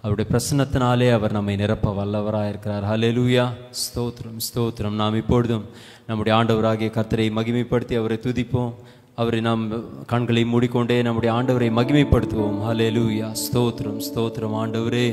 அவருடைய பிரசன்னத்தினாலே அவர் நம்மை நிரப்ப வல்லவராக இருக்கிறார். ஹல்லேலூயா. ஸ்தோத்திரம் ஸ்தோத்திரம். நாம் இப்பொழுதும் நம்முடைய ஆண்டவராகிய கர்த்தரை மகிமைப்படுத்தி அவரை துதிப்போம். அவரை நாம் கண்களை மூடிக்கொண்டே நம்முடைய ஆண்டவரை மகிமைப்படுத்துவோம். ஹல்லேலூயா. ஸ்தோத்திரம் ஸ்தோத்திரம். ஆண்டவரே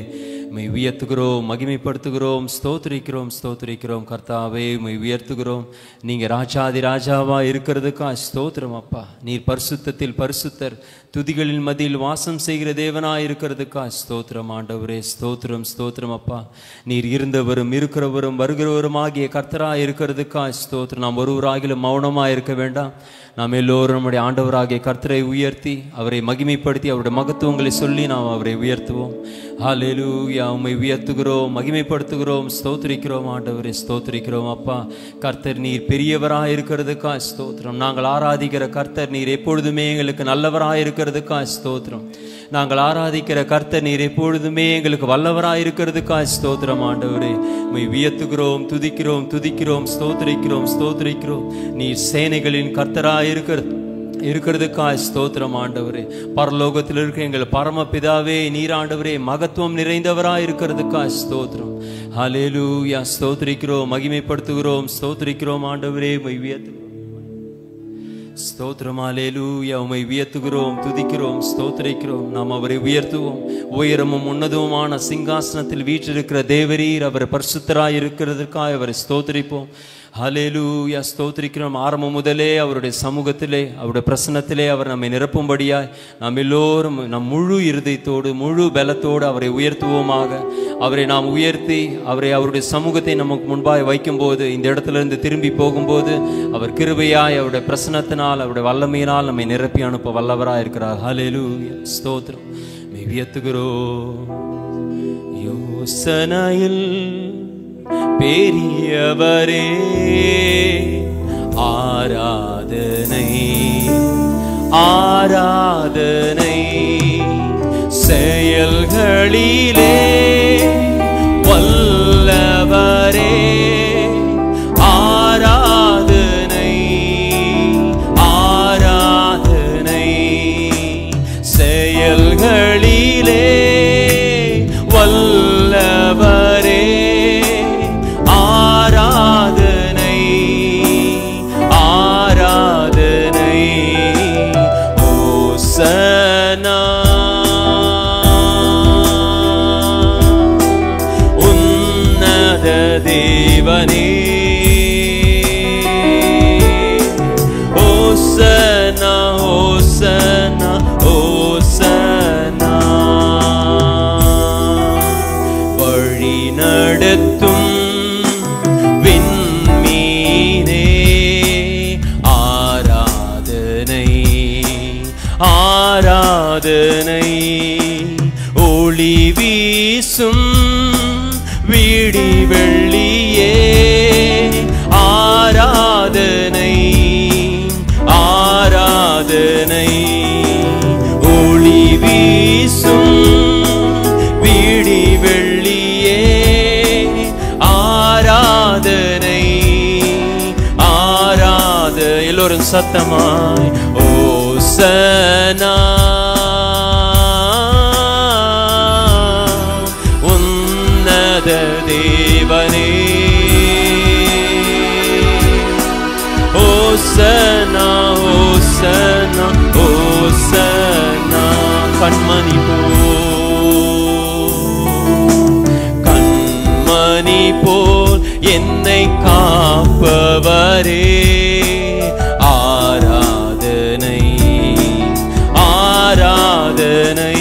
உம்மை உயர்த்துகிறோம், மகிமைப்படுத்துகிறோம், ஸ்தோத்திரிக்கிறோம் ஸ்தோத்திரிக்கிறோம். கர்த்தாவே உம்மை உயர்த்துகிறோம். நீங்கள் ராஜாதி ராஜாவாக இருக்கிறதுக்கா ஸ்தோத்திரம் அப்பா. நீர் பரிசுத்தத்தில் பரிசுத்தர், துதிகளின் மத்தியில் வாசம் செய்கிற தேவனாக இருக்கிறதுக்கா ஸ்தோத்திரம் ஆண்டவரே. ஸ்தோத்திரம் ஸ்தோத்திரம் அப்பா. நீர் இருந்தவரும் இருக்கிறவரும் வருகிறவரும் ஆகிய கர்த்தராக இருக்கிறதுக்கா ஸ்தோத்திரம். நாம் ஒருவராகிலும் மௌனமாக இருக்க வேண்டாம். நாம் எல்லோரும் நம்முடைய ஆண்டவராகிய கர்த்தரை உயர்த்தி அவரை மகிமைப்படுத்தி அவருடைய மகத்துவங்களை சொல்லி நாம் அவரை உயர்த்துவோம். ஹல்லேலூயா. உம்மை உயர்த்துகிறோம், மகிமைப்படுத்துகிறோம், ஸ்தோத்திரிக்கிறோம் ஆண்டவரே. ஸ்தோத்திரிக்கிறோம் அப்பா. கர்த்தர் நீர் பெரியவராக இருக்கிறதுக்கா ஸ்தோத்திரம். நாங்கள் ஆராதிக்கிற கர்த்தர் நீர் எப்பொழுதுமே எங்களுக்கு நல்லவராக இருக்கிறதுக்கா ஸ்தோத்திரம். நாங்கள் ஆராதிக்கிற கர்த்தர் நீர் எப்பொழுதுமே எங்களுக்கு வல்லவராக இருக்கிறதுக்கா ஸ்தோத்திரம் ஆண்டவரே. உம்மை உயர்த்துகிறோம், துதிக்கிறோம் துதிக்கிறோம், ஸ்தோத்திரிக்கிறோம் ஸ்தோத்திரிக்கிறோம். நீர் சேனைகளின் கர்த்தராக இருக்கிறதுக்காய் ஸ்தோத்திரம் ஆண்டவரே. பரலோகத்தில் இருக்க எங்கள் பரமபிதாவே நீர் ஆண்டவரே மகத்துவம் நிறைந்தவராய் இருக்கிறதுக்காய் ஸ்தோத்திரம். ஹல்லேலூயா. ஸ்தோத்திரிக்கிறோம், மகிமைப்படுத்துகிறோம், ஸ்தோத்திரிக்கிறோம் ஆண்டவரே. உம்மை உயர்த்துகிறோம். ஸ்தோத்திரம். ஹல்லேலூயா. உம்மை உயர்த்துகிறோம், துதிக்கிறோம், ஸ்தோத்திரிக்கிறோம். நாம் அவரை உயர்த்துவோம். உயரமும் உன்னதமுமான சிங்காசனத்தில் வீற்றிருக்கிற தேவரீர் அவர் பரிசுத்தராய் இருக்கிறதற்காக அவரை ஸ்தோத்திரிப்போம். ஹல்லேலூயா. ஸ்தோத்திரிக்கிறோம். ஆரம்பம் முதலே அவருடைய சமூகத்திலே அவருடைய பிரசன்னத்திலே அவர் நம்மை நிரப்பும்படியாய் நாம் எல்லோரும் நம் முழு இருதயத்தோடு முழு பலத்தோடு அவரை உயர்த்துவோமாக. அவரை நாம் உயர்த்தி அவருடைய சமூகத்தை நமக்கு முன்பாய் வைக்கும்போது, இந்த இடத்திலிருந்து திரும்பி போகும்போது அவர் கிருபையாய் அவருடைய பிரசன்னத்தினால் அவருடைய வல்லமையினால் நம்மை நிரப்பி அனுப்ப வல்லவராக இருக்கிறார். ஹல்லேலூயா. ஸ்தோத்திரம். உயர்த்துகிறோம். யோசனையில் பெரியவரே ஆராதனை ஆராதனை, செயல்களிலே வல்லவரே ஆராதனை ஆராதனை, செயல்களிலே வல்லவரே ஆராதனை ஆராதனை. ஓசனா உன்னத தேவனே, ஓசனா ஓசனா ஓசனா. வழி நடத்தும் ஆராதனை, ஒளி வீசும் விடி வெள்ளியே ஆராதனை ஆராதனை, ஒளி வீசும் விடி வெள்ளியே ஆராதனை ஆராத. எல்லோரும் சத்தமாய் ஓசனா உன்னத தேவனே, ஓசனா ஓசனா ஓசனா. கண்மணி போல் என்னை காப்பவரே ஆராதனை ஆராதனை,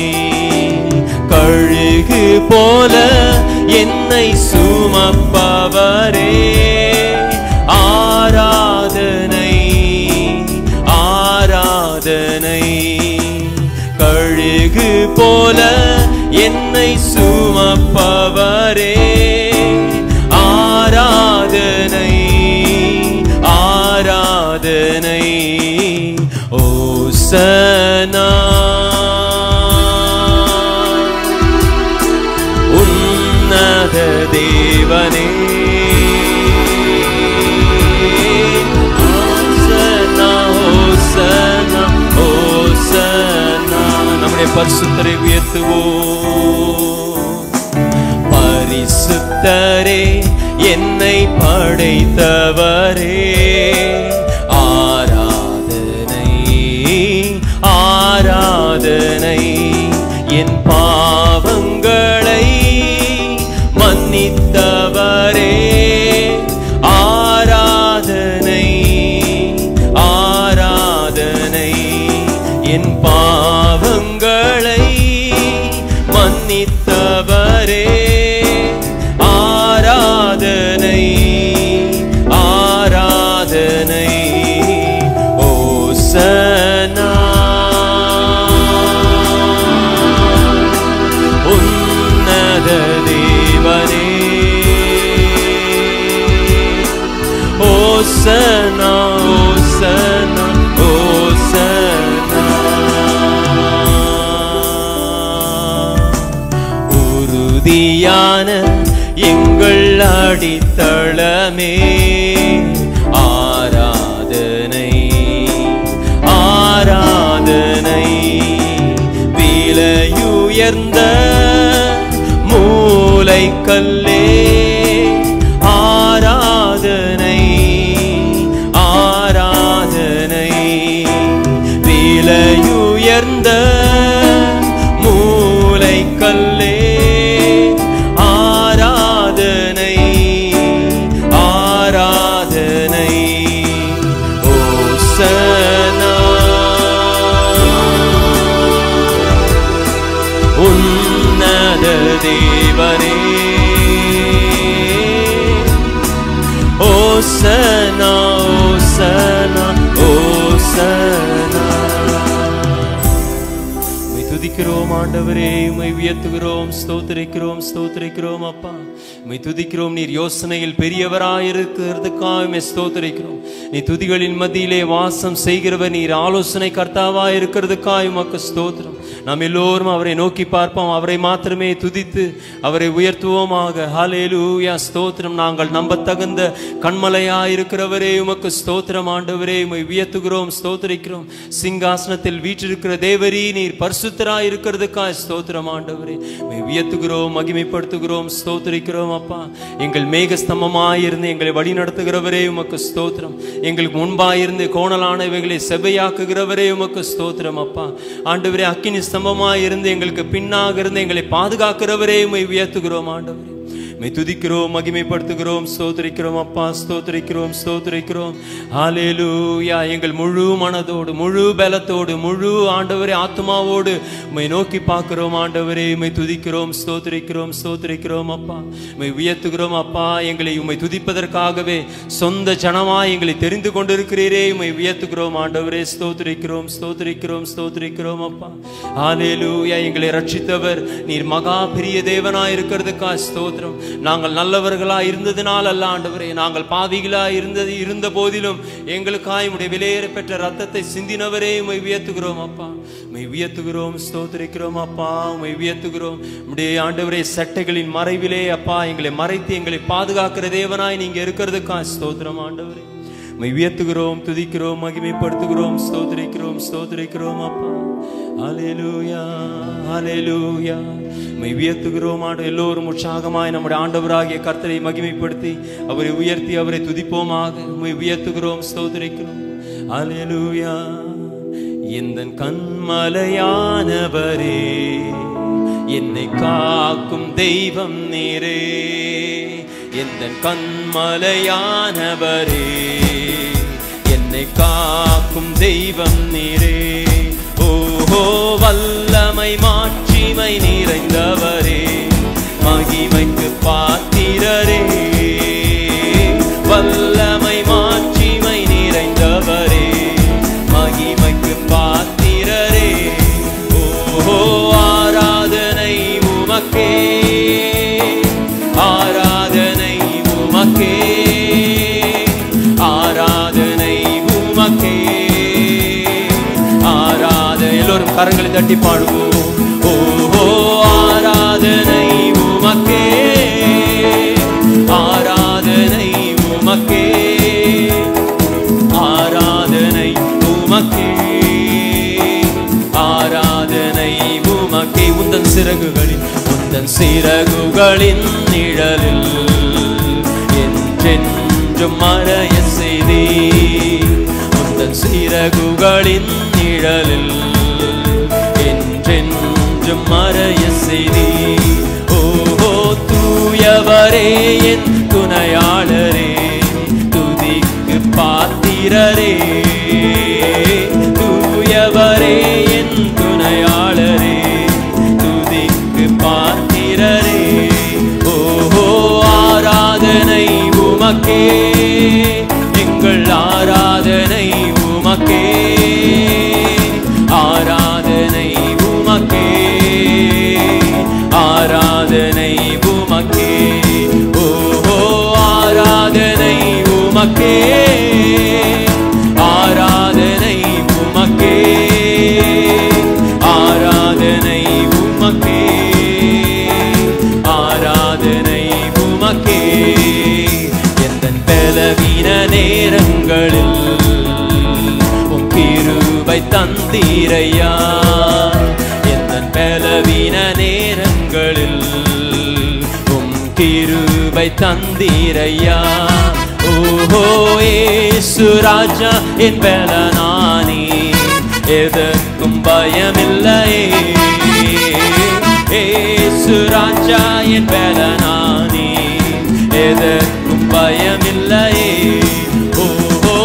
கழுகு போல என்னை சுமப்பவரே ஆராதனை ஆராதனை, கழுகு போல என்னை சுமப்பவரே ஆராதனை ஆராதனை. ஓசனா உன்னத தேவனே, ஓசனா ஓசனா ஓசனா. நம்முடைய பரிசுத்தரை உயர்த்துவோம். கர்த்தரே என்னை படைத்தவரே. ஆராதனை ஆராதனை என் பாவங்களை மன்னித்தவரே. ஆராதனை ஆராதனை என் பாவங்களை மன்னித்தவரே. ஆராதனை ஆராதனை ஓசனா உன்னத தேவனே. ஓசனா ஓசனா ஓசனா. உறுதியான எங்கள் அடித்தளமே. ஆராதனை ஆராதனை விலையுயர்ந்த மூலைக்கல்லே. ஆராதனை ஆராதனை விலையுயர்ந்த மூலைக்கல்லே. ஆராதனை ஆராதனை ஓசனா உன்னத தேவனே. ஓசனா ஓசனா ஓசனா. துதிக்கிறோம் ஆண்டவரே, உம்மை உயர்த்துகிறோம், ஸ்தோத்திரிக்கிறோம் ஸ்தோத்திரிக்கிறோம் அப்பா. உம்மை துதிக்கிறோம். நீர் யோசனையில் பெரியவராயிருக்கிறதுக்காக உம்மை ஸ்தோத்திரிக்கிறோம். நீ துதிகளின் மத்தியிலே வாசம் செய்கிறவர். நீர் ஆலோசனை கர்த்தாவாய் இருக்கிறதுக்காக உமக்கு ஸ்தோத்திரம். நாம் எல்லோரும் அவரை நோக்கி பார்ப்போம். அவரை மாத்திரமே துதித்து அவரை உயர்த்துவோமாக. ஹல்லேலூயா ஸ்தோத்திரம். நாங்கள் நம்பத்தகுந்த கண்மலையாயிருக்கிறவரே உமக்கு ஸ்தோத்திரம் ஆண்டவரே. உம்மை உயர்த்துகிறோம் ஸ்தோத்திரிக்கிறோம். சிங்காசனத்தில் வீற்றிருக்கிற தேவரீ, நீர் பரிசுத்தராய் இருக்கிறதுக்காக ஸ்தோத்திரம் ஆண்டவரே. உம்மை உயர்த்துகிறோம், மகிமைப்படுத்துகிறோம், ஸ்தோத்திரிக்கிறோம் அப்பா. எங்கள் மேகஸ்தம்பமாயிருந்து எங்களை வழி நடத்துகிறவரே உமக்கு ஸ்தோத்திரம். எங்களுக்கு முன்பாயிருந்து கோணலானவைகளை செவ்வையாக்குகிறவரே உமக்கு ஸ்தோத்திரம் அப்பா. ஆண்டவரே, அக்கினி ஸ்தம்பமாயிருந்து எங்களுக்கு பின்னாக இருந்து எங்களை பாதுகாக்கிறவரே உம்மை உயர்த்துகிறோம் ஆண்டவரே. உம்மை துதிக்கிறோம், மகிமைப்படுத்துகிறோம், ஸ்தோத்திரிக்கிறோம் அப்பா. ஸ்தோத்திரிக்கிறோம் ஸ்தோத்திரிக்கிறோம். ஹல்லேலூயா. எங்கள் முழு மனதோடு முழு பலத்தோடு முழு ஆண்டவரே ஆத்மாவோடு உம்மை நோக்கி பார்க்கிறோம் ஆண்டவரே. உம்மை துதிக்கிறோம், ஸ்தோத்திரிக்கிறோம் ஸ்தோத்திரிக்கிறோம் அப்பா. உம்மை உயர்த்துகிறோம் அப்பா. எங்களை உம்மை துதிப்பதற்காகவே சொந்த ஜனமாய் எங்களை தெரிந்து கொண்டிருக்கிறீரே. உம்மை உயர்த்துகிறோம் ஆண்டவரே. ஸ்தோத்திரிக்கிறோம் ஸ்தோத்திரிக்கிறோம் ஸ்தோத்திரிக்கிறோம் அப்பா. ஹல்லேலூயா. எங்களை ரட்சித்தவர் நீர் மகா பெரிய தேவனாய் இருக்கிறதுக்காக ஸ்தோத்திரம். நாங்கள் நல்லவர்களா இருந்ததினால் அல்ல ஆண்டவரே, நாங்கள் பாவிகளா இருந்த போதிலும் எங்களுக்காய் உம்முடைய விலையேற பெற்ற ரத்தத்தை சிந்தினவரே உம்மை உயர்த்துகிறோம் அப்பா. உம்மை உயர்த்துகிறோம், ஸ்தோத்திரிக்கிறோம் அப்பா. உம்மை உயர்த்துகிறோம். உம்முடைய ஆண்டவரே சட்டைகளின் மறைவிலே அப்பா எங்களை மறைத்து எங்களை பாதுகாக்கிற தேவனாய் நீங்க இருக்கிறதுக்காக ஸ்தோத்திரம் ஆண்டவரே. உம்மை உயர்த்துகிறோம், துதிக்கிறோம், மகிமைப்படுத்துகிறோம், ஸ்தோத்திரிக்கிறோம் ஸ்தோத்திரிக்கிறோம் அப்பா. ஹல்லேலூயா ஹல்லேலூயா. உம்மை உயர்த்துகிறோம் ஆண்டவரே. எல்லோரும் உற்சாகமாய் நம்முடைய ஆண்டவராகிய கர்த்தரை மகிமைப்படுத்தி அவரை உயர்த்தி அவரை துதிப்போமாக. உம்மை உயர்த்துகிறோம், ஸ்தோத்திரிக்கிறோம். ஹல்லேலூயா. எந்தன் கண்மலையானவரே, என்னை காக்கும் தெய்வம் நீரே. எந்தன் கண்மலையானவரே, என்னை காக்கும் தெய்வம் நீரே. ஓஹோ வல்லமை மாட்சிமை நிறைந்தவரே, மகிமைக்கு பாத்திரரே. வல்லமை மாட்சிமை நிறைந்தவரே, மகிமைக்கு பாத்திரரே. ஓஹோ ஆராதனை உமக்கே, ஆராதனை உமக்கே, ஆராதனை உமக்கே, ஆராதனை. எல்லோரும் கரங்களை தட்டி பாடுவோம். ஓஹோ ஆராதனை உமக்கே, ஆராதனை உமக்கே, ஆராதனை உமக்கே, ஆராதனை உமக்கே. உந்தன் சிறகுகளில் உந்தன் சிறகுகளின் நிழலில் என்றென்றும் மறைய செய்தி. உந்தன் சிறகுகளின் நிழலில் என்றென்றும் மறைய செய்தி. ஓஹோ தூயவரே என் துணையாளரே, துதிக்கு பாத்திரரே. தூயவரே என் துணையாளரே, துதிக்கு பாத்திரரே. ஓஹோ ஆராதனை உமக்கே, எங்கள் ஆராதனை உமக்கே. ஆராதனை உமக்கே, ஆராதனை உமக்கே. ஓஹோ ஆராதனை உமக்கே, ஆராதனை உமக்கே. ஆராதனை உமக்கே, ஆராதனை உமக்கே. எந்தன் பலவீன நேரங்களில் உம் கிருபை தந்தீரையா. எந்தன் பலவீன நேரங்களில் உம் கிருபை தந்தீரையா. ஓஹோ இயேசு ராஜா என் பலனானே, எதற்கும் பயமில்லையே. இயேசு ராஜா என் பலனானே, எதற்கும் பயமில்லையே. ஓஹோ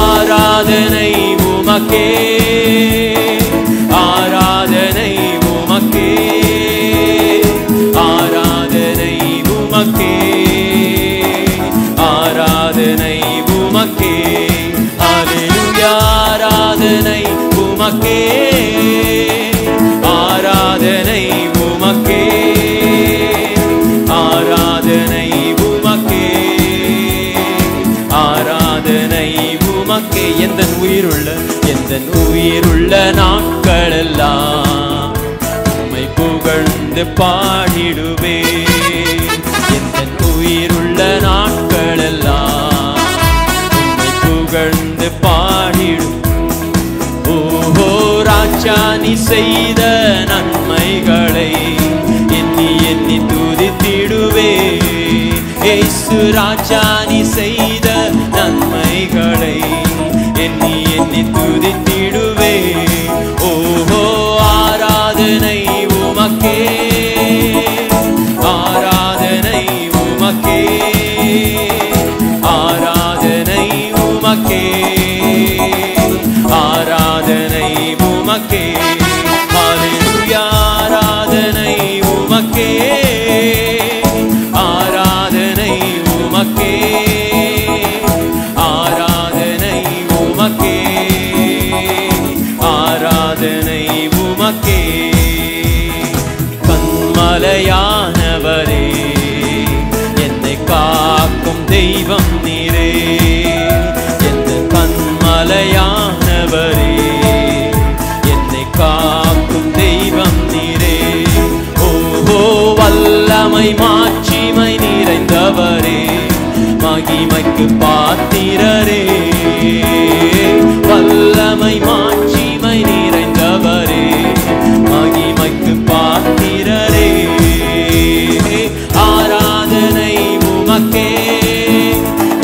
ஆராதனை உமக்கே, ஆராதனை உமக்கே. ஆராதனை உமக்கே, ஆராதனை உமக்கே. அல்லேலூயா ஆராதனை உமக்கே, ஆராதனை உமக்கே. ஆராதனை உமக்கே, ஆராதனை உமக்கே. எந்தன் உயிருள்ள நாட்களெல்லாம் உம்மை புகழ்ந்து பாடிடுவே. எந்தன் உயிருள்ள நாட்களெல்லாம் உம்மை புகழ்ந்து பாடிடு. ஓஹோ ராஜா நீ செய்த நன்மைகளை எண்ணி எண்ணி துதித்திடுவே. இயேசு ராஜா நீ செய்த நன்மைகளை எண்ணி எண்ணி துதித்திடுவே. ஓஹோ ஆராதனை உமக்கே, ஆராதனை உமக்கே. ஆராதனை உமக்கே, ஆராதனை உமக்கே. அல்லேலூயா ஆராதனை உமக்கே, ஆராதனை உமக்கே. ஆராதனை உமக்கே, ஆராதனை உமக்கே. கண்மலையானவரே, என்னை காக்கும் தெய்வம் நீரே. எந்த கண்மலையானவரே, என்னை காக்கும் தெய்வம் நீரே. ஓஹோ வல்லமை மாட்சிமை நிறைந்தவரே, மகிமைக்கு பாத்திரரே. வல்லமை மாட்சிமை நிறைந்தவரே, மகிமைக்கு பாத்திரரே. ஆராதனை உமக்கே,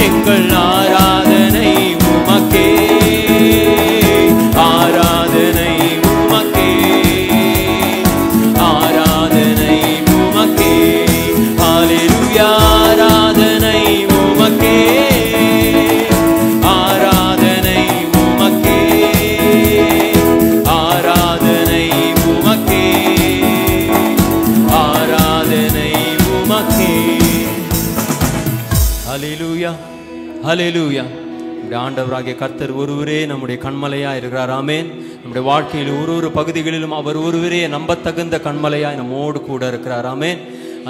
எங்கள் ஆராதனை உமக்கே. ஆராதனை உமக்கே, ஆராதனை உமக்கே. அல்லேலூயா ஆராதனை உமக்கே, ஆராதனை உமக்கே. ஆராதனை உமக்கே, ஆராதனை உமக்கே. அல்லேலூயா அல்லேலூயா. நம்முடைய ஆண்டவராகிய கர்த்தர் ஒருவரே நம்முடைய கண்மலையா இருக்கிறார். ஆமென். நம்முடைய வாழ்க்கையில் ஒரு பகுதிகளிலும் அவர் ஒருவரே நம்பத்தகுந்த கண்மலையாய் நம்மோடு கூட இருக்கிறார். ஆமென்.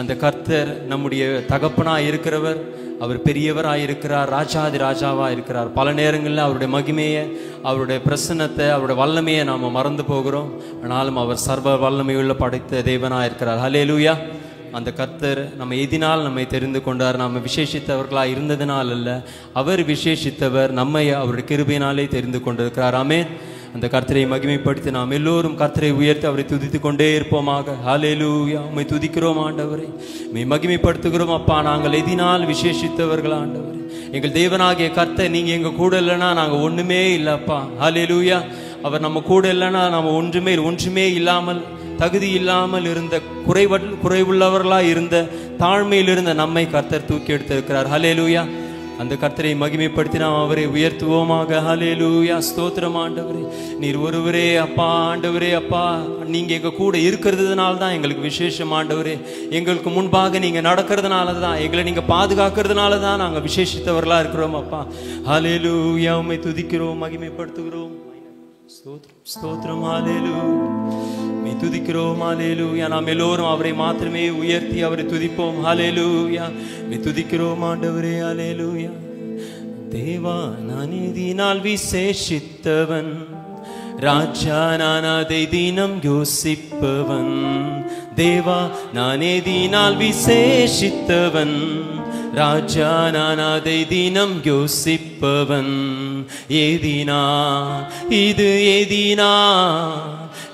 அந்த கர்த்தர் நம்முடைய தகப்பனாய் இருக்கிறவர். அவர் பெரியவராக இருக்கிறார், ராஜாதி ராஜாவாக இருக்கிறார். பல நேரங்களில் அவருடைய மகிமையை, அவருடைய பிரசன்னத்தை, அவருடைய வல்லமையை நாம் மறந்து போகிறோம். ஆனாலும் அவர் சர்வ வல்லமையுள்ள படைத்த தேவனாக இருக்கிறார். ஹல்லேலூயா. அந்த கர்த்தர் நம்ம எதினால் நம்மை தெரிந்து கொண்டார். நாம் விசேஷித்தவர்களாக இருந்ததினால் அல்ல, அவர் விசேஷித்தவர் நம்மை அவருடைய கிருபையினாலே தெரிந்து கொண்டிருக்கிறார். ஆமென். அந்த கர்த்தரை மகிமைப்படுத்தி நாம் எல்லோரும் கர்த்தரை உயர்த்தி அவரை துதித்து கொண்டே இருப்போமாக. ஹல்லேலூயா. உம்மை துதிக்கிறோம் ஆண்டவரே, உம்மை மகிமைப்படுத்துகிறோம் அப்பா. நாங்கள் எதினால் விசேஷித்தவர்கள் ஆண்டவரே. எங்கள் தேவனாகிய கர்த்தர் நீங்க எங்க கூட இல்லைன்னா நாங்கள் ஒண்ணுமே இல்லப்பா. ஹல்லேலூயா. அவர் நம்ம கூட இல்லைன்னா நம்ம ஒன்றுமே இல்லாமல் தகுதி இல்லாமல் இருந்த குறைவுள்ளவர்களாக இருந்த தாழ்மையில் இருந்த நம்மை கர்த்தர் தூக்கி எடுத்திருக்கிறார். ஹல்லேலூயா. அந்த கர்த்தரை மகிமைப்படுத்தி நாம் அவரை உயர்த்துவோமாக. ஹல்லேலூயா. ஸ்தோத்திரம் ஆண்டவரே, நீர் ஒருவரே அப்பா. ஆண்டவரே அப்பா, நீங்க எங்க கூட இருக்கிறதுனால தான் எங்களுக்கு விசேஷம் ஆண்டவரே. எங்களுக்கு முன்பாக நீங்க நடக்கிறதுனால தான், எங்களை நீங்க பாதுகாக்கிறதுனால தான் நாங்கள் விசேஷித்தவர்களா இருக்கிறோம் அப்பா. ஹல்லேலூயா. உம்மை துதிக்கிறோம், மகிமைப்படுத்துகிறோம். ஸ்தோத்திரம் ஸ்தோத்திரம். ஹல்லேலூயா. உம்மை துதிக்கிறோம். ஹல்லேலூயா. நாம் எல்லோரும் அவரை மாத்திரமே உயர்த்தி அவரை துதிப்போம். ஹல்லேலூயா. உம்மை துதிக்கிறோம் ஆண்டவரே. ஹல்லேலூயா. தேவா நான் எதினால் விசேஷித்தவன், ராஜா நான் அதை தினம் யோசிப்பவன். தேவா நான் எதினால் விசேஷித்தவன், ராஜா நான் அதை தினம் யோசிப்பவன். ஏதினா இது ஏதினா,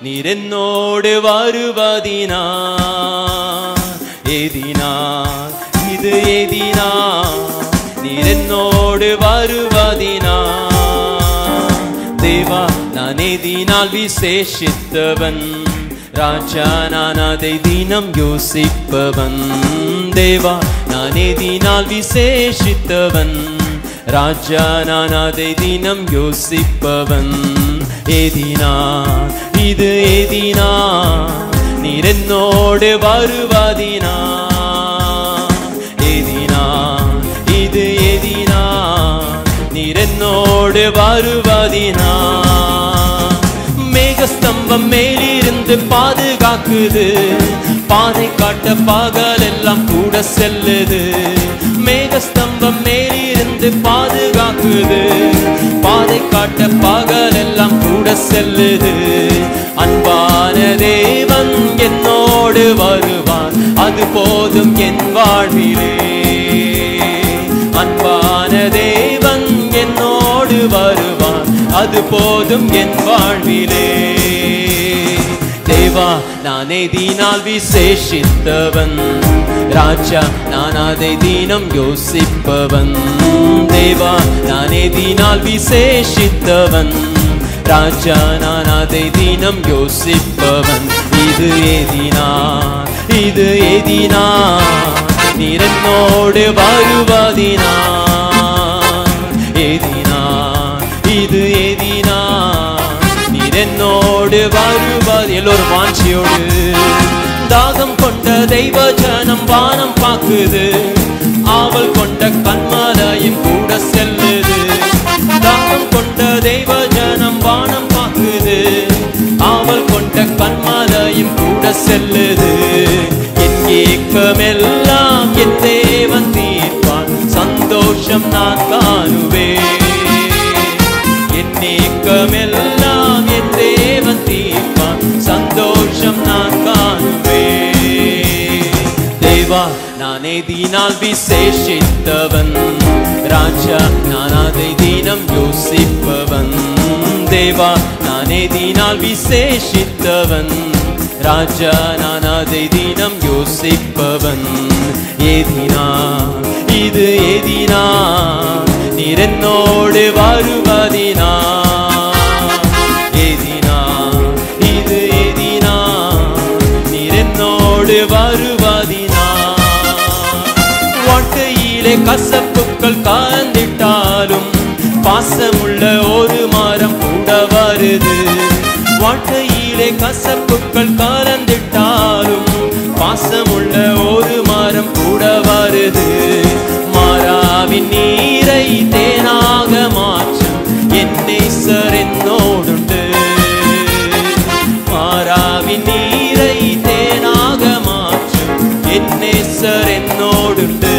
நீர் என்னோடு வருவதினா. ஏதினா இது ஏதினா, நீர் என்னோடு வருவதினா. தேவா நான் ஏதினால் விசேஷித்தவன், ராஜா நான் அதை தினம் யோசிப்பவன். தேவா நான் ஏதினால் விசேஷித்தவன், ராஜா நான் அதை தினம் யோசிப்பவன். ஏதினா இது ஏதினா, நீர் என்னோடு வருவதினா. ஏதினா இது ஏதினா, நீர் என்னோடு வருவதினா. மேகஸ்தம்பம் மேலிருந்து பாதுகாக்குது, பாதை காட்ட பகல் எல்லாம் கூட செல்லுது. மேகஸ்தம்பம் மேலிருந்து பாதுகாக்குது, பாதை காட்ட பகல் எல்லாம் கூட செல்லுது. அன்பான தேவன் என்னோடு வருவார், அது போதும் என் வாழ்விலே. அன்பான தேவன் என்னோடு வருவார், அது போதும் என் வாழ்விலே. தேவா நான் எதினால் விசேஷித்தவன், ராஜா நான் அதை தினம் யோசிப்பவன். தேவா நான் எதினால் விசேஷித்தவன், ராஜா நான் அதை தினம் யோசிப்பவன். இது ஏதினா இது ஏதினா, நீர் என்னோடு வருவதினா. ஏதினா இது ஏதினா, நீர் என்னோடு வருவது. எல்லோரும் வாஞ்சியோடு. தாகம் கொண்ட தெய்வ ஜனம் வானம் பாக்குது, ஆவல் கொண்ட கன்மலையும் கூட செல்லுது. தாகம் கொண்ட தெய்வ ஜனம் வானம் பாக்குது, ஆவல் கொண்ட கன்மலையும் கூட செல்லுது. என் ஏக்கமெல்லாம் என் தேவன் தீர்ப்பான், சந்தோஷம் நான் காணுவேன். என் ஏக்கமெல்லாம் என் தேவன் தீர்ப்பான், சந்தோஷம் நான் காணுவேன். தேவா நான் எதினால் விசேஷித்தவன், ராஜா நான் அதை தினம் யோசிப்பவன். தேவா நான் எதினால் விசேஷித்தவன், ராஜா நான் அதை தினம் யோசிப்பவன். ஏதினா இது ஏதினா, நீர் என்னோடு வருவதினா. ஏதினா இது ஏதினா, நீர் என்னோடு வருவதினா. வாழ்க்கையிலே கசப்புக்கள் கலந்திட்டாலும், பாசமுள்ள ஒரு மரம் கூட வருது. வாழ்க்கையிலே கசப்புக்கள் கலந்திட்டாலும், பாசமுள்ள ஒரு மரம் கூட வருது. மாறாவின் நீரை தேனாக மாற்றும் என் நேசர் என்னோடுண்டு. மாறாவின் நீரை தேனாக மாற்றும் என் நேசர் என்னோடுண்டு.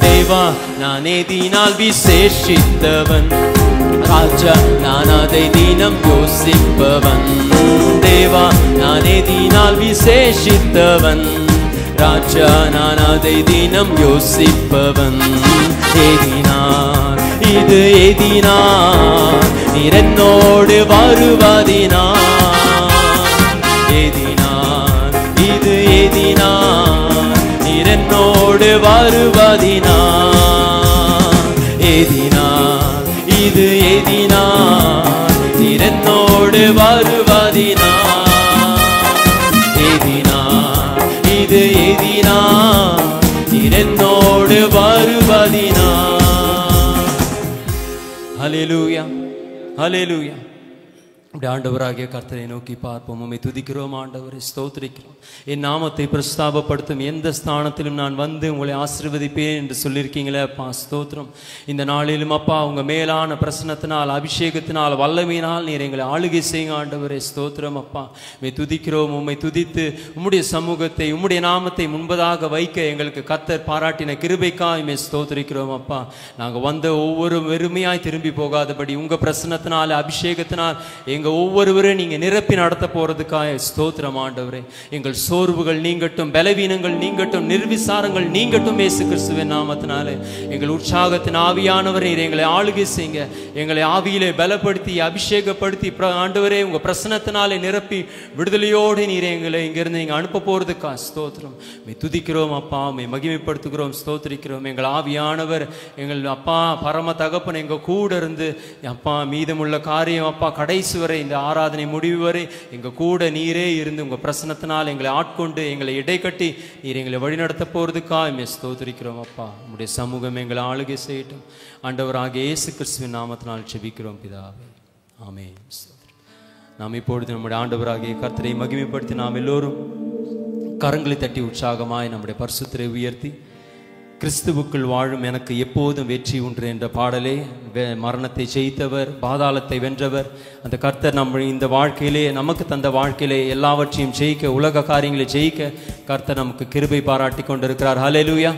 தேவா நான் எதினால் விசேஷித்தவன், ராஜா நான் அதை தினம் யோசிப்பவன். தேவா நான் எதினால் விசேஷித்தவன், ராஜா நான் அதை தினம் யோசிப்பவன். ஏதினா இது ஏதினா, நீர் என்னோடு வருவதினால் எதினான் இது எதினான் நீர் என்னோடு வருவதினால் எதினான் இது எதினான் நீர் என்னோடு வருவதினால் எதினான் இது எதினான் நீர் என்னோடு வருவதினால். ஹல்லேலூயா ஹல்லேலூயா. அப்படி ஆண்டவராகிய கர்த்தரை நோக்கி பார்ப்போம். உம்மை துதிக்கிறோம் ஆண்டவரை, ஸ்தோத்திரிக்கிறோம். என் நாமத்தை பிரஸ்தாபப்படுத்தும் எந்த ஸ்தானத்திலும் நான் வந்து உங்களை ஆசீர்வதிப்பேன் என்று சொல்லியிருக்கீங்களே அப்பா, ஸ்தோத்திரம். இந்த நாளிலும் அப்பா உங்க மேலான பிரசன்னத்தினால், அபிஷேகத்தினால், வல்லமையினால் நீர் எங்களை ஆளுகை செய்யுங்க ஆண்டவரே, ஸ்தோத்திரம் அப்பா. உம்மை துதிக்கிறோம். உம்மை துதித்து உம்முடைய சமூகத்தை, உம்முடைய நாமத்தை முன்பதாக வைக்க எங்களுக்கு கர்த்தர் பாராட்டின கிருபைக்காய் உம்மை ஸ்தோத்திரிக்கிறோம் அப்பா. நாங்கள் வந்த ஒவ்வொரு வெறுமையாய் திரும்பி போகாதபடி உங்க பிரசன்னத்தினால், அபிஷேகத்தினால் எங்க ஒவ்வொருவரும் நீங்க நிரப்பி நடத்த போறதுக்காக ஸ்தோத்திரம் ஆண்டவரே. எங்கள் சோர்வுகள் நீங்கட்டும், பலவீனங்கள் நீங்கட்டும், நிர்விசாரங்கள் நீங்கட்டும் இயேசு கிறிஸ்துவின் நாமத்தினாலே. எங்கள் உற்சாகத்தின் ஆவியானவரே எங்களை ஆளுகை செய்யுங்க. எங்களை ஆவியிலே பலப்படுத்தி அபிஷேகப்படுத்தி ஆண்டவரே உங்க பிரசன்னத்தினாலே நிரப்பி விடுதலையோடு நீர் எங்களை இங்கிருந்து நீங்க அனுப்ப போறதுக்கா ஸ்தோத்திரம். துதிக்கிறோம் அப்பா, மகிமைப்படுத்துகிறோம், ஸ்தோத்திரிக்கிறோம். எங்கள் ஆவியானவர் எங்கள் அப்பா பரம தகப்பன் எங்க கூட இருந்து அப்பா மீதமுள்ள காரியம் அப்பா கடைசி வரை இந்த ஆராதனை முடிவு வரை எங்க கூட நீரே இருந்து உங்க பிரசன்னத்தினால் எங்களை ஆட்கொண்டு எங்களை இடைக்கட்டி நீர் எங்களை வழிநடத்த போறதுக்காக ஸ்தோத்திரிக்கிறோம் அப்பா. உங்களுடைய சமூகம் எங்களை ஆளுகை செய்யட்டும் ஆண்டவராகிய இயேசு கிறிஸ்துவின் நாமத்தினால் ஜெபிக்கிறோம் பிதாவே, ஆமென். நாம் இப்பொழுது நம்முடைய ஆண்டவராகிய கர்த்தரை மகிமைப்படுத்தி நாம் எல்லோரும் கரங்களை தட்டி உற்சாகமாய் நம்முடைய பரிசுத்தரை உயர்த்தி கிறிஸ்துவுக்குள் வாழும் எனக்கு எப்போதும் வெற்றி உண்டு என்ற பாடலே, மரணத்தை ஜெயித்தவர், பாதாளத்தை வென்றவர் அந்த கர்த்தர் நம்ம இந்த வாழ்க்கையிலே நமக்கு தந்த வாழ்க்கையிலே எல்லாவற்றையும் ஜெயிக்க, உலக காரியங்களை ஜெயிக்க கர்த்தர் நமக்கு கிருபை பாராட்டி கொண்டிருக்கிறார். ஹல்லேலூயா.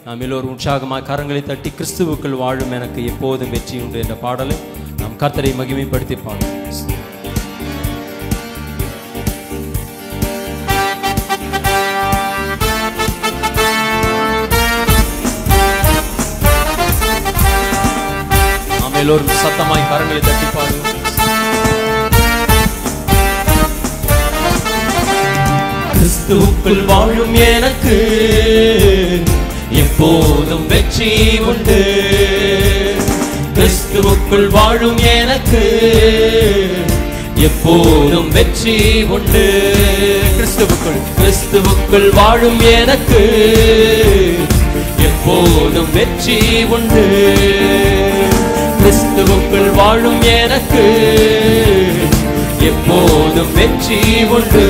நாம் எல்லோரும் உற்சாகமாக கரங்களை தட்டி கிறிஸ்துவுக்குள் வாழும் எனக்கு எப்போதும் வெற்றி உண்டு என்ற பாடலை நாம் கர்த்தரை மகிமைப்படுத்தி பாடுவோம். எல்லோரும் சத்தமாய் கரங்களை தட்டி பாடுவோம். கிறிஸ்துவுக்குள் வாழும் எனக்கு எப்போதும் வெற்றி உண்டு. கிறிஸ்துவுக்குள் வாழும் எனக்கு எப்போதும் வெற்றி உண்டு. கிறிஸ்துவுக்குள் வாழும் எனக்கு எப்போதும் வெற்றி உண்டு. கிறிஸ்துவுக்குள் வாழும் எனக்கு எப்போதும் வெற்றி உண்டு.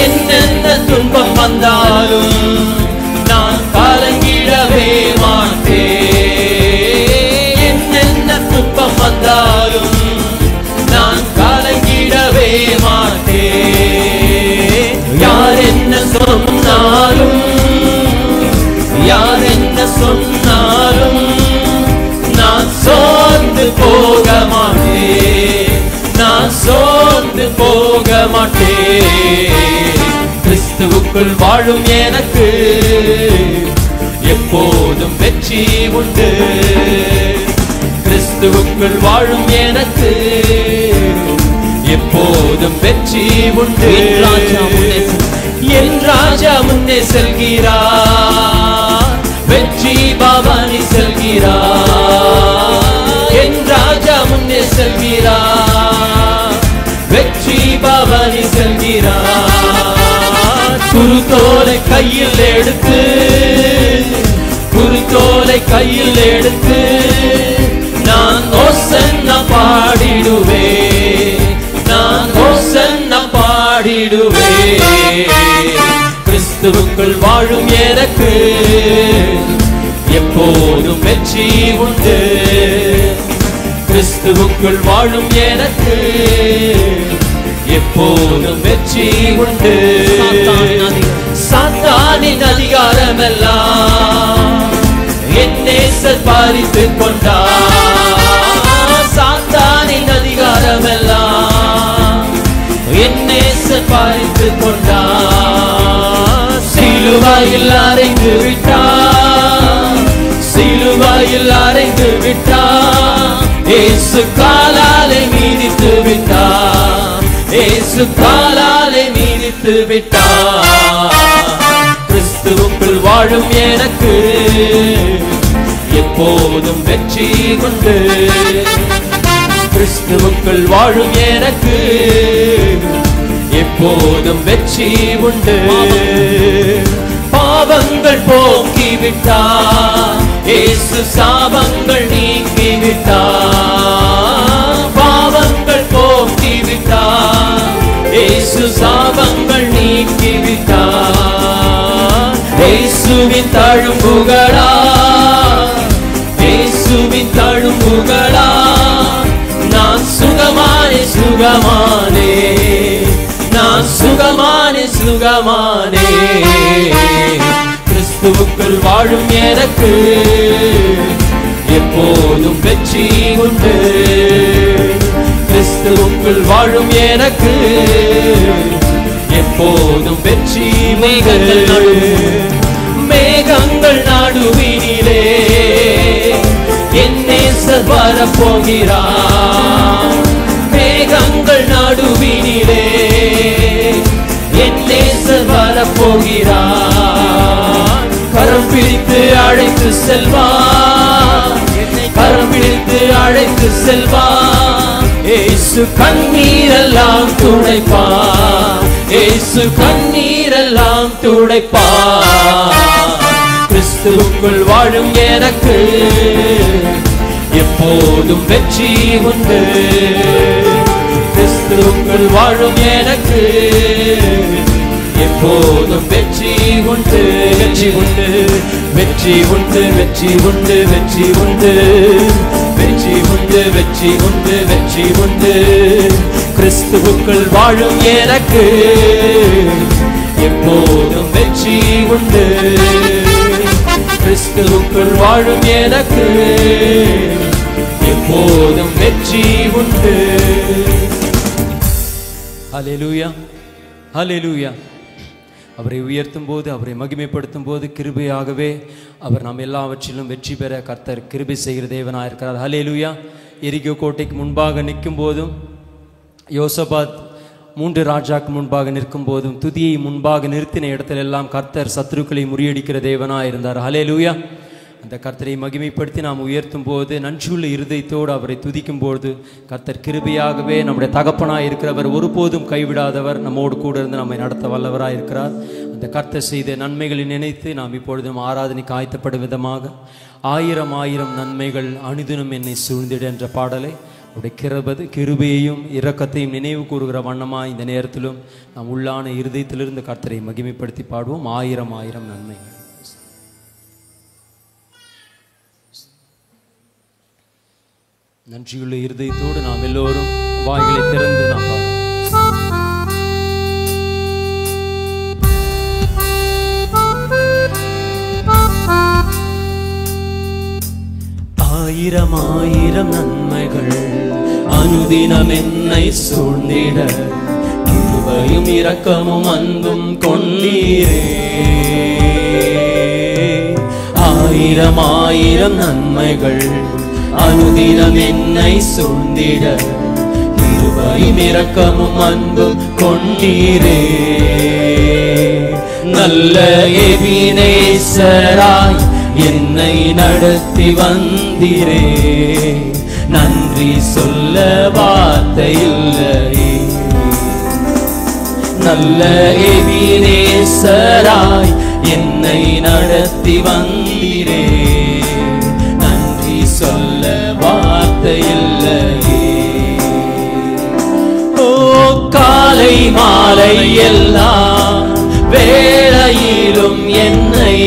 என்னென்ன துன்பம் வந்தாலும் நான் கலங்கிடவே மாட்டேன். என்னென்ன துன்பம் வந்தாலும் நான் கலங்கிடவே மாட்டேன். யார் என்ன சொன்னாலும், யார் என்ன சொன்னாலும் நான் சோர்ந்து போக மாட்டேன், நான் சோர்ந்து போக மாட்டேன். கிறிஸ்துவுக்குள் வாழும் எனக்கு எப்போதும் வெற்றி உண்டு. கிறிஸ்துவுக்குள் வாழும் எனக்கு எப்போதும் வெற்றி உண்டு. என் ராஜா முன்னே செல்கிறார், வெற்றி பவனி செல்கிறார். என் ராஜா முன்னே செல்கிறார், வெற்றி பவனி செல்கிறார். குருத்தோலை கையில் எடுத்து, குருத்தோலை கையில் எடுத்து நான் ஓசன்னா பாடிடுவேன், நான் ஓசன்னா பாடிடுவேன். கிறிஸ்துவுக்குள் வாழும் எனக்கு எப்போதும் வெற்றி உண்டு. கிறிஸ்துவுக்குள் வாழும் எனக்கு எப்போதும் வெற்றி உண்டு. சாத்தானின் அதிகாரமெல்லாம் என் நேசர் பறித்துக் கொண்டார். சாத்தானின் அதிகாரமெல்லாம் என் நேசர் பறித்துக் கொண்டார். சிலுவையில் அறைந்து விட்டார், சிலுவையில் அறைந்து விட்டார். இயேசு காலாலே மீதித்து விட்டார். இயேசு காலாலே மீதித்து விட்டார். கிறிஸ்துவுக்குள் வாழும் எனக்கு எப்போதும் வெற்றி உண்டு. கிறிஸ்துவுக்குள் வாழும் எனக்கு எப்போதும் வெற்றி உண்டு. பாவங்கள் போக்கிவிட்டார் இயேசு, சாபங்கள் நீக்கிவிட்டார். பாவங்கள் போக்கிவிட்டார் இயேசு, சாபங்கள் நீக்கிவிட்டார். இயேசுவின் தழும்புகளா, இயேசுவின் தழும்புகளா நான் சுகமானே, சுகமானே, நான் சுகமானே, சுகமானே. கிறிஸ்துவுக்குள் வாழும் எனக்கு எப்போதும் வெற்றி உண்டு. கிறிஸ்துவுக்குள் வாழும் எனக்கு எப்போதும் வெற்றி. மேகங்கள் நடுவினிலே என் நேசர் வரப்போகிறார். மேகங்கள் நடுவினிலே என் நேசர் வரப்போகிறார். கரம் பிடித்து அழைத்து செல்வார், கரம் பிடித்து அழைத்து செல்வார். இயேசு கண்ணீரெல்லாம் துடைப்பார், இயேசு கண்ணீரெல்லாம் துடைப்பார். கிறிஸ்துவுக்குள் வாழும் எனக்கு எப்போதும் வெற்றி உண்டு. கிறிஸ்துவுக்குள் வாழும் எனக்கு எப்போதும் வெற்றி உண்டு. வெற்றி உண்டு, வெற்றி உண்டு, வெற்றி உண்டு, வெற்றி உண்டு, வெற்றி உண்டு, வெற்றி உண்டு, வெற்றி உண்டு. கிறிஸ்துவுக்குள் வாழும் எனக்கு எப்போதும் வெற்றி உண்டு. கிறிஸ்துவுக்குள் வாழும் எனக்கு எப்போதும் வெற்றி உண்டு. ஹல்லேலூயா, ஹல்லேலூயா. அவரை உயர்த்தும் போது, அவரை மகிமைப்படுத்தும் போது கிருபையாகவே அவர் நாம் எல்லாவற்றிலும் வெற்றி பெற கர்த்தர் கிருபை செய்கிற தேவனாக இருக்கிறார். ஹல்லேலூயா. எரிகோ கோட்டைக்கு முன்பாக நிற்கும் போதும், யோசபாத் 3 ராஜாக்கு முன்பாக நிற்கும் போதும், துதியை முன்பாக நிறுத்தின இடத்துல எல்லாம் கர்த்தர் சத்துருக்களை முறியடிக்கிற தேவனாக இருந்தார். ஹல்லேலூயா. அந்த கர்த்தரை மகிமைப்படுத்தி நாம் உயர்த்தும் போது, நன்றியுள்ள இருதயத்தோடு அவரை துதிக்கும் போது கர்த்தர் கிருபையாகவே நம்முடைய தகப்பனாக இருக்கிறவர், ஒருபோதும் கைவிடாதவர், நம்மோடு கூட இருந்து நம்மை நடத்த வல்லவராக இருக்கிறார். அந்த கர்த்தர் செய்த நன்மைகளை நினைத்து நாம் இப்பொழுதும் ஆராதனைக்கு ஆயத்தப்படும் விதமாக 1000 நன்மைகள் அனுதினம் என்னை சூழ்ந்திட என்ற பாடலை அவருடைய கிருபையையும் இரக்கத்தையும் நினைவு கூறுகிற வண்ணமாக இந்த நேரத்திலும் நாம் உள்ளான இருதயத்திலிருந்து கர்த்தரை மகிமைப்படுத்தி பாடுவோம். 1000 நன்மைகள். நன்றியுள்ள இருதயத்தோடு நாம் எல்லோரும் வாய்களை திறந்து நாம் பாடுவோம். ஆயிரம் நன்மைகள் அனுதினம் என்னை சூழ்ந்திட, கிருபையும் இரக்கமும் அன்பும் கொண்டீரே. 1000 நன்மைகள் அனுதினம் என்னை சூழ்ந்திட, கிருபையும் இரக்கமும் அன்பும் கொண்டீரே. நல்ல எபினேசராய் என்னை நடத்தி வந்தீரே, நன்றி சொல்ல வார்த்தை இல்லையே. நல்ல எபினேசராய் என்னை நடத்தி வந்தீரே, நன்றி சொல்ல வார்த்தை இல்லையே. ஓ காலை மாலை எல்லாம் வேளையிலும் என்னை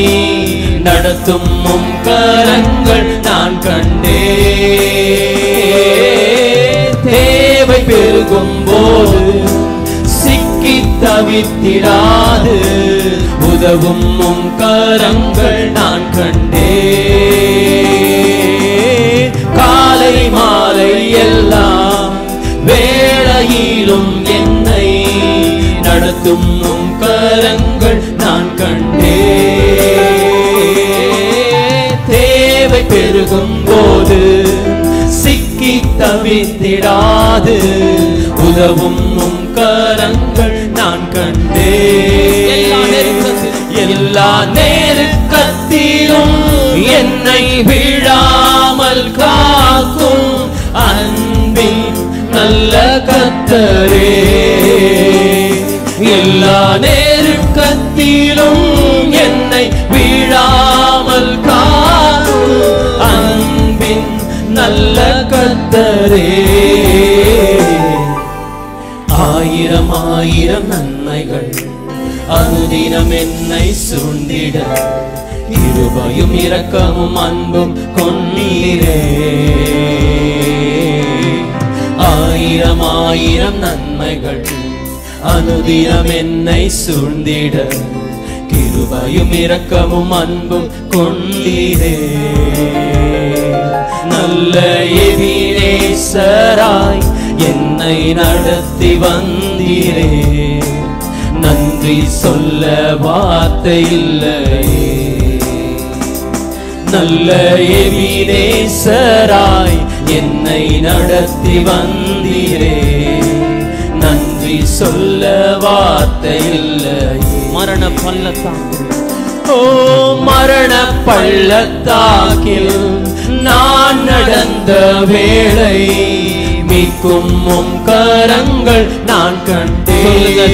நடத்தும் உம் கரங்கள் நான் கண்டே. தேவை பெருகும் போது சிக்கி தவித்திடாது உதவும் உம் கரங்கள் நான் கண்டே. காலை மாலை எல்லாம் வேளையிலும் என்னை நடத்தும் உம் கரங்கள் நான் கண்டே. தேவை பெருகும் போது சிக்கி தவித்திடாது உதவும் உம் கரங்கள் நான் கண்டேன். எல்லா நெருக்கத்திலும் என்னை விழாமல் காக்கும் அன்பின் நல்ல கர்த்தரே. எல்லா நெருக்கத்திலும் என்னை விழாமல் காக்கும் அன்பின் நல்ல கர்த்தரே. ஆயிரம் ஆயிரம் நன்மைகள் அனுதினம் என்னை சூழ்ந்திட கிருபையும் இரக்கமும் அன்பும் கொண்டீரே. ஆயிரம் ஆயிரம் நன்மைகள் அனுதினம் என்னை சூழ்ந்திட கிருபையும் இரக்கமும் அன்பும் கொண்டீரே. நல்ல எபினேசராய் என்னை நடத்தி வந்தீரே. நன்றி சொல்ல வார்த்தை இல்லையே. நல்ல எபினேசராய் என்னை நடத்தி வந்தீரே. நன்றி சொல்ல வார்த்தை இல்லையே. மரண பள்ளத்தாக்கில் ஓ மரண பள்ளத்தாக்கில் நான் நடந்த வேளை மீட்கும் உம் கரங்கள் நான் கண்டேன்.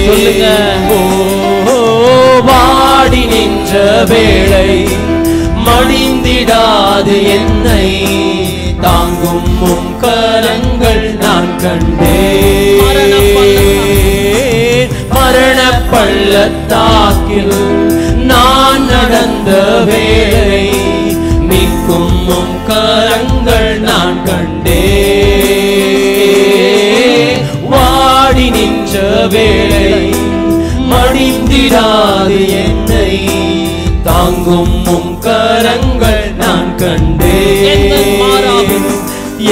சொல்லுங்க ஓ வாடி நின்ற வேளை மடிந்திடாது என்னை தாங்கும் உம் கரங்கள் நான் கண்டேன். மரண பள்ளத்தாக்கில் நான் நடந்த வேளை மீட்கும் உம் கரங்கள் நான் கண்டேன். வாடி நின்ற வேளை மடிந்திடாது என்னை தாங்கும் உம் கரங்கள் நான் கண்டேன்.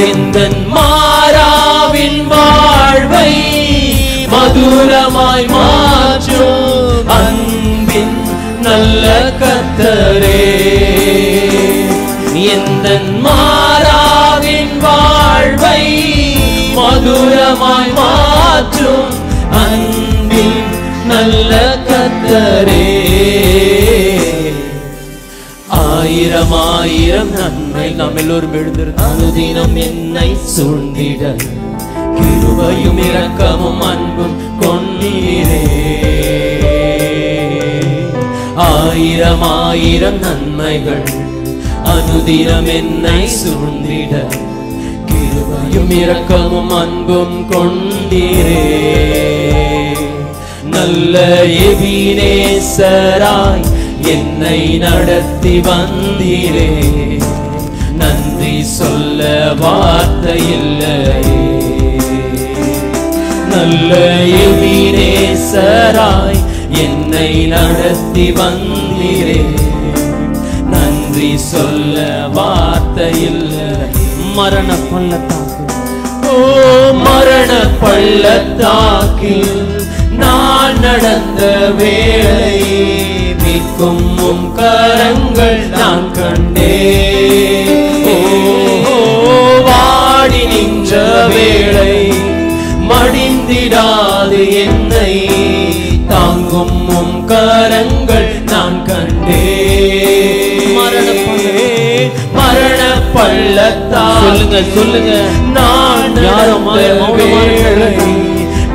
எந்தன் மாறாவின் வாழ்வை மதுரமாய் மாற்றும் அன்பின் நல்ல கர்த்தரே. எந்தன் மாறாவின் வாழ்வை மதுரமாய் மாற்றும் அன்பின் நல்ல கர்த்தரே. ஆயிரம் ஆயிரம் நன்மை நாம் எல்லோரும் எழுந்திருந்த அனுதினம் என்னை சூழ்ந்திட கிருபையும் இரக்கமும் அன்பும் கொண்டீரே. ஆயிரம் ஆயிரம் நன்மைகள் அனுதினம் என்னை சூழ்ந்திட கிருபையும் இரக்கமும் அன்பும் கொண்டீரே. நல்ல எபினேசராய் என்னை நடத்தி வந்தீரே. நன்றி சொல்ல வார்த்தை இல்லையே. நல்ல எபினேசராய் என்னை நடத்தி வந்தீரே. நன்றி சொல்ல வார்த்தை இல்லை. மரண பள்ளத்தாக்கில் ஓ மரண பள்ளத்தாக்கில் நான் நடந்த வேளை மீட்கும் உம் கரங்கள் நான் கண்டேன். ஓ வாடி நின்ற வேளை மடிந்திடாது என்னை தாங்கும் உம் கரங்கள் நான் கண்டேன். மரண பள்ளத்தாக்கில் சொல்லுங்க நான்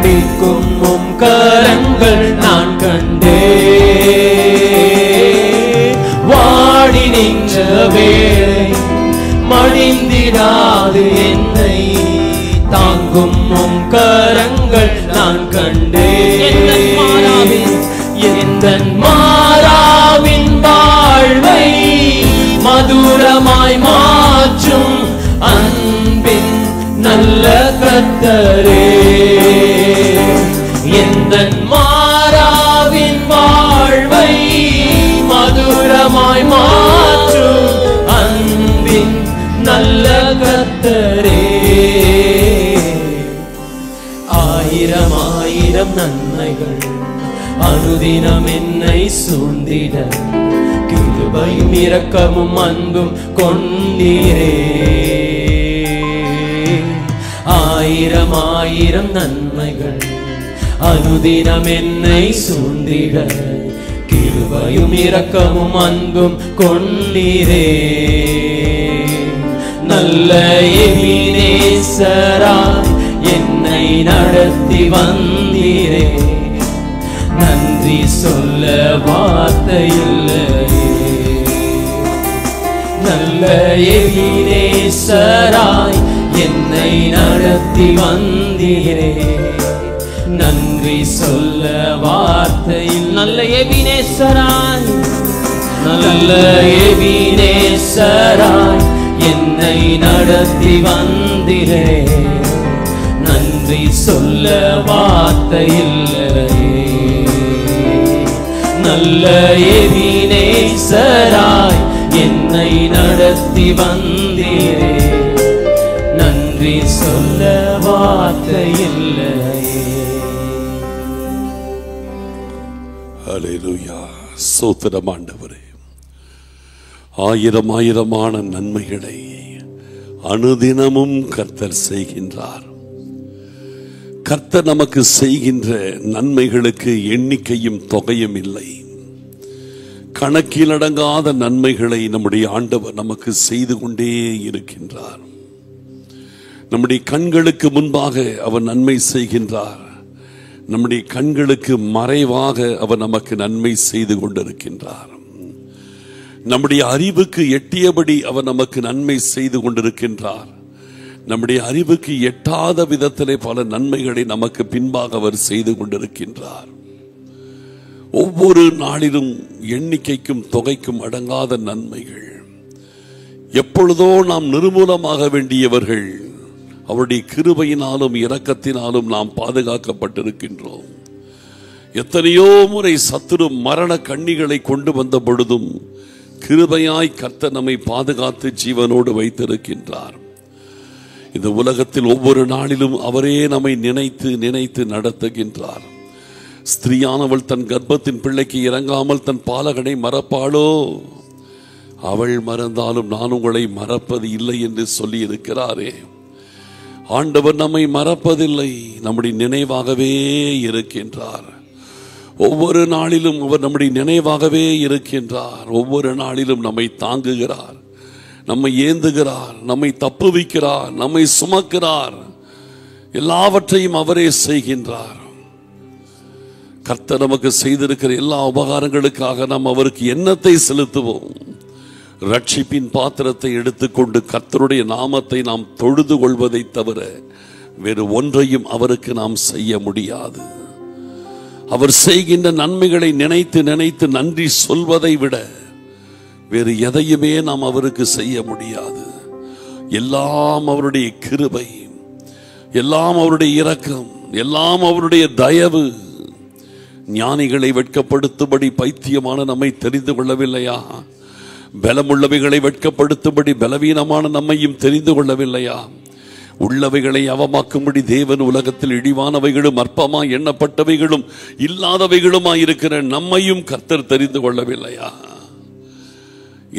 மீட்கும் உம் கரங்கள் நான் கண்டேன். வாடி நின்ற வேளை மடிந்திடாது என்னை தாங்கும் உம் கரங்கள் நான் கண்டேன். எந்தன் மாறாவின் வாழ்வை மதுரமாய் மாற்றும் அன்பின் நல்ல கர்த்தரே. எந்தன் மாறாவின் வாழ்வை மதுரமாய் மாற்றும் அன்பின் நல்ல கர்த்தரே. ஆயிரம் ஆயிரம் நன்மைகள் அனுதினம் என்னை சூழ்ந்திட கிருபையும் இரக்கமும் அன்பும் கொண்டீரே. ஆயிரம் ஆயிரம் நன்மைகள் அனுதினம் என்னை சூழ்ந்திட கிருபையும் இரக்கமும் அன்பும் கொண்டீரே. நல்ல எபினேசராய் என்னை நடத்தி வந்தீரே, நன்றி சொல்ல வார்த்தை இல்லையே. நல்ல எபினேசராய் என்னை நடத்தி வந்தீரே, நன்றி சொல்ல வார்த்தையில். நல்ல எபினேசராய், நல்ல எபினேசராய் என்னை நடத்தி வந்தீரே, நன்றி சொல்ல வார்த்தை இல்லையே. நல்ல எபினேசராய் என்னை நடத்தி வந்தீரே, நன்றி சொல்ல வார்த்தை இல்லையே. ஹல்லேலூயா. ஸ்தோத்திரம் ஆண்டவரே. ஆயிரம் ஆயிரமான நன்மைகளை அனுதினமும் கர்த்தர் செய்கின்றார். கர்த்தர் நமக்கு செய்கின்ற நன்மைகளுக்கு எண்ணிக்கையும் தொகையும் இல்லை. கணக்கிலடங்காத நன்மைகளை நம்முடைய ஆண்டவர் நமக்கு செய்து கொண்டே இருக்கின்றார். நம்முடைய கண்களுக்கு முன்பாக அவர் நன்மை செய்கின்றார். நம்முடைய கண்களுக்கு மறைவாக அவர் நமக்கு நன்மை செய்து கொண்டிருக்கின்றார். நம்முடைய அறிவுக்கு எட்டியபடி அவர் நமக்கு நன்மை செய்து கொண்டிருக்கின்றார். நம்முடைய அறிவுக்கு எட்டாத விதத்திலே பல நன்மைகளை நமக்கு பின்பாக அவர் செய்து கொண்டிருக்கின்றார். ஒவ்வொரு நாளிலும் எண்ணிக்கைக்கும் தொகைக்கும் அடங்காத நன்மைகள். எப்பொழுதோ நாம் நிர்மூலமாக வேண்டியவர்கள் அவருடைய கிருபையினாலும் இரக்கத்தினாலும் நாம் பாதுகாக்கப்பட்டிருக்கின்றோம். எத்தனையோ முறை சத்துரு மரண கண்ணிகளை கொண்டு வந்த பொழுதும் கிருபையாய் கர்த்தர் நம்மை பாதுகாத்து ஜீவனோடு வைத்திருக்கின்றார். இந்த உலகத்தில் ஒவ்வொரு நாளிலும் அவரே நம்மை நினைத்து நினைத்து நடத்துகின்றார். ஸ்திரீயானவள் தன் கர்ப்பத்தின் பிள்ளைக்கு இறங்காமல் தன் பாலகனை மறப்பாளோ? அவள் மறந்தாலும் நான் உங்களை மறப்பது இல்லை என்று சொல்லி இருக்கிறாரே. ஆண்டவர் நம்மை மறப்பதில்லை, நம்முடைய நினைவாகவே இருக்கின்றார். ஒவ்வொரு நாளிலும் அவர் நம்முடைய நினைவாகவே இருக்கின்றார். ஒவ்வொரு நாளிலும் நம்மை தாங்குகிறார், நம்மை ஏந்துகிறார், நம்மை தப்புவிக்கிறார், நம்மை சுமக்கிறார். எல்லாவற்றையும் அவரே செய்கின்றார். கர்த்தர் நமக்கு செய்திருக்கிற எல்லா உபகாரங்களுக்காக நாம் அவருக்கு எண்ணத்தை செலுத்துவோம். ரட்சிப்பின் பாத்திரத்தை எடுத்துக்கொண்டு கர்த்தருடைய நாமத்தை நாம் தொழுது கொள்வதை தவிர வேறு ஒன்றையும் அவருக்கு நாம் செய்ய முடியாது. அவர் செய்கின்ற நன்மைகளை நினைத்து நினைத்து நன்றி சொல்வதை விட வேறு எதையுமே நாம் அவருக்கு செய்ய முடியாது. எல்லாம் அவருடைய கிருபை, எல்லாம் அவருடைய இரக்கம், எல்லாம் அவருடைய தயவு. ஞானிகளை வெட்கப்படுத்தும்படி பைத்தியமான நம்மை தெரிந்து கொள்ளவில்லையா? பலமுள்ளவைகளை வெட்கப்படுத்தும்படி பலவீனமான நம்மையும் தெரிந்து கொள்ளவில்லையா? உள்ளவைகளை அவமாக்கும்படி தேவன் உலகத்தில் இழிவானவைகளும் அற்பமாய் எண்ணப்பட்டவைகளும் இல்லாதவைகளுமாய் இருக்கிற நம்மையும் கர்த்தர் தெரிந்து கொள்ளவில்லையா?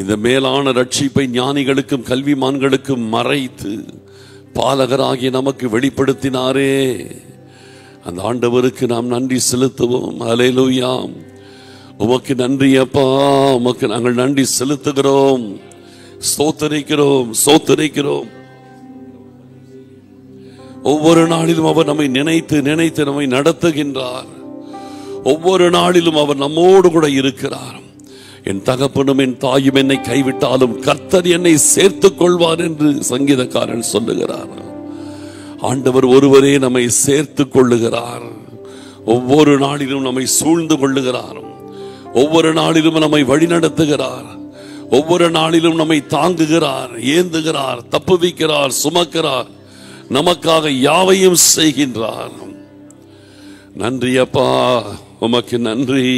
இந்த மேலான ரட்சிப்பை ஞானிகளுக்கும் கல்விமான்களுக்கும் மறைத்து பாலகராகிய நமக்கு வெளிப்படுத்தினாரே. அந்த ஆண்டவருக்கு நாம் நன்றி செலுத்துவோம். ஹல்லேலூயா. உமக்கு நன்றி அப்பா, உமக்கு நாங்கள் நன்றி செலுத்துகிறோம், ஸ்தோத்திரிக்கிறோம், ஸ்தோத்திரிக்கிறோம். ஒவ்வொரு நாளிலும் அவர் நம்மை நினைத்து நினைத்து நம்மை நடத்துகின்றார். ஒவ்வொரு நாளிலும் அவர் நம்மோடு கூட இருக்கிறார். என் தகப்பனும் என் தாயும் என்னை கைவிட்டாலும் கர்த்தர் என்னை சேர்த்துக் கொள்வார் என்று சங்கீதக்காரன் சொல்லுகிறார். ஆண்டவர் ஒருவரே நம்மை சேர்த்துக் கொள்ளுகிறார். ஒவ்வொரு நாளிலும் நம்மை சூழ்ந்து கொள்ளுகிறார். ஒவ்வொரு நாளிலும் நம்மை வழிநடத்துகிறார். ஒவ்வொரு நாளிலும் நம்மை தாங்குகிறார், ஏந்துகிறார், தப்புவிக்கிறார், சுமக்கிறார். நமக்காக யாவையும் செய்கின்றார். நன்றி அப்பா, உமக்கு நன்றி.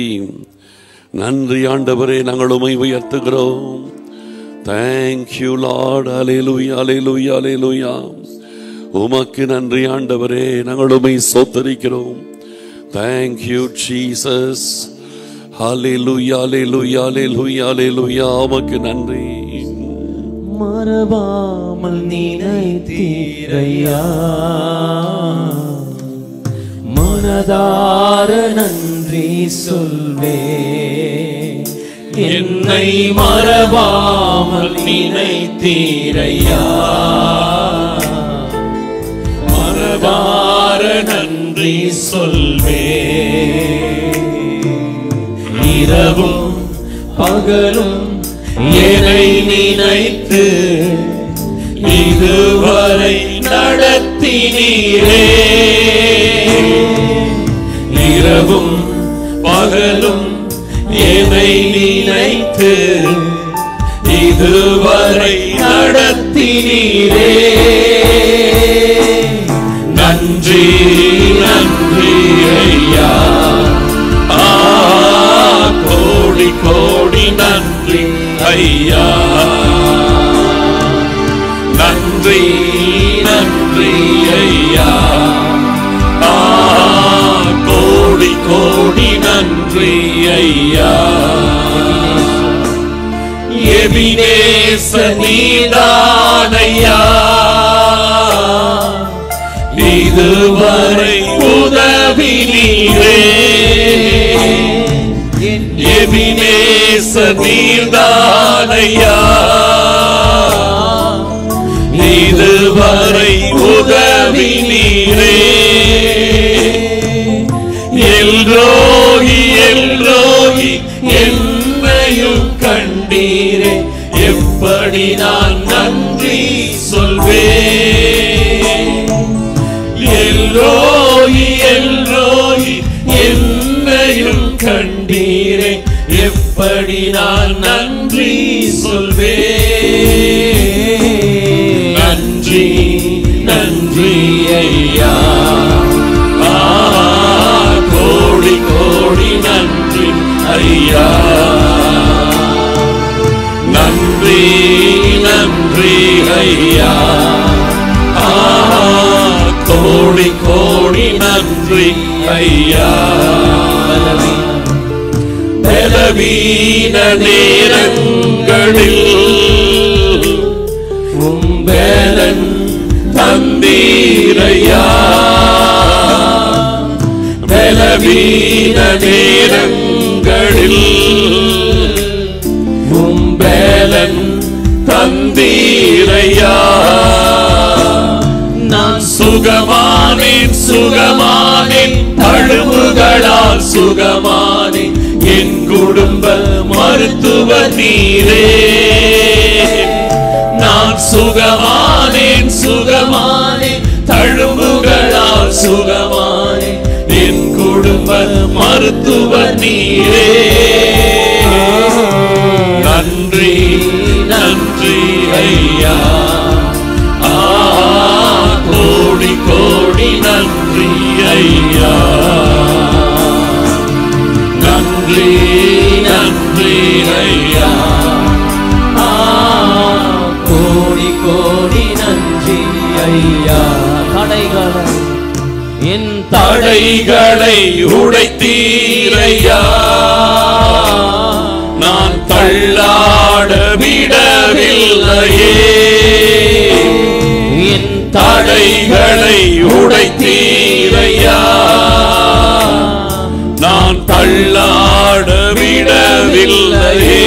நன்றி ஆண்டவரே, நாங்கள் உம்மை உயர்த்துகிறோம். Thank you Lord. Hallelujah, hallelujah, hallelujah. உமக்கு நன்றி ஆண்டவரே, நாங்கள் உம்மை ஸ்தோத்திரிக்கிறோம். Thank you Jesus. Hallelujah, hallelujah, hallelujah, hallelujah. உமக்கு நன்றி. மறவாமல் நினைத்தீரையா, மனதார நன்றி சொல்வே. என்னை மறவாமல் நினைத்தீரையா, மனதார நன்றி சொல்வே. இரவும் பகலும் என்னை நினைத்து இதுவரை நடத்தினீரே. இரவும் பகலும் என்னை நினைத்து இதுவரை நடத்தினீரே. நன்றி நன்றி ஐயா, கோடி கோடி நன்றி ஐயா. நன்றி நன்றி ஐயா, கோடி கோடி நன்றி ஐயா. எபினேச நீதானையா, இதுவரை உதவி நீரே. எபினேச நீதானையா, இதுவரை உதவி நீரே. எல்ரோகி எல்ரோகி என்னையும் கண்டீரே, எப்படி நான் நன்றி சொல்வேன். எல்ரோகி எல்ரோகி என்னையும் கண்டீரே, எப்படி நான் நன்றி சொல்வேன். நன்றி நன்றி ஐயா, கோடி கோடி நன்றி ஐயா. நன்றி நன்றி ஐயா, கோடி கோடி நன்றி ஐயா. பலவீன நேரங்களில் உம்பலன் தந்தீரையா. பலவீன நேரங்களில் உம்பலன் தந்தீரையா. நான் சுகமானேன் சுகமானேன், தழுவுகளால் சுகமானேன். என் குடும்ப மருத்துவ நீரே. நான் சுகமானேன் சுகமானேன், தழுவுகளால் சுகமானேன். என் குடும்ப மருத்துவ நீரே. நன்றி நன்றி ஐயா, கோடி கோடி நன்றி ஐயா. நன்றி நன்றி ஐயா, கோடி கோடி நன்றி ஐயா. தடைகளை என் தடைகளை உடைத்தீரையா, நான் தள்ளாட விடவில்லையே. என் தடைகளை உடைத்தீரையா, நான் தள்ளாட விடவில்லையே.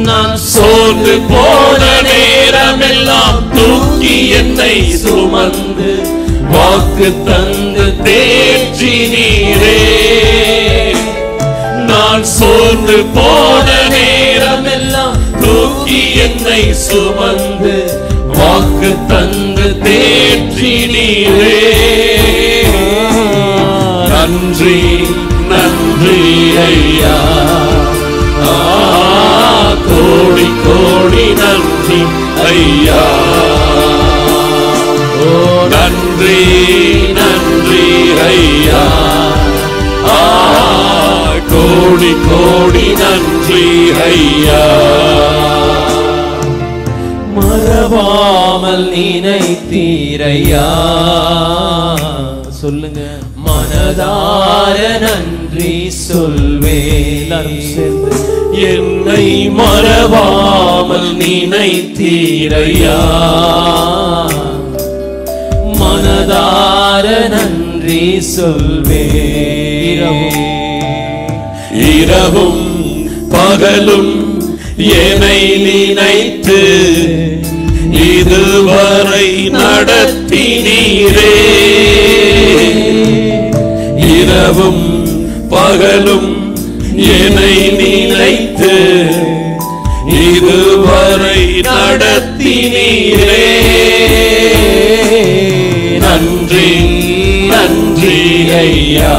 நான் சோர்ந்து போன நேரமெல்லாம் தூக்கி என்னை சுமந்து வாக்கு தந்து தேற்றி நீரே. நான் சோர்ந்து போன நேரமெல்லாம் தூக்கி என்னை சுமந்து வாக்கு தந்து தேற்றி நீரே. நன்றி நன்றி ஐயா, கோடி கோடி நன்றி ஐயா. நன்றி நன்றி ஐயா, கோடி கோடி நன்றி ஐயா. மறவாமல் நினைத்தீரையா, சொல்லுங்க. மனதார நன்றி சொல்வே. எல்லாரும் சேர்ந்து என்னை மறவாமல் நினைத்தீரையா. மனதார நன்றி சொல்வே. இரவும் பகலும் என்னை நினைத்து இதுவரை நடத்தினீரே. இரவும் பகலும் என்னை நினைத்து இதுவரை நடத்தினீரே. நன்றி நன்றி ஐயா.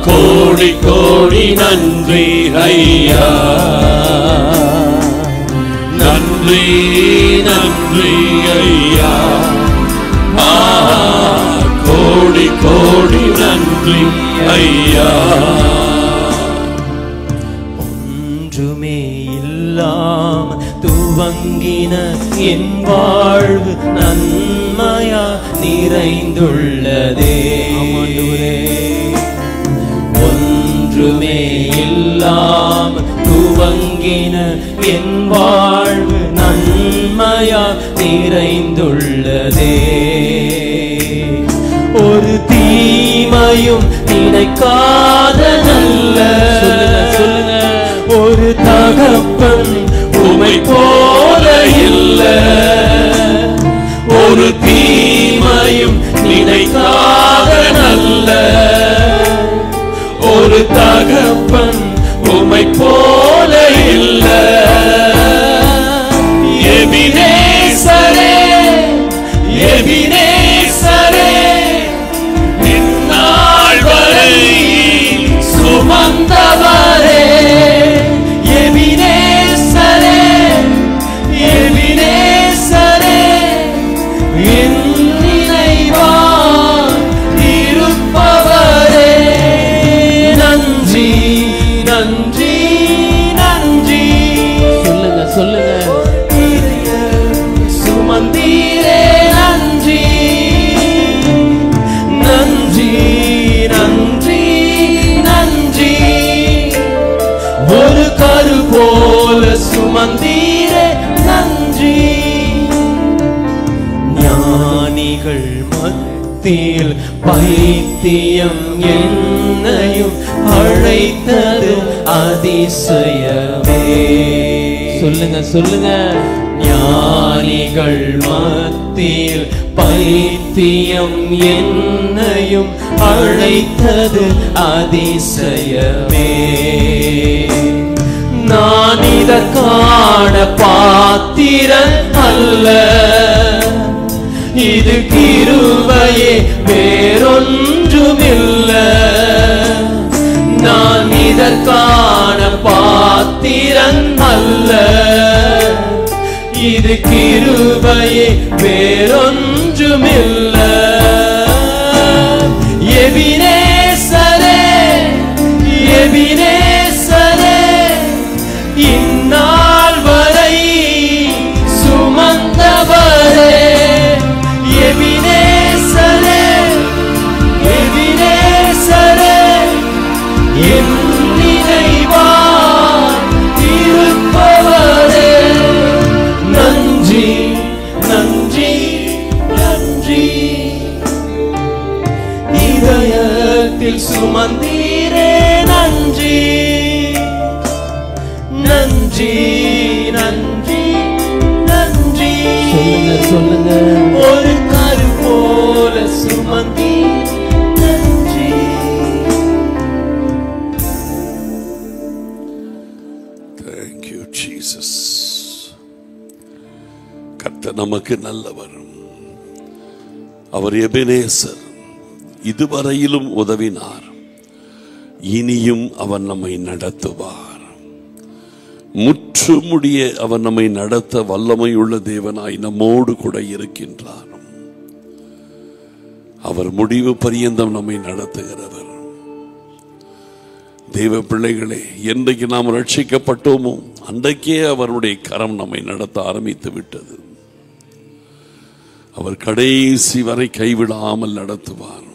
கோடி கோடி நன்றி ஐயா. நன்றி நன்றி ஐயா. கோடி கோடி நன்றி ஐயா. ஒன்றுமே இல்லாம துவங்கின என் வாழ்வு நன்மையா நிறைந்துள்ளதே. ஒன்றுமே இல்லாம துவங்கின என் வாழ்வு நன்மையா நிறைந்துள்ளதே. ஒரு தீமையும் நினைக்காத நல்ல ஒரு தகப்பன் உமை போல இல்ல. ஒரு தீமையும் நினைக்காத நல்ல ஒரு தகப்பன் உமை போல இல்ல. எபினேசரே எபினேசரே இந்நாள் வரை சுமந்தவரே. எபினேசரே எபினேசரே என் நினைவாய் இருப்பவரே. நன்றி நன்றி நன்றி. சொல்லுங்க சொல்லுங்க. சுமந்தீரே நன்றி நன்றி நன்றி நன்றி. ஒரு கரு போல சுமந்தீரே நன்றி. ஞானிகள் மத்தியில் பைத்தியம் என்னையும் அழைத்தது அதிசயமே. சொல்லுங்க சொல்லுங்க. ஞானிகள் மத்தியில் பைத்தியம் என்னையும் அழைத்தது அதிசயமே. நான் இதற்கான பாத்திரன் அல்ல. இது கிருபையே வேறொன்றுமில்ல. நான் இதற்கான பாத்திரன் அல்ல. இது கிருபையே வேறொன்றுமில்ல. எபினேசரே எபினேசரே இந்நாள் வரை சுமந்தவரே. எபினேசரே எபினேசரே என் நினைவாய் இருப்பவரே. நன்றி நன்றி நன்றி. இதயத்தில் சுமந்தீரே நன்றி நன்றி நன்றி நன்றி. சொல்லுங்க சொல்லுங்க. ஒரு கரு போல சுமந்தீ நன்றி. Thank you Jesus. கர்த்தர் நமக்கு நல்லவர். அவர் எபெனேசர். இதுவரையிலும் உதவினார். இனியும் அவர் நம்மை நடத்துவார். முற்றுமுடிய அவர் நம்மை நடத்த வல்லமையுள்ள தேவனாய் நம்மோடு கூட இருக்கின்றார். அவர் முடிவு பரியந்தம் நம்மை நடத்துகிறவர். தேவ பிள்ளைகளே, என்றைக்கு நாம் ரட்சிக்கப்பட்டோமோ அன்றைக்கே அவருடைய கரம் நம்மை நடத்த ஆரம்பித்து விட்டது. அவர் கடைசி வரை கைவிடாமல் நடத்துவார்.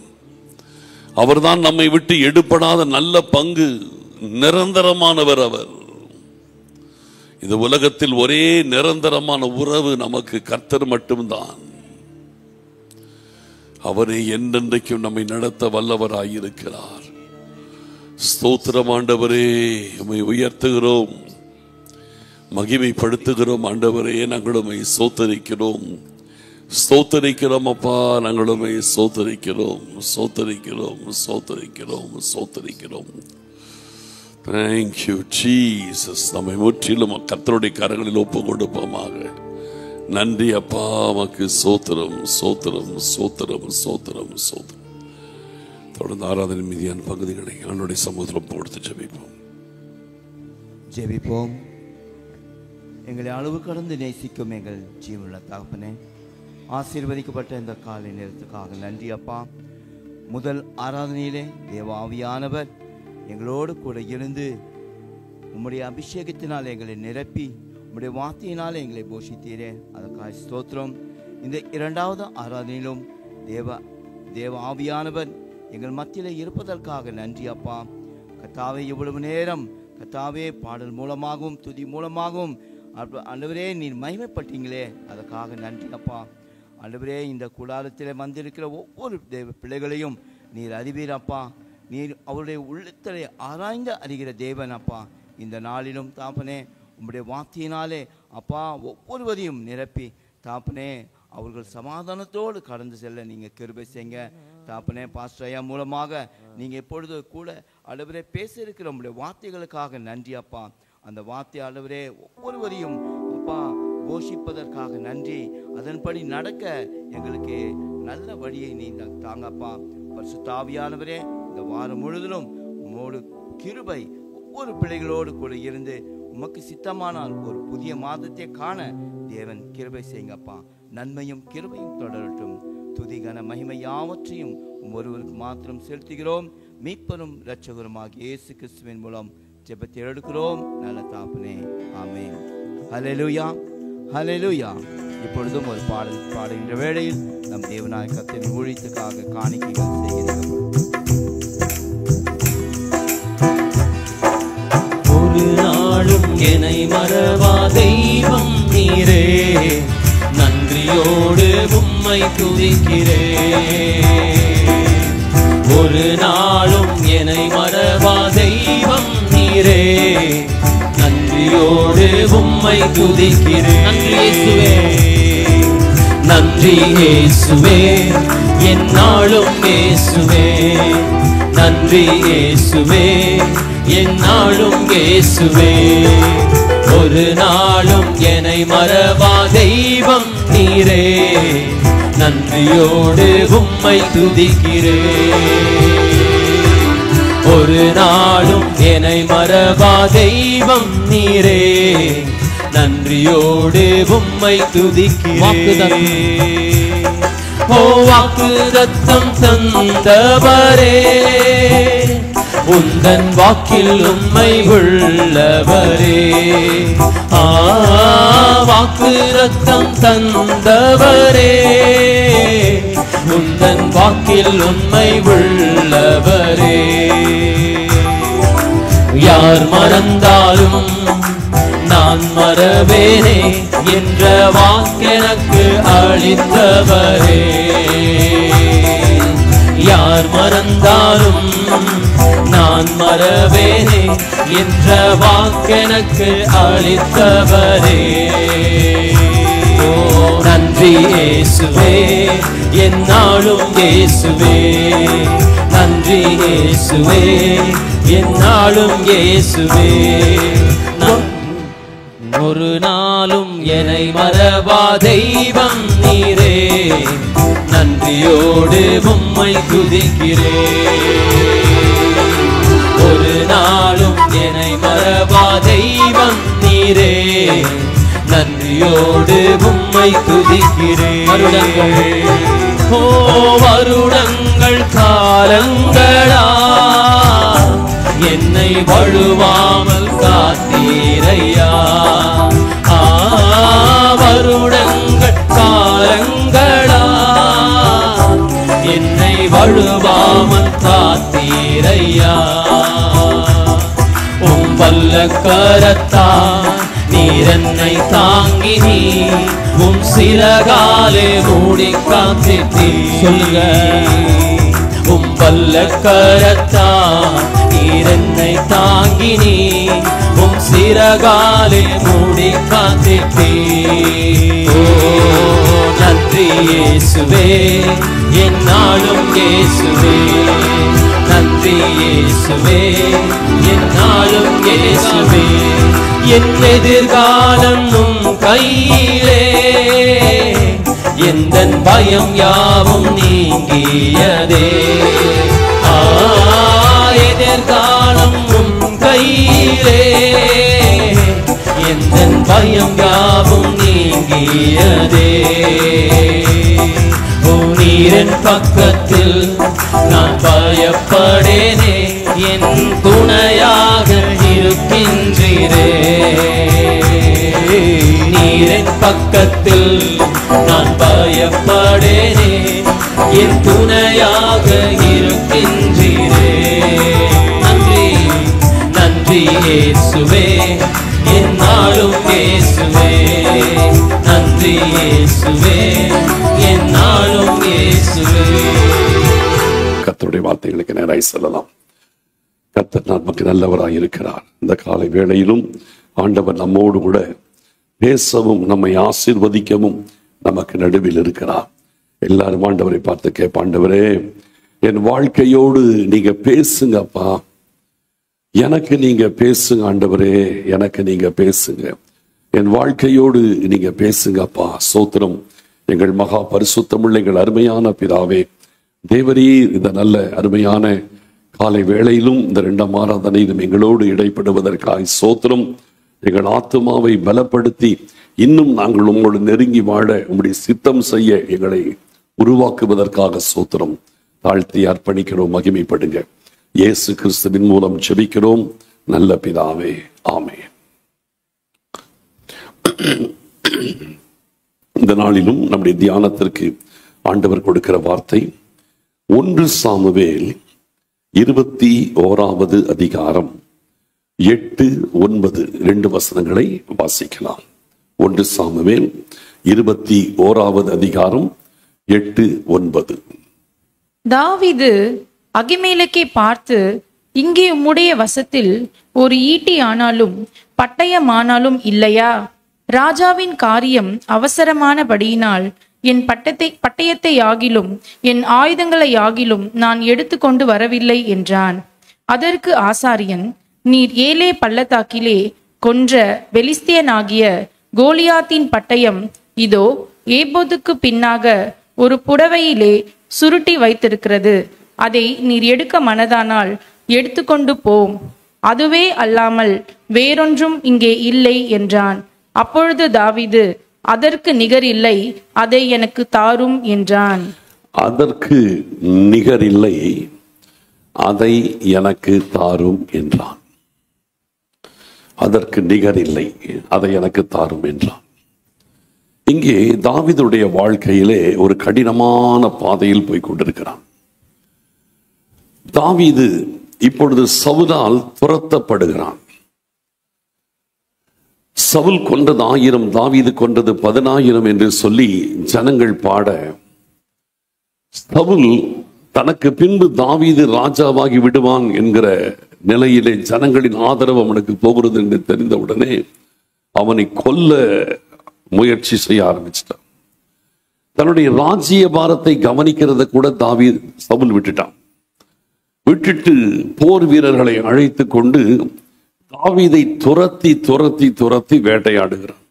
அவர்தான் நம்மை விட்டு எடுபடாத நல்ல பங்கு நிரந்தரமானவர் அவர். இந்த உலகத்தில் ஒரே நிரந்தரமான உறவு நமக்கு கர்த்தர் மட்டும்தான். அவரே என்றென்றைக்கும் நம்மை நடத்த வல்லவராயிருக்கிறார். ஸ்தோத்திரம் ஆண்டவரே, உம்மை உயர்த்துகிறோம், மகிமைப்படுத்துகிறோம். ஆண்டவரே, நாங்கள் உம்மை ஸ்தோத்தரிக்கிறோம், ஸ்தோத்தரிக்கிறோம் அப்பா, நாங்கள் உம்மை ஸ்தோத்தரிக்கிறோம், ஸ்தோத்தரிக்கிறோம், ஸ்தோத்தரிக்கிறோம், ஸ்தோத்தரிக்கிறோம். Thank you Jesus. நம்மை முற்றிலும் கர்த்தருடைய கரங்களில் ஒப்பு கொடுப்போமாக. நன்றி அப்பா, உமக்கு ஸ்தோத்திரம், ஸ்தோத்திரம், ஸ்தோத்திரம், ஸ்தோத்திரம், ஸ்தோத்திரம். தொடர்ந்து ஆராதனை மீதியான பகுதிகளை ஆண்டவருடைய சமூகத்தில் கொடுத்து ஜெபிப்போம். எங்களை அளவு கடந்து நேசிக்கும் எங்கள் ஜீவனுள்ள தகப்பனே, ஆசீர்வதிக்கப்பட்ட இந்த காலை நேரத்துக்காக நன்றி அப்பா. முதல் ஆராதனையிலே தேவ ஆவியானவர் எங்களோடு கூட இருந்து உம்முடைய அபிஷேகத்தினால் எங்களை நிரப்பி உம்முடைய வார்த்தையினால் எங்களை போஷித்தீரே, அதற்காக ஸ்தோத்திரம். இந்த இரண்டாவது ஆராதனையிலும் தேவ ஆவியானவர் எங்கள் மத்தியில் இருப்பதற்காக நன்றி அப்பா. கர்த்தாவே, இவ்வளவு நேரம் கர்த்தாவே பாடல் மூலமாகவும் துதி மூலமாகவும் ஆண்டவரே நீர் மகிமைப்பட்டீங்களே, அதற்காக நன்றி அப்பா. ஆண்டவரே, இந்த கூடாரத்தில் வந்திருக்கிற ஒவ்வொரு தேவ பிள்ளைகளையும் நீர் அறிவீர் அப்பா. நீர் அவருடைய உள்ளத்தை ஆராய்ந்து அறிகிற தேவன் அப்பா. இந்த நாளிலும் தாப்பனே உம்முடைய வார்த்தையினாலே அப்பா ஒவ்வொருவரையும் நிரப்பி தாப்பனே அவர்கள் சமாதானத்தோடு கடந்து செல்ல நீங்கள் கிருபை செய்யுங்க தாப்பனே. பாஸ்டர் ஐயா மூலமாக நீங்கள் எப்பொழுது கூட ஆண்டவரே பேச இருக்கிற உம்முடைய வார்த்தைகளுக்காக நன்றி அப்பா. அந்த வார்த்தை ஆண்டவரே ஒவ்வொருவரையும் அப்பா போஷிப்பதற்காக நன்றி. அதன்படி நடக்க எங்களுக்கு நல்ல வழியை நீ தாங்கப்பா. பரிசுத்த ஆவியானவரே, இந்த வாரம் முழுவதும் உம்மோடு கிருபை ஒவ்வொரு பிள்ளைகளோடு கூட இருந்து உமக்கு சித்தமானால் ஒரு புதிய மாதத்தை காண தேவன் கிருபை செய்யுங்கப்பா. நன்மையும் கிருபையும் தொடரட்டும். துதிகன மகிமை யாவற்றையும் ஒருவருக்கு மாத்திரம் செலுத்துகிறோம். மீட்பரும் இரட்சகருமாகிய இயேசு கிறிஸ்துவின் மூலம் ஜெபத்தை எடுக்கிறோம் நல்ல தாப்பனே, ஆமென். ஹல்லேலூயா, ஹல்லேலூயா. இப்பொழுதும் ஒரு பாடல் பாடுகின்ற வேளையில் நம் தேவனாய கர்த்தரின் ஊழியத்துக்காக காணிக்கைகள் செய்கிறோம். ஒரு நாளும் என்னை மறவா தெய்வம் நீரே, நன்றியோடு உம்மை துதிக்கிறேன். ஒரு நாளும் என்னை மறவா தெய்வம் நீரே, நன்றியோடு உம்மை துதிக்கிறேன். நன்றி இயேசுவே, என்னாலும் இயேசுவே. நன்றி இயேசுவே, என்னாலும் இயேசுவே. ஒரு நாளும் என்னை மறவா தெய்வம் நீரே, நன்றியோடு உம்மை துதிக்கிறேன். ஒரு நாளும் என்னை மறவா தெய்வம் நீரே, நன்றியோடு உம்மை துதிக்கிறேன். ஓ வாக்குத்தத்தம் தந்தவரே, உந்தன் வாக்கில் உம்மை உள்ளவரே. வாக்குத்தத்தம் தந்தவரே, உந்தன் வாக்கில் உம்மை உள்ளவரே. யார் மறந்தாலும் நான் மறவேனே என்ற வாக்கெனக்கு அளித்தவரே. யார் மறந்தாலும் நான் மறவேனே என்ற வாக்கெனக்கு அளித்தவரே. ஓ நன்றி இயேசுவே, என்னாலும் இயேசுவே. நன்றி இயேசுவே, என்னாலும் இயேசுவே. ஒரு நாளும் என்னை மறவா தெய்வம் நீரே, நன்றியோடு உம்மை துதிக்கிறேன். ஒரு நாளும் என்னை மறவா தெய்வம் நீரே, நன்றியோடு உம்மை துதிக்கிறேன். வருடங்கள் காலங்களா என்னை வழுவாமல் காத்தீரையா. வருடங்கள் காலங்களா என்னை வழுவாமல் காத்தீரையா. கரத்தால் நீர் என்னை தாங்கினீ, உம் சிறகாலே மூடி காத்திட்டீர். சொல்லுங்க. உம் வல்ல கரத்தால் நீர் என்னை தாங்கினீ, உம் சிறகாலே மூடி காத்திட்டீர். ஓ நன்றி இயேசுவே, என்னாலும் இயேசுவே. நன்றி இயேசுவே, என்னாலும் இயேசுவே. என் எதிர்காலம் உம் கையிலே, எந்தன் பயம் யாவும் நீங்கியதே. எதிர்காலம் உம் கையிலே, எந்தன் பயம் யாவும் நீங்கியதே. ஓ நீரின் பக்கத்தில் நான் பயப்படேனே, என் துணையாக இருக்கின்றீரே. நீரின் பக்கத்தில் நான் பயப்படேனே, என் துணையாக இருக்கின்றீரே. நன்றி நன்றி இயேசுவே, என்னாலும் இயேசுவே. நன்றி இயேசுவே, என்னாலும் இயேசுவே. கர்த்தருடைய வார்த்தைகளுக்கு நேராய் செல்லலாம். கர்த்தர் நமக்கு நல்லவராய் இருக்கிறார். இந்த காலை வேளையிலும் ஆண்டவர் நம்மோடு கூட பேசவும் நம்மை ஆசீர்வதிக்கவும் நமக்கு நடுவில் இருக்கிறார். எல்லாரும் ஆண்டவரை பார்த்து கேட்ப, ஆண்டவரே என் வாழ்க்கையோடு நீங்க பேசுங்கப்பா, எனக்கு நீங்க பேசுங்க ஆண்டவரே, எனக்கு நீங்க பேசுங்க, என் வாழ்க்கையோடு நீங்க பேசுங்கப்பா. ஸ்தோத்திரம். எங்கள் மகா பரிசுத்தமுள்ள எங்கள் அருமையான பிதாவே, தேவரீர் இந்த நல்ல அருமையான காலை வேளையிலும் இந்த 2ஆம் ஆராதனையிலும் எங்களோடு இடைப்படுவதற்காக ஸ்தோத்திரம். எங்கள் ஆத்துமாவை பலப்படுத்தி இன்னும் நாங்கள் உங்களோடு நெருங்கி வாழ உங்களுடைய சித்தம் செய்ய எங்களை உருவாக்குவதற்காக ஸ்தோத்திரம். தாழ்த்தி அர்ப்பணிக்கிறோம். மகிமைப்படுங்க. இயேசு கிறிஸ்துவின் மூலம் ஜெபிக்கிறோம் நல்ல பிதாவே, ஆமென். இந்த நாளிலும் நம்முடைய தியானத்திற்கு ஆண்டவர் கொடுக்கிற வார்த்தை 1 சாமுவேல் 21வது அதிகாரம் 8, 9 2 வசனங்களை வாசிக்கலாம். 1 சாமுவேல் 21வது அதிகாரம் 8, 9. தாவீது அகிமேலக்கை பார்த்து, இங்கே உம்முடைய வசத்தில் ஒரு ஈட்டி ஆனாலும் பட்டயமானாலும் இல்லையா? ராஜாவின் காரியம் அவசரமானபடியினால் என் பட்டயத்தை ஆகிலும் என் ஆயுதங்களை ஆகிலும் நான் எடுத்துக்கொண்டு வரவில்லை என்றான். அதற்கு ஆசாரியன், நீர் ஏலே பள்ளத்தாக்கிலே கொன்ற பெலிஸ்தியனாகிய கோலியாத்தின் பட்டயம் இதோ ஏபோதுக்கு பின்னாக ஒரு புடவையிலே சுருட்டி வைத்திருக்கிறது. அதை நீர் எடுக்க மனதானால் எடுத்துக்கொண்டு போம். அதுவே அல்லாமல் வேறொன்றும் இங்கே இல்லை என்றான். அப்பொழுது தாவீது, அதற்கு நிகர் இல்லை, அதை எனக்கு தாரும் என்றான். அதற்கு நிகர் இல்லை, அதை எனக்கு தாரும் என்றான். அதற்கு நிகர் இல்லை, அதை எனக்கு தாரும் என்றான். இங்கே தாவீதுடைய வாழ்க்கையிலே ஒரு கடினமான பாதையில் போய் கொண்டிருக்கிறான். தாவீது இப்பொழுது சவுலால் துரத்தப்படுகிறான். சவுல் கொன்றது 1000, தாவீது கொன்றது 10000 என்று சொல்லி ஜனங்கள் பாட, சவுல் தனக்கு பின்பு தாவீது ராஜாவாகி விடுவான் என்கிற நிலையிலே ஜனங்களின் ஆதரவு அவனுக்கு போகிறது என்று தெரிந்தவுடனே அவனை கொல்ல முயற்சி செய்ய ஆரம்பிச்சிட்டான். தன்னுடைய ராஜ்ய பாரத்தை கவனிக்கிறத கூட சவுல் விட்டுட்டான். விட்டுட்டு போர் வீரர்களை அழைத்து கொண்டு தாவீதை துரத்தி துரத்தி துரத்தி வேட்டையாடுகிறான்.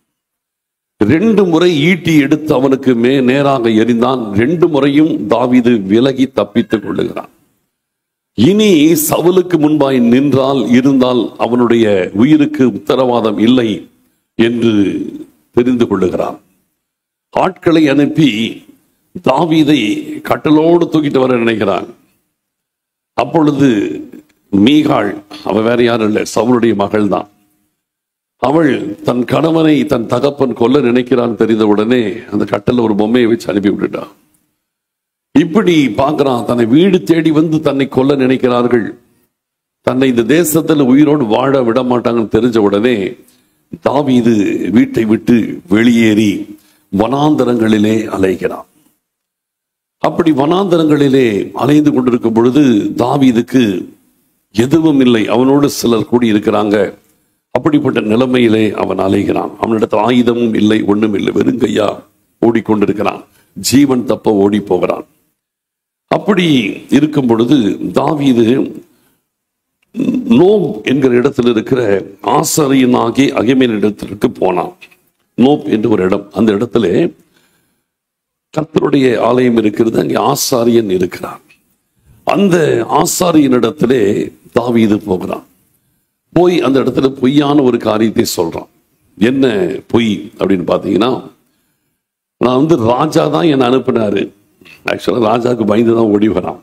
2 முறை ஈட்டி எடுத்து அவனுக்கு நேராக எறிந்தான். 2 முறையும் தாவீது விலகி தப்பித்துக் கொள்ளுகிறான். இனி சவுலுக்கு முன்பாய் இருந்தால் அவனுடைய உயிருக்கு உத்தரவாதம் இல்லை என்று தெரிந்து கொள்ளுகிறான். ஆட்களை அனுப்பி தாவீதை கட்டளோடு தூக்கிட்டு வர நினைக்கிறான். அப்பொழுது மீகாள், அவ வேற யாரும் இல்லை, சவுலுடைய மகள் தான். அவள் தன் கணவனை தன் தகப்பன் கொல்ல நினைக்கிறான் தெரிந்த உடனே அந்த கட்டளை ஒரு பொம்மையை வச்சு அனுப்பி விட்டுட்டான். இப்படி பார்க்கிறான், தன்னை வீடு தேடி வந்து தன்னை கொல்ல நினைக்கிறார்கள். தன்னை இந்த தேசத்துல உயிரோடு வாழ விட மாட்டாங்கன்னு தெரிஞ்ச உடனே தாவீது வீட்டை விட்டு வெளியேறி வனாந்தரங்களிலே அலைகிறான். அப்படி வனாந்தரங்களிலே அலைந்து கொண்டிருக்கும் பொழுது தாவீதுக்கு எதுவும் இல்லை, அவனோடு சிலர் கூடி இருக்கிறாங்க. அப்படிப்பட்ட நிலைமையிலே அவன் அலைகிறான். அவனிடத்தில் ஆயுதமும் இல்லை, ஒண்ணும் இல்லை, வெறுங்கையா ஓடிக்கொண்டிருக்கிறான். ஜீவன் தப்ப ஓடி போகிறான். அப்படி இருக்கும் பொழுது தாவீது நோப் என்கிற இடத்தில் இருக்கிற ஆசாரியனாகிய அகிமேல் இடத்திற்கு போனான். நோப் என்று ஒரு இடம், அந்த இடத்துல கர்த்தருடைய ஆலயம் இருக்கிறது, அங்கே ஆசாரியன் இருக்கிறார். அந்த ஆசாரியன் இடத்திலே தாவீது போகிறான். போய் அந்த இடத்துல பொய்யான ஒரு காரியத்தை சொல்றான். என்ன பொய் அப்படின்னு பார்த்தீங்கன்னா, நான் ராஜா தான் என்னை அனுப்பினாரு. ஆக்சுவலா ராஜாவுக்கு பயந்து தான் ஓடி வரான்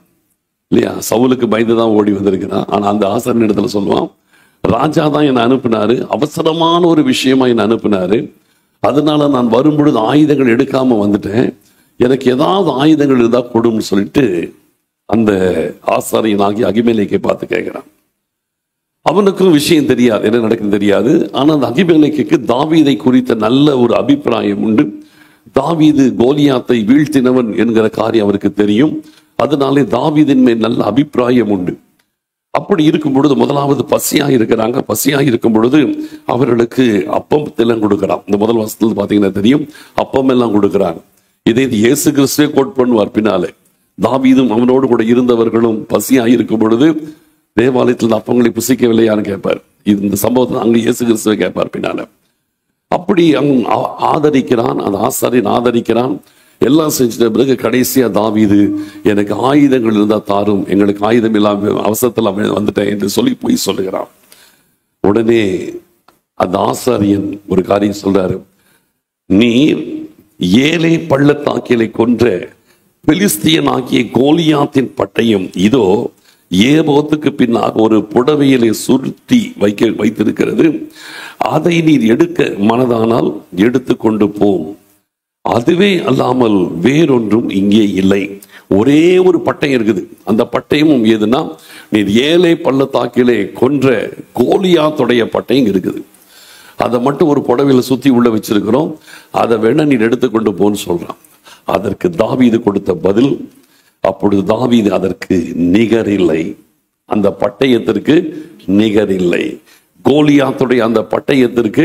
இல்லையா, சவுலுக்கு பயந்து தான் ஓடி வந்திருக்கிறான். ஆனா அந்த ஆசாரியன் இடத்துல சொல்லுவான், ராஜா தான் என்னை அனுப்பினாரு, அவசரமான ஒரு விஷயமா என்னை அனுப்பினாரு, அதனால நான் வரும்பொழுது ஆயுதங்கள் எடுக்காம வந்துட்டேன், எனக்கு ஏதாவது ஆயுதங்கள் இருந்தா கொடுன்னு சொல்லிட்டு அந்த ஆசாரியனாகி அகிமேலேக்கை பார்த்து கேட்கிறான். அவனுக்கும் விஷயம் தெரியாது, என்ன நடக்குன்னு தெரியாது. ஆனா அந்த அகிமேலேக்கு தாவீதை குறித்த நல்ல ஒரு அபிப்பிராயம் உண்டு. தாவீது கோலியாத்தை வீழ்த்தினவன் என்கிற காரியம் அவருக்கு தெரியும். அதனாலே தாவீதின் மேல் நல்ல அபிப்பிராயம் உண்டு. அப்படி இருக்கும் பொழுது முதலாவது பசியா இருக்கிறாங்க. பசியா இருக்கும் பொழுது அவர்களுக்கு அப்பம் எல்லாம் கொடுக்கிறான். இந்த முதல் வருஷத்துல பாத்தீங்கன்னா தெரியும், அப்பம் எல்லாம் கொடுக்கிறாங்க. இதே இயேசு கிறிஸ்துவே கோட் பண்ணுவார் பின்னாலே. தாவீதும் அவனோடு கூட இருந்தவர்களும் பசியா இருக்கும் பொழுது தேவாலயத்தில் அப்பங்களை புசிக்கவில்லையான்னு கேட்பார். இந்த சம்பவத்தில் அங்க இயேசு கிறிஸ்துவை கேட்பார் பின்னால. அப்படி ஆதரிக்கிறான், அந்த ஆசாரியன் ஆதரிக்கிறான். எல்லாம் செஞ்சிட்ட பிறகு கடைசியா தாவீது, எனக்கு ஆயுதங்கள் இருந்தா தாரும், எங்களுக்கு ஆயுதம் இல்லாம அவசரத்தில் வந்துட்டேன் என்று சொல்லி போய் சொல்லுகிறான். உடனே அந்த ஆசாரியன் ஒரு காரியம் சொல்றாரு, நீ ஏலே பள்ளத்தாக்கிலை கொன்ற பெலிஸ்தியன் ஆகிய கோலியாத்தின் பட்டயம் இதோ ஏபோத்துக்கு பின்னாக ஒரு புடவையிலே சுருட்டி வைத்திருக்கிறது, அதை நீர் எடுக்க மனதானால் எடுத்து கொண்டு போம், அதுவே அல்லாமல் வேறொன்றும் இங்கே இல்லை. ஒரே ஒரு பட்டயம் இருக்குது, அந்த பட்டயமும் எதுனா நீர் ஏலே பள்ளத்தாக்கிலே கொன்ற கோலியாத்துடைய பட்டயம் இருக்குது, அதை மட்டும் ஒரு புடவையில சுத்தி உள்ள வச்சிருக்கிறோம், அதை வேணா நீர் எடுத்துக்கொண்டு போன்னு சொல்றான். அதற்கு தாவீது கொடுத்த பதில், அப்பொழுது தாவீது அதற்கு நிகரில்லை, அந்த பட்டயத்திற்கு நிகரில்லை, கோலியாத்துடைய அந்த பட்டயத்திற்கு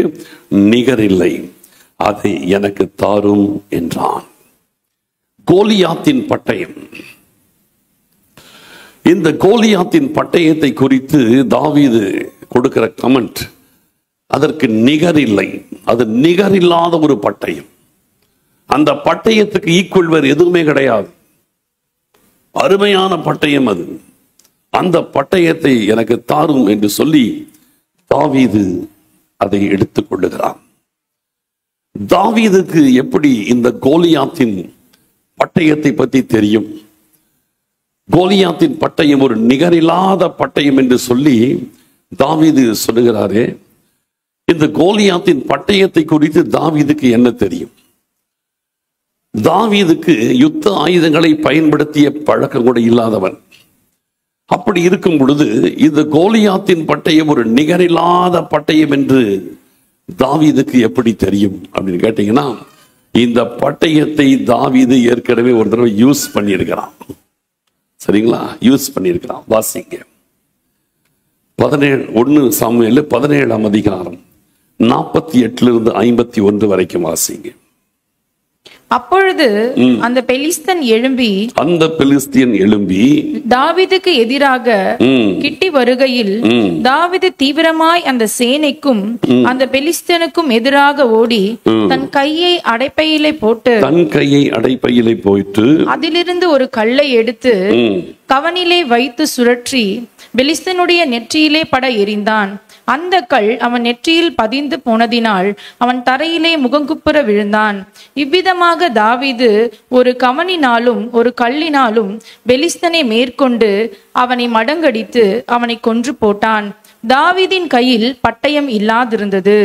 நிகரில்லை, அதை எனக்கு தாரும் என்றான். கோலியாத்தின் பட்டயம், இந்த கோலியாத்தின் பட்டயத்தை குறித்து தாவீது கொடுக்கிற கமெண்ட், அதற்கு நிகரில்லை, அது நிகரில்லாத ஒரு பட்டயம், அந்த பட்டயத்துக்கு ஈக்குவல் வேறு எதுவுமே கிடையாது, அருமையான பட்டயம் அது, அந்த பட்டயத்தை எனக்கு தாரும் என்று சொல்லி தாவீது அதை எடுத்துக் கொள்ளுகிறான். தாவீதுக்கு எப்படி இந்த கோலியாத்தின் பட்டயத்தை பற்றி தெரியும்? கோலியாத்தின் பட்டயம் ஒரு நிகரில்லாத பட்டயம் என்று சொல்லி தாவீது சொல்லுகிறாரே, இந்த கோலியாத்தின் பட்டயத்தை குறித்து தாவீதுக்கு என்ன தெரியும்? தாவீதுக்கு யுத்த ஆயுதங்களை பயன்படுத்திய பழக்கம் கூட இல்லாதவன். அப்படி இருக்கும் பொழுது இந்த கோலியாத்தின் பட்டயம் ஒரு நிகரில்லாத பட்டயம் என்று தாவீதுக்கு எப்படி தெரியும் அப்படின்னு கேட்டீங்கன்னா, இந்த பட்டயத்தை தாவீது ஏற்கனவே ஒரு தடவை யூஸ் பண்ணியிருக்கிறான். சரிங்களா, யூஸ் பண்ணியிருக்கிறான். வாசிங்க 1 சாமுவேல் 17ஆம் அதிகாரம் 48 51 வரைக்கும் வாசிங்க. அப்பொழுது அந்த பெலிஸ்தன் எழும்பி தாவீதுக்கு எதிராக கிட்டி வருகையில் தாவீது தீவிரமாய் அந்த சேனைக்கும் அந்த பெலிஸ்தனுக்கும் எதிராக ஓடி தன் கையை அடைப்பையிலே போட்டு அதிலிருந்து ஒரு கல்லை எடுத்து கவனிலே வைத்து சுழற்றி பெலிஸ்தனுடைய நெற்றியிலே பட எறிந்தான். அந்த கல் அவன் நெற்றியில் பதிந்து போனதினால் அவன் தரையிலே முகங்குப்புற விழுந்தான். இவ்விதமாக தாவீது ஒரு கவனினாலும் ஒரு கல்லினாலும் பெலிஸ்தனை மேற்கொண்டு அவனை மடங்கடித்து அவனை கொன்று போட்டான். தாவீதின் கையில் பட்டயம் இல்லாதிருந்தது.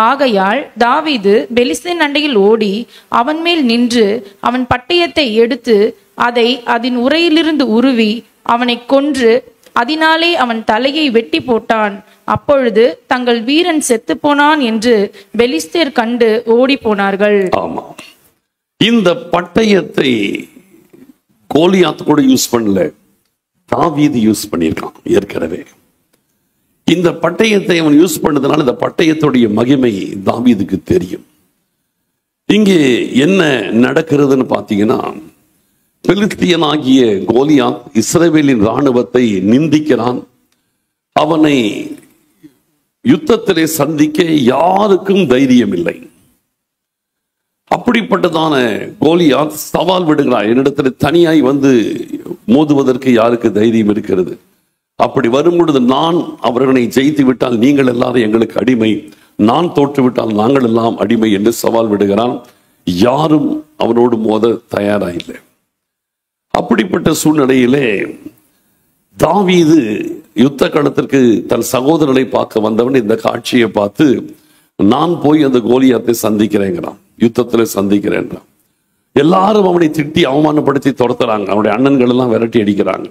ஆகையால் தாவீது பெலிஸ்தன் அண்டையில் ஓடி அவன் மேல் நின்று அவன் பட்டயத்தை எடுத்து அதை அதன் உரையிலிருந்து உருவி அவனை கொன்று அதனாலே அவன் தலையை வெட்டி போட்டான். அப்பொழுது தங்கள் வீரன் செத்து போனான் என்று பெலிஸ்தர் கண்டு ஓடி போனார்கள். ஆமா, இந்த பட்டயத்தை கோலியாத் கூட யூஸ் பண்ணல, தாவீது யூஸ் பண்ணியிருக்கான் ஏற்கனவே. இந்த பட்டயத்தை அவன் யூஸ் பண்ணதுனால இந்த பட்டயத்துடைய மகிமை தாவீதுக்கு தெரியும். இங்கே என்ன நடக்கிறதுன்னு பார்த்தீங்கன்னா, பெலிஸ்தியனாகிய கோலியாத் இஸ்ரவேலின் இராணுவத்தை நிந்திக்கிறான். அவனை யுத்தத்திலே சந்திக்க யாருக்கும் தைரியம் இல்லை. அப்படிப்பட்டதான கோலியாத் சவால் விடுகிறார், என்னிடத்தில் தனியாய் வந்து மோதுவதற்கு யாருக்கு தைரியம் இருக்கிறது? அப்படி வரும் பொழுது நான் அவர்களை ஜெயித்து விட்டால் நீங்கள் எல்லாரும் எங்களுக்கு அடிமை, நான் தோற்றுவிட்டால் நாங்கள் எல்லாம் அடிமை என்று சவால் விடுகிறான். யாரும் அவனோடு மோத தயாராயில்லை. அப்படிப்பட்ட சூழ்நிலையிலே தாவீது யுத்த களத்திற்கு தன் சகோதரனை பார்க்க வந்தவன் இந்த காட்சியை பார்த்து, நான் போய் அந்த கோலியாத்தை சந்திக்கிறேங்கிறான், யுத்தத்தில் சந்திக்கிறேன். எல்லாரும் அவனை திட்டி அவமானப்படுத்தி துரத்துறாங்க, அவனுடைய அண்ணன்கள் எல்லாம் விரட்டி அடிக்கிறாங்க.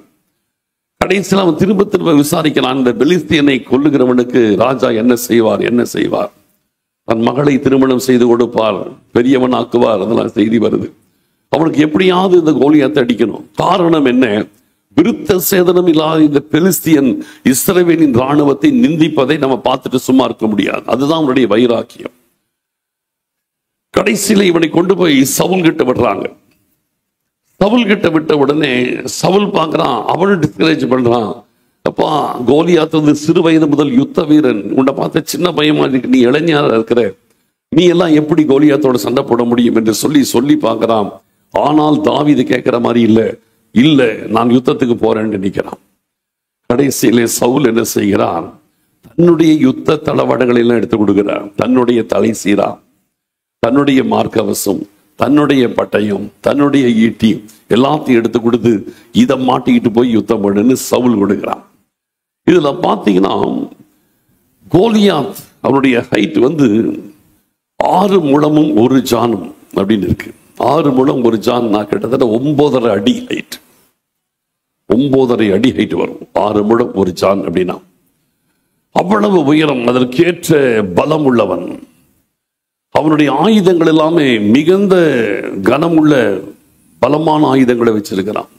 கடைசியில் அவன் திரும்ப திரும்ப விசாரிக்கிறான், இந்த பெலிஸ்தியனை கொல்லுகிறவனுக்கு ராஜா என்ன செய்வார் என்ன செய்வார்? தன் மகளை திருமணம் செய்து கொடுப்பார், பெரியவன் ஆக்குவார், அதெல்லாம் செய்தி வருது. அவனுக்கு எப்படியாவது இந்த கோலியாத்தை அடிக்கணும். காரணம் என்ன? விருத்த சேதனம் இல்லாத இந்த பெலிஸ்தியன் இஸ்ரவேலின் இராணுவத்தை நிந்திப்பதை நம்ம பார்த்துட்டு சும்மா இருக்க முடியாது. அதுதான் அவனுடைய வைராக்கியம். கடைசியில இவனை கொண்டு போய் சவுல் கிட்ட விடுறாங்க. சவுல் கிட்ட விட்ட உடனே சவுல் பார்க்கறான், அவனை டிஸ்கரேஜ் பண்றான். அப்பா, கோலியாத் வந்து சிறு வயது முதல் யுத்த வீரன், உன்னை பார்த்த சின்ன பையமா இருக்கு, நீ இளைஞரா இருக்கிற, நீ எல்லாம் எப்படி கோலியாத்தோட சண்டை போட முடியும் என்று சொல்லி பார்க்கறான். ஆனால் தாவீது கேட்கிற மாதிரி இல்ல நான் யுத்தத்துக்கு போறேன்னு நினைக்கிறான். கடைசியிலே சவுல் என்ன செய்கிறான்? தன்னுடைய யுத்த தளவாடங்களை எல்லாம் எடுத்து கொடுக்கிறான். தன்னுடைய தலை சீரா, தன்னுடைய மார்க்கவசம், தன்னுடைய பட்டயம், தன்னுடைய ஈட்டி எல்லாத்தையும் எடுத்து கொடுத்து இதை மாட்டிக்கிட்டு போய் யுத்தம் பண்ணுன்னு சவுல் கொடுக்கிறான். இதுல பாத்தீங்கன்னா கோலியாத் அவனுடைய ஹைட் வந்து 6 முழமும் 1 ஜானும் அப்படின்னு இருக்கு. 6 முழம் 1 ஜான், கிட்டத்தட்ட 9.5 அடி ஹைட். 9.5 அடி ஹைட் வரும் 6 முழம் 1 ஜான் அப்படின்னா. அவ்வளவு உயரம், அதற்கேற்ற பலம் உள்ளவன். அவனுடைய ஆயுதங்கள் எல்லாமே மிகுந்த கனமுள்ள பலமான ஆயுதங்களை வச்சிருக்கிறான்.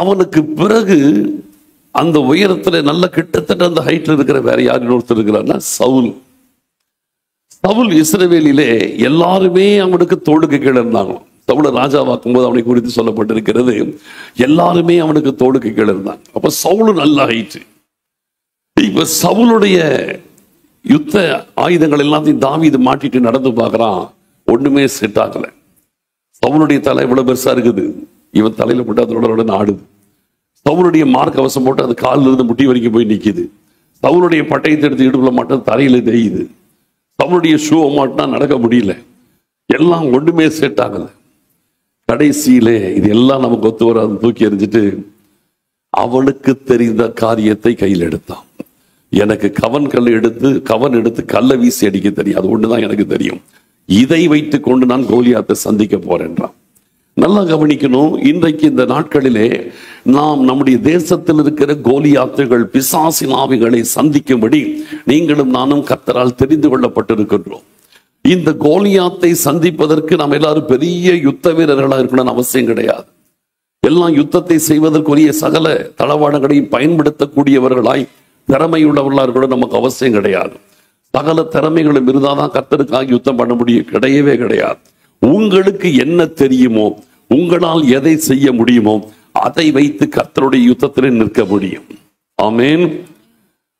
அவனுக்கு பிறகு அந்த உயரத்துல நல்ல கிட்டத்தட்ட அந்த ஹைட்ல இருக்கிற வேற யாரும் ஒருத்தர் இருக்கிறார்னா சவுல். சவுல் இஸ்ரவேலிலே எல்லாருமே அவனுக்கு தோளுக்கு கீழே இருந்தாங்க. சவுல ராஜாவாக்கும் போது அவனை குறித்து சொல்லப்பட்டிருக்கிறது, எல்லாருமே அவனுக்கு தோளுக்கு கீழே இருந்தாங்க. அப்ப சவுல் நல்ல ஹைட். இப்ப சவுலுடைய யுத்த ஆயுதங்கள் எல்லாத்தையும் தாவீது மாட்டிட்டு நடந்து பார்க்கறான், ஒண்ணுமே செட் ஆகல. சவுலுடைய தலை இவ்வளவு பெருசா இருக்குது, இவன் தலையில போட்டு அதோட ஆடுது. சவுலுடைய மார்க் கவசம் போட்டு அது காலில் இருந்து முட்டி வரைக்கும் போய் நிக்குது. சவுலுடைய பட்டயத்தை எடுத்து இடுப்புல மாட்டோம் தரையில தேயுது. சவுலுடைய ஷூவை மாட்டினா நடக்க முடியல. எல்லாம் ஒண்ணுமே செட் ஆகல. கடைசியிலே இது எல்லாம் நமக்கு ஒத்து வராது தூக்கி எறிஞ்சிட்டு அவனுக்கு தெரிந்த காரியத்தை கையில் எடுத்தான். எனக்கு கவன் எடுத்து கல்லை வீசி அடிக்க தெரியும், அது ஒண்ணுதான் எனக்கு தெரியும், இதை வைத்துக் கொண்டு நான் கோலியாத்தை சந்திக்க போறேன்றான். நல்லா கவனிக்கணும். இன்றைக்கு இந்த நாட்களிலே நாம் நம்முடைய தேசத்தில் இருக்கிற கோலியாத்துகள், பிசாசின் ஆவிகளை சந்திக்கும்படி நீங்களும் நானும் கர்த்தரால் தெரிந்து கொள்ளப்பட்டிருக்கின்றோம். இந்த கோலியாத்தை சந்திப்பதற்கு நாம் எல்லாரும் பெரிய யுத்த வீரர்களாக இருக்கணும்னு அவசியம் கிடையாது. எல்லாம் யுத்தத்தை செய்வதற்குரிய சகல தளவாடங்களையும் பயன்படுத்தக்கூடியவர்களாய் திறமையுள்ளவர்களாக இருக்கணும் நமக்கு அவசியம் கிடையாது. சகல திறமைகளும் இருந்தாதான் கர்த்தருக்காக யுத்தம் பண்ண முடியும், கிடையவே கிடையாது. உங்களுக்கு என்ன தெரியுமோ, உங்களால் எதை செய்ய முடியுமோ அதை வைத்து கர்த்தருடைய யுத்தத்தில் நிற்க முடியும். ஆமென்.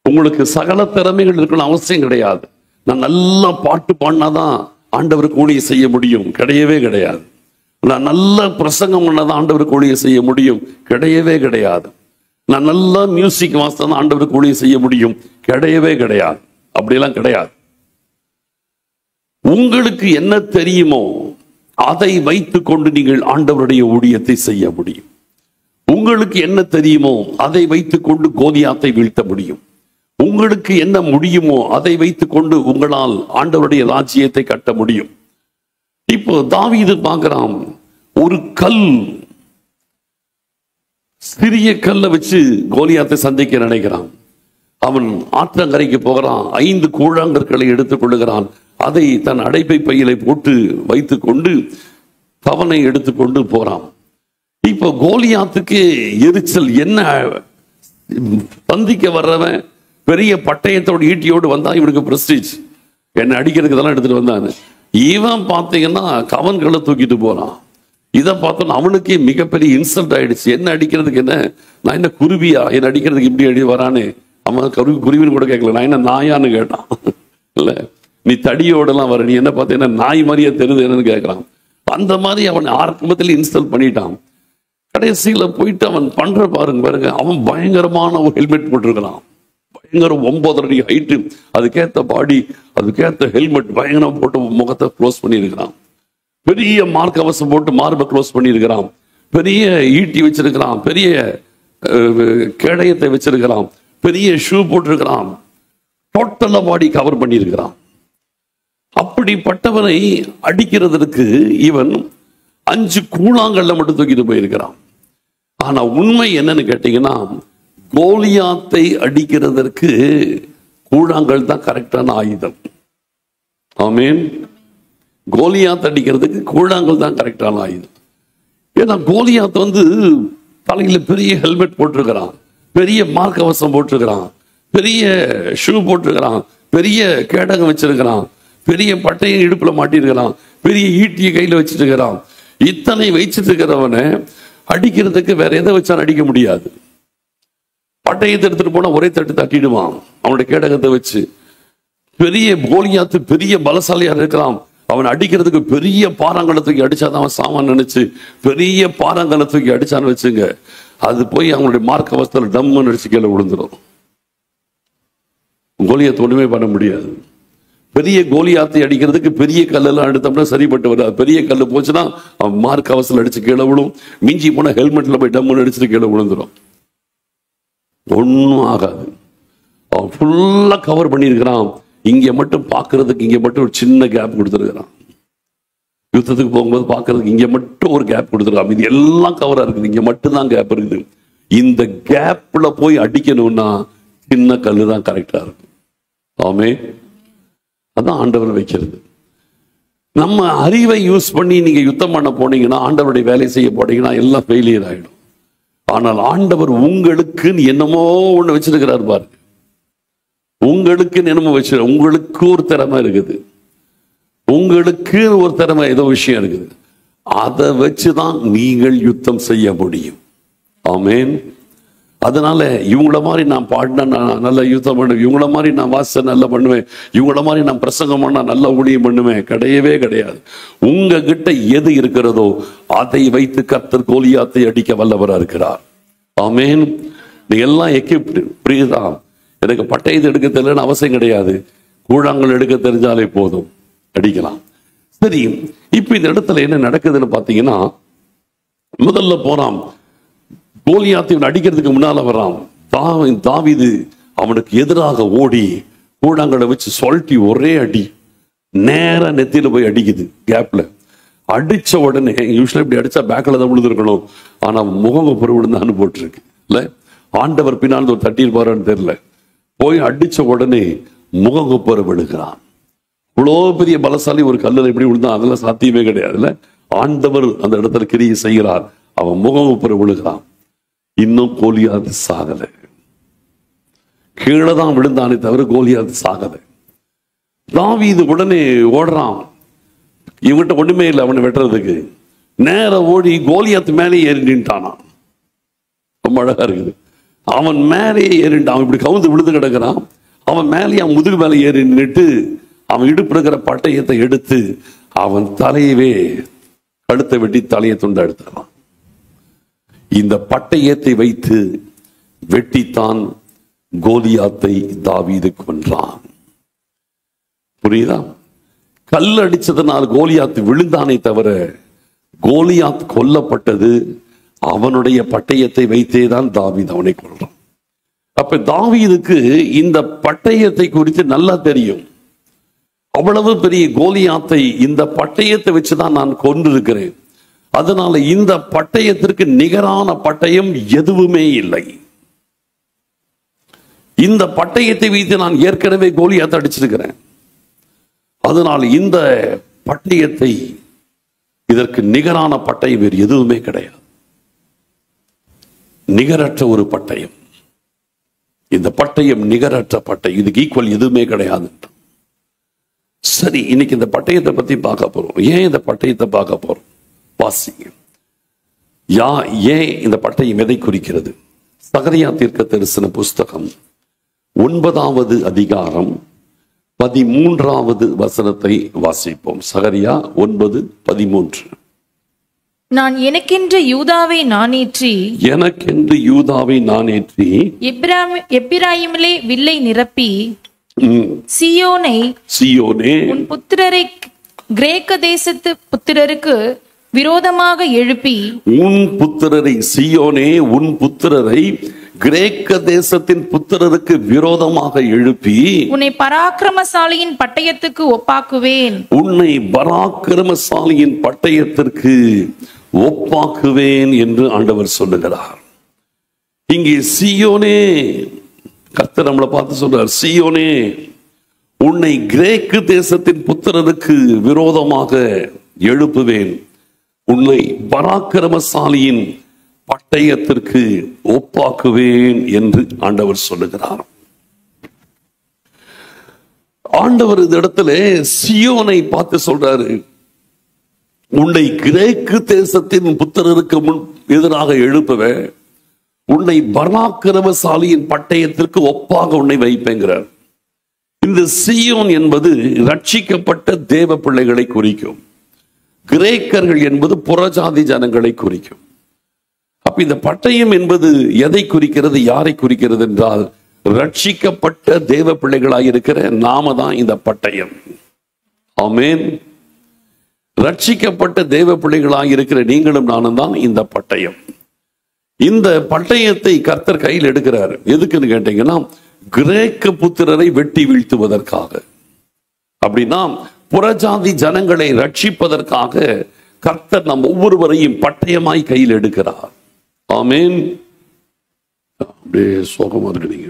உங்களுக்கு சகல திறமைகள் இருக்கணும் அவசியம் கிடையாது. நான் நல்லா பாட்டு பாடினாதான் ஆண்டவருக்கு ஊழியம் செய்ய முடியும், கிடையவே கிடையாது. நான் நல்ல பிரசங்கம் பண்ணாதான் ஆண்டவருக்கு ஊழியம் செய்ய முடியும், கிடையவே கிடையாது. நான் நல்லா மியூசிக் வாசித்தான் ஆண்டவருக்கு ஊழியம் செய்ய முடியும், கிடையவே கிடையாது. அப்படியெல்லாம் கிடையாது. உங்களுக்கு என்ன தெரியுமோ அதை வைத்துக் கொண்டு நீங்கள் ஆண்டவருடைய ஊழியத்தை செய்ய முடியும். உங்களுக்கு என்ன தெரியுமோ அதை வைத்துக் கொண்டு கோலியாத்தை வீழ்த்த முடியும். உங்களுக்கு என்ன முடியுமோ அதை வைத்துக் கொண்டு உங்களால் ஆண்டவருடைய ராஜ்யத்தை கட்ட முடியும். இப்போ தாவீது பார்க்கிறான், ஒரு கல் சிறிய கல்லை வச்சு கோலியாத்தை சந்திக்க நினைக்கிறான். அவன் ஆற்றங்கரைக்கு போகிறான். 5 கூழாங்கற்களை எடுத்துக் கொள்ளுகிறான். அதை தன் அடைப்பை பையிலை போட்டு வைத்துக் கொண்டு கவனை எடுத்துக்கொண்டு போறான். இப்போ கோலியாத்துக்கு எரிச்சல் என்ன, சந்திக்க வர்றவன் பெரிய பட்டயத்தோடு ஈட்டியோடு வந்தா இவனுக்கு பிரஸ்டீஜ், என்னை அடிக்கிறதுக்கு இதெல்லாம் எடுத்துட்டு வந்தான்னு. இவன் பார்த்தீங்கன்னா கவன்களை தூக்கிட்டு போறான். இதை பார்த்தோன்னா அவனுக்கே மிகப்பெரிய இன்சல்ட் ஆயிடுச்சு. என்ன அடிக்கிறதுக்கு, என்ன நான் என்ன குருவியா, என்ன அடிக்கிறதுக்கு இப்படி அடி வரானே. அவன் குருவின்னு கூட கேட்கல, நான் என்ன நாயான்னு கேட்டான். இல்ல, நீ தடியோடலாம் வர, நீ என்ன பார்த்த என்ன நாய் மாதிரியே தெரியுது என்னன்னு கேட்கறான். அந்த மாதிரி அவன் ஆரம்பத்தில் இன்ஸ்டால் பண்ணிட்டான். கடைசியில போயிட்டு அவன் பண்ற பாருங்க, அவன் பயங்கரமான ஒரு ஹெல்மெட் போட்டிருக்கிறான். பயங்கர 9 அடி ஹைட்டு, அதுக்கேற்ற பாடி, அதுக்கேற்ற ஹெல்மெட் பயங்கரம் போட்டு முகத்தை க்ளோஸ் பண்ணியிருக்கிறான். பெரிய மார்க் கவசம் போட்டு மார்பை க்ளோஸ் பண்ணியிருக்கிறான். பெரிய ஈட்டி வச்சிருக்கிறான். பெரிய கேடயத்தை வச்சிருக்கிறான். பெரிய ஷூ போட்டிருக்கிறான். டோட்டலா பாடி கவர் பண்ணியிருக்கிறான். அப்படிப்பட்டவனை அடிக்கிறதுக்கு இவன் 5 கூழாங்கல்ல மட்டும் தூக்கிட்டு போயிருக்கிறான். ஆனா உண்மை என்னன்னு கேட்டீங்கன்னா, கோலியாத்தை அடிக்கிறதற்கு கூழாங்கல் தான் கரெக்டான ஆயுதம். ஆமென். கோலியாத் அடிக்கிறதுக்கு கூழாங்கல் தான் கரெக்டான ஆயுதம். ஏன்னா கோலியாத் தலையில பெரிய ஹெல்மெட் போட்டிருக்கிறான், பெரிய மார்க்கவசம் போட்டிருக்கிறான், பெரிய ஷூ போட்டிருக்கிறான், பெரிய கேடகம் வச்சிருக்கிறான், பெரிய பட்டையை இடுப்புல மாட்டிருக்கிறான், பெரிய ஈட்டியை கையில வச்சிட்டு இருக்கிறான். இத்தனை வச்சிட்டு இருக்கிறவனை அடிக்கிறதுக்கு வேற எதை வச்சாலும் அடிக்க முடியாது. பட்டயத்தை எடுத்துட்டு போனா ஒரே தட்டு தட்டிடுவான் அவனுடைய கேடகத்தை வச்சு. பெரிய கோலியாத்து பெரிய பலசாலியா இருக்கிறான். அவன் அடிக்கிறதுக்கு பெரிய பாறாங்கல்லை தூக்கி அடிச்சாதான் அவன் சாமான் நினைச்சு பெரிய பாறாங்கல்லை தூக்கி அடிச்சான்னு வச்சுங்க, அது போய் அவனுடைய மார்க்க அவஸ்தையில் டம்முன்னு அடிச்சு கீழே விழுந்துடும். கோலியாத்து ஒண்ணுமே பண்ண முடியாது. பெரிய கோலியாத்தை அடிக்கிறதுக்கு பெரிய கல்லெல்லாம் எடுத்தோம்னா சரிப்பட்டு வராது. பெரிய கல் போச்சுன்னா அவன் மார்க் அவஸ்தையில் அடிச்சு கீழே விழும். மிஞ்சி போனா ஹெல்மெட்ல போய் டம்முன்னு அடிச்சுட்டு கீழே விழுந்துடும். ஒன்னும் ஆகாது. அவன் ஃபுல்லா கவர் பண்ணியிருக்கிறான். இங்க மட்டும் பாக்குறதுக்கு இங்க மட்டும் ஒரு சின்ன கேப் கொடுத்துருக்கிறான். யுத்தத்துக்கு போகும்போது பாக்குறதுக்கு இங்க மட்டும் ஒரு கேப் கொடுத்துருக்கான். இது எல்லாம் கவரா இருக்குது, இங்க மட்டும் தான் கேப் இருக்குது. இந்த கேப்ல போய் அடிக்கணும்னா சின்ன கல்லு தான் கரெக்டா இருக்கும். ஆமே, அதான் ஆண்டவர் வைக்கிறது. நம்ம அறிவை யூஸ் பண்ணி நீங்க யுத்தம் பண்ண போனீங்கன்னா, ஆண்டவருடைய வேலை செய்ய போனீங்கன்னா எல்லாம் ஃபெயிலியர் ஆயிடும். ஆனால் ஆண்டவர் உங்களுக்கு என்னமோ ஒண்ணு வச்சிருக்கிறார் பாருங்க. உங்களுக்கு என்னமோ வச்சு, உங்களுக்கு ஒரு திறமை இருக்குது, உங்களுக்கு ஒரு திறமை ஏதோ விஷயம் இருக்குது. அதை வச்சுதான் நீங்கள் யுத்தம் செய்ய முடியும். ஆமேன். அதனால இவங்கள மாதிரி நான் பாடினா நான் நல்ல யுத்தம் பண்ணுவேன், இவங்கள மாதிரி நான் வாச நல்லா பண்ணுவேன், இவங்கள மாதிரி நான் பிரசங்கம் பண்ணா நல்ல ஊழியம் பண்ணுவேன், கிடையவே கிடையாது. உங்ககிட்ட எது இருக்கிறதோ அதை வைத்து கர்த்தர் கோலியாத்தை அடிக்க வல்லவரா இருக்கிறார். ஆமேன். நீ எல்லாம் எக்யூப்டு, புரியுதா? எனக்கு பட்டயத்தை எடுக்க தெரியலன்னு அவசியம் கிடையாது. கூழாங்கல் எடுக்க தெரிஞ்சாலே போதும், அடிக்கலாம். சரி, இப்ப இந்த இடத்துல என்ன நடக்குதுன்னு பாத்தீங்கன்னா, முதல்ல போறான் கோலியாத்தை அடிக்கிறதுக்கு முன்னால வர்றான். தாவீது அவனுக்கு எதிராக ஓடி கூழாங்கலை வச்சு சொல்லிட்டு ஒரே அடி நேரா நெத்தியில போய் அடிக்குது. கேப்ல அடிச்ச உடனே, யூஸ்வலா இப்படி அடிச்சா பேக்ல தான் விழுந்திருக்கணும், ஆனா முகம் பொறு விழுந்தான்னு போட்டிருக்கு. இல்ல, ஆண்டவர் பின்னால் ஒரு தட்டியிருப்பாருன்னு தெரியல. போய் அடிச்ச உடனே முகங்குப்புற விழுகிறான். இவ்வளோ பெரிய பலசாலி ஒரு கல்லில் எப்படி விழுந்தான், அதெல்லாம் சாத்தியமே கிடையாதுல்ல. ஆண்டவர் அந்த இடத்துல கிரியை செய்கிறார். அவன் முகங்குப்புற விழுகிறான். இன்னும் கோலியாத் சாகல, கீழே தான் விழுந்தானே தவிர கோலியாத் சாகல. தாவீது உடனே ஓடுறான். இவங்கிட்ட ஒண்ணுமே இல்லை அவனை வெட்டுறதுக்கு. நேர ஓடி கோலியாத் மேலே ஏறி நின்ட்டானா. ரொம்ப அழகா இருக்குது. அவன் மேலே ஏறிட்டான். அவன் இப்படி கவுந்து விழுந்து கிடக்கிறான். அவன் மேலே அவன் முதுகு மேலே ஏறி நின்றுட்டு அவன் இடுப்பு இருக்கிற பட்டயத்தை எடுத்து அவன் தலையவே கழுத்தை வெட்டி தலையை துண்டா எடுத்தான். இந்த பட்டயத்தை வைத்து வெட்டித்தான் கோலியாத்தை தாவீது கொன்றான். புரியுதா? கல் அடிச்சதுனால் கோலியாத் விழுந்தானே தவிர கோலியாத் கொல்லப்பட்டது அவனுடைய பட்டயத்தை வைத்தே தான் தாவீது அவனை கொல்றான். அப்ப தாவீதுக்கு இந்த பட்டயத்தை குறித்து நல்லா தெரியும். அவ்வளவு பெரிய கோலியாத்தை இந்த பட்டயத்தை வச்சுதான் நான் கொன்றிருக்கிறேன். அதனால இந்த பட்டயத்திற்கு நிகரான பட்டயம் எதுவுமே இல்லை. இந்த பட்டயத்தை வைத்து நான் ஏற்கனவே கோலியாத் அடிச்சிருக்கிறேன். அதனால் இந்த பட்டயத்தை, இதற்கு நிகரான பட்டயம் வேறு எதுவுமே கிடையாது. நிகரற்ற ஒரு பட்டயம். இந்த பட்டயம் நிகரற்ற பட்டயம், இதுக்கு ஈக்குவல் எதுவுமே கிடையாது. சரி, இன்னைக்கு இந்த பட்டயத்தை பத்தி பார்க்க போறோம். ஏன் இந்த பட்டயத்தை பார்க்க போறோம்? வாசிங்க. ஏன் இந்த பட்டயம் எதை குறிக்கிறது? சகரியா தீர்க்க தரிசன புஸ்தகம் 9வது அதிகாரம் 13வது வசனத்தை வாசிப்போம். சகரியா 9:13. நான் எனக்கென்று யூதாவை நானேற்றி எப்பிராயிமிலே வில்லை நிரப்பி சீயோனை உன் புத்திரரை கிரேக்க தேசத்து புத்திரருக்கு விரோதமாக எழுப்பி, உன் புத்திரரை சீயோனே, உன் புத்திரரை கிரேக்க தேசத்தின் புத்திரருக்கு விரோதமாக எழுப்பி உன்னை பராக்கிரமசாலியின் பட்டயத்துக்கு ஒப்பாக்குவேன், உன்னை பராக்கிரமசாலியின் பட்டயத்திற்கு ஒப்பாக்குவேன் என்று ஆண்டவர் சொல்லுகிறார். இங்கே சீயோனே, கர்த்தர் நம்மளை பார்த்து சொல்றார், சீயோனே உன்னை கிரேக்கு தேசத்தின் புத்திரருக்கு விரோதமாக எழுப்புவேன், உன்னை பராக்கிரமசாலியின் பட்டயத்திற்கு ஒப்பாக்குவேன் என்று ஆண்டவர் சொல்லுகிறார். ஆண்டவர் இந்த இடத்துல சீயோனை பார்த்து சொல்றாரு, உன்னை கிரேக்கு தேசத்தின் புத்திரருக்கு முன் எதிராக எழுப்புவேன், உன்னை பராக்கிரமசாலியின் பட்டயத்திற்கு ஒப்பாக உன்னை வைப்பேங்கிறார். இந்த சீயோன் என்பது ரட்சிக்கப்பட்ட தேவ பிள்ளைகளை குறிக்கும். கிரேக்கர்கள் என்பது புறஜாதி ஜனங்களை குறிக்கும். அப்ப இந்த பட்டயம் என்பது எதை குறிக்கிறது, யாரை குறிக்கிறது என்றால், ரட்சிக்கப்பட்ட தேவ பிள்ளைகளாக இருக்கிற நாம தான் இந்த பட்டயம். ஆமென். ரட்சிக்கப்பட்ட தேவ பிள்ளைகளாக இருக்கிற நீங்களும் நானும் தான் இந்த பட்டயம். இந்த பட்டயத்தை கர்த்தர் கையில் எடுக்கிறார். எதுக்குன்னு கேட்டீங்கன்னா, கிரேக்க புத்திரரை வெட்டி வீழ்த்துவதற்காக. அப்படின்னா புறஜாதி ஜனங்களை ரட்சிப்பதற்காக கர்த்தர் நம் ஒவ்வொருவரையும் பட்டயமாய் கையில் எடுக்கிறார். ஆமென். அப்படியே சோகமா இருக்கிறீங்க.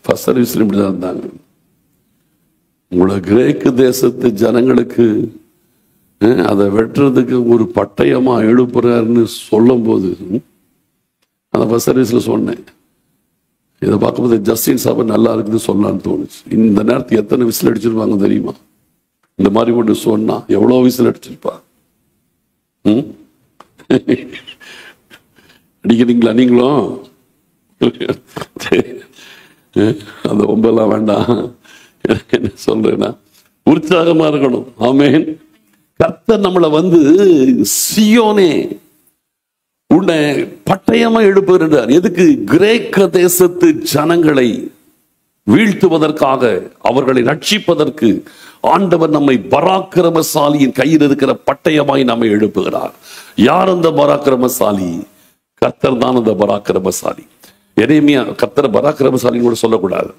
ஃபர்ஸ்ட் சர்வீஸ்ல இப்படிதான் இருந்தாங்க. உங்களை கிரேக்கு தேசத்து ஜனங்களுக்கு அதை வெட்டுறதுக்கு ஒரு பட்டயமா எழுப்புறாருன்னு சொல்லும் போது அந்த ஃபர்ஸ்ட் சர்வீஸ்ல சொன்னேன், இதை பார்க்கும்போது ஜஸ்டின் சபை நல்லா இருக்குதுன்னு சொல்லலான்னு தோணுச்சு. இந்த நேரத்துக்கு எத்தனை விசில் அடிச்சிருப்பாங்க தெரியுமா? இந்த மாதிரி ஒன்று சொன்னா எவ்வளோ விசில் அடிச்சிருப்பா. அடிக்கிறீங்களா நீங்களும்? அந்த ஒம்பெல்லாம் வேண்டாம். என்ன சொல்றேன்னா, உற்சாகமா இருக்கணும். ஆமென். கர்த்தர் நம்மளை சீயோனே உன்னை பட்டயமா எழுப்புகிறார். எதுக்கு? கிரேக்க தேசத்து ஜனங்களை வீழ்த்துவதற்காக, அவர்களை ரட்சிப்பதற்கு ஆண்டவர் நம்மை பராக்கிரமசாலியின் கையில் இருக்கிற பட்டயமாய் நம்மை எழுப்புகிறார். யார் அந்த பராக்கிரமசாலி? கர்த்தர் தான் அந்த பராக்கிரமசாலி. எரேமியா, கர்த்தர் பராக்கிரமசாலின்னு கூட சொல்லக்கூடாது.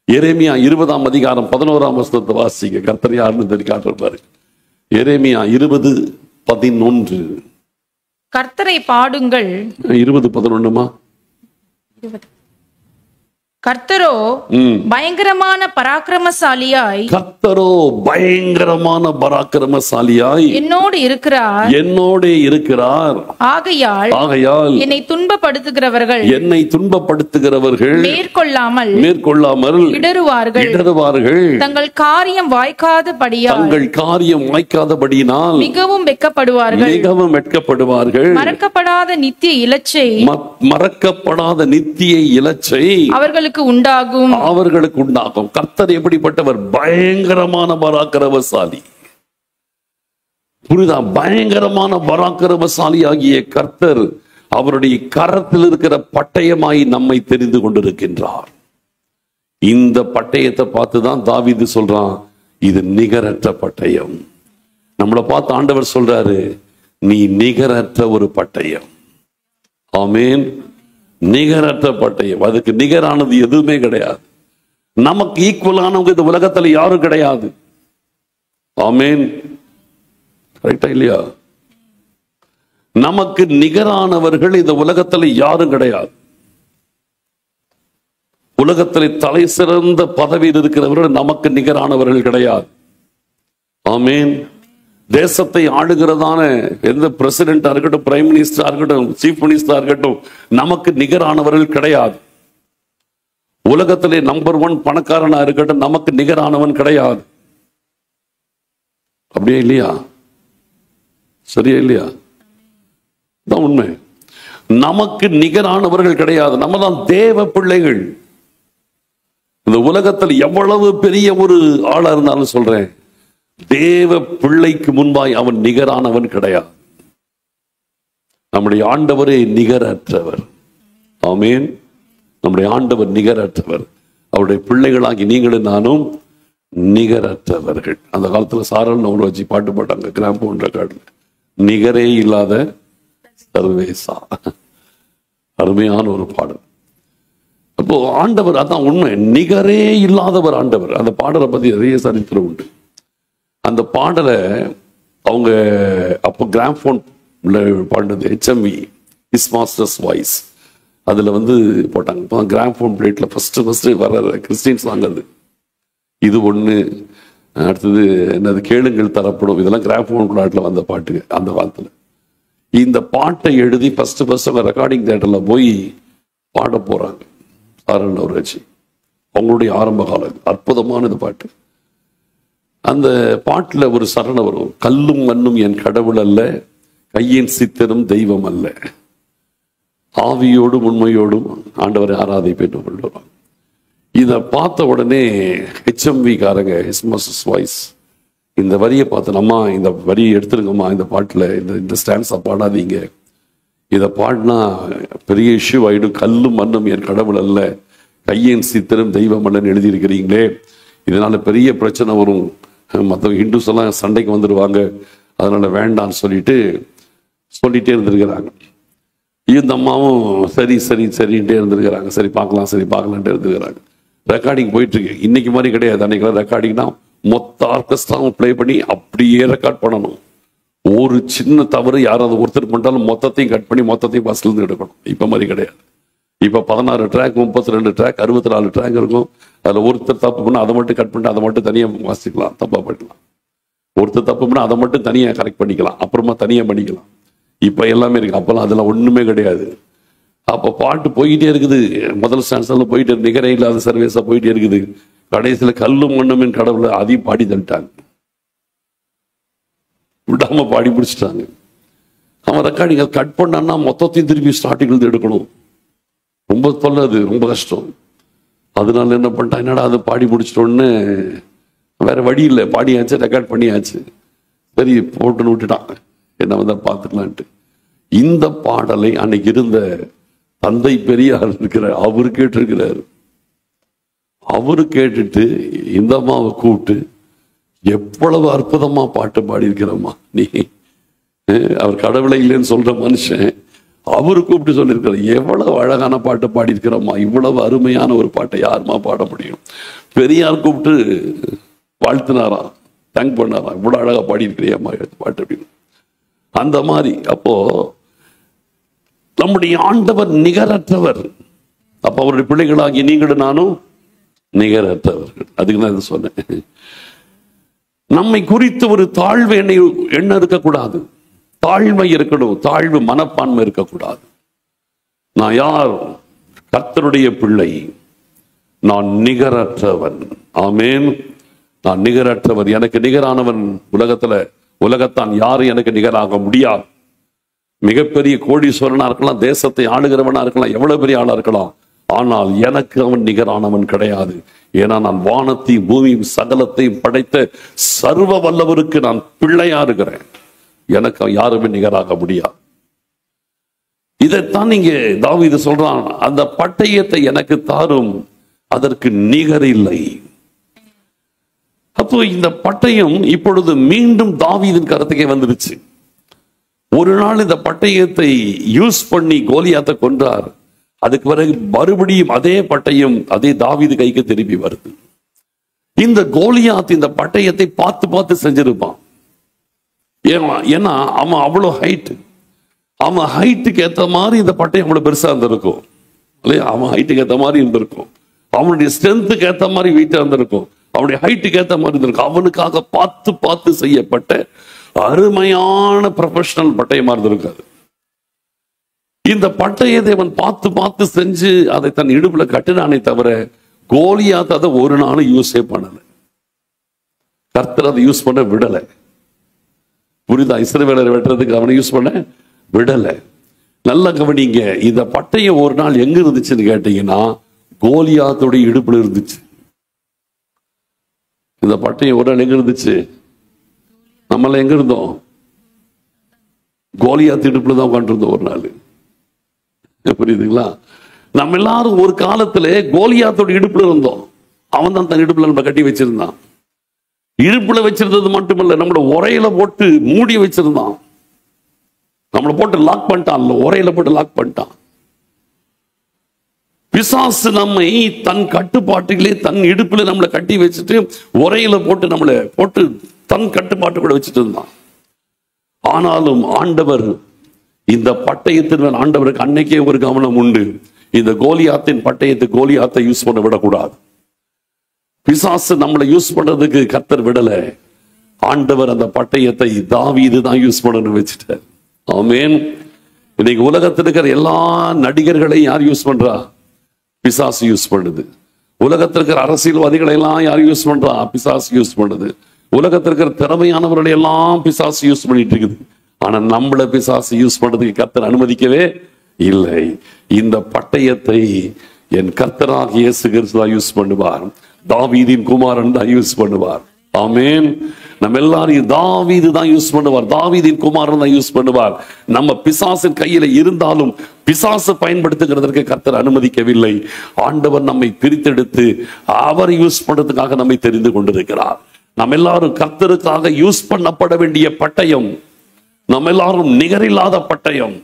எரேமியா 20ஆம் அதிகாரம் 11ஆம் வசனத்தை வாசிங்க. கர்த்தர் யாருன்னு தெரிவி காட்டுறாரு. எரேமியா 20:11. கர்த்தரை பாடுங்கள். 20:11மா? கர்த்தரோ பயங்கரமான பராக்கிரமசாலியாய், கர்த்தரோ பயங்கரமான பராக்கிரமசாலியாய் என்னோடு இருக்கிறார். ஆகையால் என்னை துன்பப்படுத்துகிறவர்கள் மேற்கொள்ளாமல் இடறுவார்கள். தங்கள் காரியம் வாய்க்காதபடியால் மிகவும் வெட்கப்படுவார்கள். மறக்கப்படாத நித்திய இலச்சை அவர்களுக்கு உண்டாகும். கர்த்தர் எப்படிப்பட்டவர்? பயங்கரமான பராக்கிரமசாலி. புரியுதா? பயங்கரமான பராக்கிரமசாலி ஆகிய கர்த்தர் அவருடைய கரத்தில் இருக்கிற பட்டயமாய் நம்மை தெரிந்து கொண்டிருக்கின்றார். இந்த பட்டயத்தை பார்த்துதான் தாவீது சொல்றான், இது நிகரற்ற பட்டயம். நம்மளை பார்த்து ஆண்டவர் சொல்றாரு, நீ நிகரற்ற ஒரு பட்டயம். ஆமென். நிகரற்ற பட்டயம். அதுக்கு நிகரானது எதுவுமே கிடையாது. நமக்கு ஈக்குவலானவங்க இந்த உலகத்துல யாரும் கிடையாது. ஆமென். கரெக்டா இல்லையா? நமக்கு நிகரானவர்கள் இந்த உலகத்தில் யாரும் கிடையாது. உலகத்தில் தலை சிறந்த பதவியில் இருக்கிறவர்கள் நமக்கு நிகரானவர்கள் கிடையாது. ஆமீன். தேசத்தை ஆளுகிறதான எந்த பிரசிடென்டா இருக்கட்டும், பிரைம் மினிஸ்டரா இருக்கட்டும், சீஃப் மினிஸ்டரா இருக்கட்டும், நமக்கு நிகரானவர்கள் கிடையாது. உலகத்திலே நம்பர் 1 பணக்காரனா இருக்கட்டும், நமக்கு நிகரானவன் கிடையாது. அப்படியே இல்லையா? சரியா இல்லையா? தான் உண்மை. நமக்கு நிகரானவர்கள் கிடையாது. நம்ம தான் தேவ பிள்ளைகள். இந்த உலகத்தில் எவ்வளவு பெரிய ஒரு ஆளா இருந்தாலும் சொல்றேன், தேவ பிள்ளைக்கு முன்பாய் அவன் நிகரானவன் கிடையாது. நம்முடைய ஆண்டவரே நிகரற்றவர். ஆமீன். நம்முடைய ஆண்டவர் நிகரற்றவர். அவருடைய பிள்ளைகளாகி நீங்களும் நானும் நிகரற்றவர்கள். அந்த காலத்துல சாரல் நோர் வச்சு பாட்டு பாட்டாங்க, கிராம்பவுண்ட் ரெக்கார்ட்ல. நிகரே இல்லாத சர்வேசா. அருமையான ஒரு பாடல். அப்போ ஆண்டவர், அதான் உண்மை, நிகரே இல்லாதவர் ஆண்டவர். அந்த பாடலை பத்தி நிறைய சரித்திரம் உண்டு. அந்த பாடலை அவங்க அப்போ கிராம்பவுண்ட் பாடினது HMV, ஹிஸ் மாஸ்டர்ஸ் வாய்ஸ், அதுல போட்டாங்க. கிராம்பவுண்ட் பிளேட்ல ஃபர்ஸ்ட் வர கிறிஸ்டின் சாங் அது. இது ஒண்ணு. அடுத்தது என்னது, கேளுங்கள் தரப்படும். இதெல்லாம் கிராம்பவுண்ட் பிளேட்ல வந்த பாட்டு அந்த காலத்துல. இந்த பாட்டை எழுதி ஃபர்ஸ்ட் ரெக்கார்டிங் தியேட்டர்ல போய் பாட போறாங்க சாரல் நவராஜ். அவங்களுடைய ஆரம்ப காலம். அற்புதமானது பாட்டு. அந்த பாட்டுல ஒரு சரணம் வரும், கல்லும் மண்ணும் என் கடவுள் அல்ல, கையின் சித்தரும் தெய்வம் அல்ல, ஆவியோடும் உண்மையோடும் ஆண்டவரை ஆராதிப்பேன் கொள்வாங்க. இதை பார்த்த உடனே HMV காரங்க, ஹிஸ் மாஸ்டர்ஸ் வாய்ஸ், இந்த வரியை பார்த்து, அம்மா இந்த வரியை எடுத்துருங்கம்மா, இந்த பாட்டுல இந்த ஸ்டான்ஸா பாடாதீங்க, இதை பாடினா பெரிய இஷ்யூ ஆயிடும், கல்லும் மண்ணும் என் கடவுள் அல்ல, கையின் சித்தரும் தெய்வம் அல்லன்னு எழுதியிருக்கிறீங்களே, இதனால பெரிய பிரச்சனை வரும், மற்ற ஹிந்துஸ் எல்லாம் சண்டைக்கு வந்துடுவாங்க, அதனால வேண்டான்னு சொல்லிட்டே இருந்திருக்கிறாங்க. இந்த அம்மாவும் சரி சரி சரின்ட்டே இருந்திருக்கிறாங்க. சரி பார்க்கலான்ட்டு இருந்திருக்கிறாங்க. ரெக்கார்டிங் போயிட்டு இருக்கு. இன்னைக்கு மாதிரி கிடையாது. அன்னைக்கு ரெக்கார்டிங்னா மொத்த ஆர்கெஸ்ட்ராவும் பிளே பண்ணி அப்படியே ரெக்கார்ட் பண்ணணும். ஒரு சின்ன தவறு யாராவது ஒருத்தர் பண்ணிட்டாலும் மொத்தத்தையும் கட் பண்ணி மொத்தத்தையும் பஸ்ல இருந்து எடுக்கணும். இப்ப மாதிரி கிடையாது. இப்ப 16 ட்ராக், 32 ட்ராக், 64 ட்ராக் இருக்கும். அதுல ஒருத்தர் தப்பு பண்ணா அதை மட்டும் கட் பண்ணிட்டு அதை மட்டும் தனியா வாசிக்கலாம், தப்பா பண்ணிக்கலாம். ஒருத்தர் தப்பு பண்ணா அதை மட்டும் தனியா கரெக்ட் பண்ணிக்கலாம், அப்புறமா தனியா பண்ணிக்கலாம். இப்ப எல்லாமே இருக்கு. அப்பெல்லாம் அதெல்லாம் ஒண்ணுமே கிடையாது. அப்ப பாட்டு போயிட்டே இருக்குது. முதல் ஸ்டான்ஸ்ல போயிட்டு நிகரே இல்லாத சர்வீஸா போயிட்டே இருக்குது. கடைசியில கல்லும் மண்ணுமின் கடவுளை அதையும் பாடி தள்ளிட்டாங்க, விடாம பாடி பிடிச்சிட்டாங்க. அவன் ரெக்கார்டிங் கட் பண்ணான்னா மொத்தத்தையும் திருப்பி ஸ்டார்டிங்ல இருந்து எடுக்கணும். ரொம்ப தொல்லை, அது ரொம்ப கஷ்டம். அதனால என்ன பண்ணிட்டான், என்னடா அது பாடி பிடிச்சிட்டோன்னு வேற வழி இல்லை, பாடியாச்சு, ரெக்கார்ட் பண்ணியாச்சு, சரி போட்டுன்னு விட்டுட்டான், என்ன வந்தா பார்த்துக்கலான்ட்டு. இந்த பாடலை அன்னைக்கு இருந்த தந்தை பெரியார் இருக்கிறார், அவரு கேட்டிருக்கிறாரு. அவரு கேட்டுட்டு இந்த அம்மாவை கூப்பிட்டு, எவ்வளவு அற்புதமா பாட்டு பாடி இருக்கிறம்மா நீ, அவர் கடவுளை இல்லைன்னு சொல்ற மனுஷன், அவரு கூப்பிட்டு சொல்லியிருக்காரு, எவ்வளவு அழகான பாட்டு பாடி இருக்கிறம்மா, இவ்வளவு அருமையான ஒரு பாட்டை யாருமா பாட முடியும். பெரியார் கூப்பிட்டு வாழ்த்தினாராம், தேங்க் பண்ணாராம், இவ்வளவு அழகா பாடி இருக்கிறியம்மா பாட்டு அப்படின்னு. அந்த மாதிரி அப்போ நம்முடைய ஆண்டவர் நிகரற்றவர். அப்ப அவருடைய பிள்ளைகளாகி நீங்களும் நானும் நிகரற்றவர்கள். அதுக்கு தான் இதை சொன்னேன். நம்மை குறித்து ஒரு தாழ்வு எண்ணம் இருக்கக்கூடாது, தாழ்மை இருக்கணும், தாழ்வு மனப்பான்மை இருக்கக்கூடாது. நான் யார்? கர்த்தருடைய பிள்ளை, நான் நிகரற்றவன். ஆமேன். நான் நிகரற்றவர். எனக்கு நிகரானவன் உலகத்தான் யாரும் எனக்கு நிகராக முடியாது. மிகப்பெரிய கோடீஸ்வரனா இருக்கலாம், தேசத்தை ஆளுகிறவனா இருக்கலாம், எவ்வளவு பெரிய ஆளா இருக்கலாம், ஆனால் எனக்கு அவன் நிகரானவன் கிடையாது. ஏன்னா நான் வானத்தையும் பூமியும் சகலத்தையும் படைத்த சர்வ வல்லவருக்கு நான் பிள்ளையா இருக்கிறேன். எனக்கு யாருமே நிகராக முடியாது. இதைத்தான் நீங்க தாவீது சொல்றான், அந்த பட்டயத்தை எனக்கு தாரும், அதற்கு நிகர் இல்லை. அப்போ இந்த பட்டயம் இப்பொழுது மீண்டும் தாவீதின் கருத்துக்கே வந்துருச்சு. ஒரு நாள் இந்த பட்டயத்தை யூஸ் பண்ணி கோலியாத்தை கொன்றார். அதுக்கு பிறகு மறுபடியும் அதே பட்டயம் அதே தாவீது கைக்கு திரும்பி வருது. இந்த கோலியாத் இந்த பட்டயத்தை பார்த்து செஞ்சிருப்பான். ஏன்னா அவன் அவ்வளோ ஹைட்டு, அவன் ஹைட்டுக்கு ஏற்ற மாதிரி இந்த பட்டயம் அவ்வளோ பெருசாக இருந்திருக்கும் இல்லையா? அவன் ஹைட்டுக்கு ஏற்ற மாதிரி இருந்திருக்கும், அவனுடைய ஸ்ட்ரென்த்துக்கு ஏற்ற மாதிரி வெயிட்டாக இருந்திருக்கும், அவனுடைய ஹைட்டுக்கு ஏற்ற மாதிரி இருந்திருக்கும். அவனுக்காக பார்த்து பார்த்து செய்யப்பட்ட அருமையான ப்ரொஃபஷனல் பட்டயமா இருந்திருக்காது. இந்த பட்டயத்தை அவன் பார்த்து பார்த்து செஞ்சு அதை தன் இடுப்புல கட்டினானே தவிர கோலியாத் அதை ஒரு நாளும் யூஸே பண்ணல. கர்த்தர் அதை யூஸ் பண்ண விடல. புரிதா? இஸ்ரவேலரை வெட்டுறதுக்கு அவனை யூஸ் பண்ண விடல. நல்ல கவனிங்க, இந்த பட்டயம் ஒரு நாள் எங்க இருந்துச்சுன்னு கேட்டீங்கன்னா கோலியாத்துடைய இடுப்புல இருந்துச்சு. இந்த பட்டயம் ஒரு நாள் எங்க இருந்துச்சு? நம்மள எங்க இருந்தோம்? கோலியாத்து இடுப்புல தான் உட்காந்துருந்தோம் ஒரு நாள். புரியுதுங்களா? நம்ம எல்லாரும் ஒரு காலத்துல கோலியாத்தோட இடுப்புல இருந்தோம். அவன் தான் தன் இடுப்புல நம்ம கட்டி வச்சிருந்தான். இடுப்புல வச்சிருந்தது மட்டுமல்ல, நம்மள உரையில போட்டு மூடி வச்சிருந்தான். நம்மளை போட்டு லாக் பண்ணிட்டான், உரையில போட்டு லாக் பண்ணிட்டான். பிசாசு நம்மை தன் கட்டுப்பாட்டுகளே தன் இடுப்புல நம்மளை கட்டி வச்சுட்டு உரையில போட்டு நம்மளை போட்டு தன் கட்டுப்பாட்டுக்குள்ள வச்சுட்டு இருந்தான். ஆனாலும் ஆண்டவர் இந்த பட்டயத்தின் ஆண்டவருக்கு அன்னைக்கே ஒரு கவனம் உண்டு. இந்த கோலியாத்தின் பட்டயத்தை கோலியாத்தை யூஸ் பண்ண விடக்கூடாது. பிசாசு நம்மளை யூஸ் பண்றதுக்கு கர்த்தர் விடல. ஆண்டவர் அந்த பட்டயத்தை தாவீது தான் யூஸ் பண்ணணும்னு வச்சுட்டார். ஆமென். இன்னைக்கு உலகத்தில் இருக்கிற எல்லா நடிகர்களையும் யார் யூஸ் பண்றா? பிசாசு யூஸ் பண்ணுது. உலகத்தில் இருக்கிற அரசியல்வாதிகளை எல்லாம் யார் யூஸ் பண்றா? பிசாசு யூஸ் பண்ணுது. உலகத்தில் இருக்கிற திறமையானவர்களை எல்லாம் பிசாசு யூஸ் பண்ணிட்டு இருக்குது. ஆனா நம்மள பிசாசு யூஸ் பண்றதுக்கு கர்த்தர் அனுமதிக்கவே இல்லை. இந்த பட்டயத்தை என் கர்த்தராகிய இயேசு கிறிஸ்து தான் யூஸ் பண்ணுவார். தாவீதின் குமாரன் தான் யூஸ் பண்ணுவார். ஆமென். நம்ம எல்லாரையும் தாவீது தான் யூஸ் பண்ணுவார். தாவீதின் குமாரன் தான் யூஸ் பண்ணுவார். நம்ம பிசாசின் கையில இருந்தாலும் பிசாசு பயன்படுத்துகிறதற்கு கர்த்தர் அனுமதிக்கவில்லை. ஆண்டவர் நம்மை பிரித்தெடுத்து அவர் யூஸ் பண்றதுக்காக நம்மை தெரிந்து கொண்டிருக்கிறார். நம்ம எல்லாரும் கர்த்தருக்காக யூஸ் பண்ணப்பட வேண்டிய பட்டயம். நம்ம எல்லாரும் நிகரில்லாத பட்டயம்.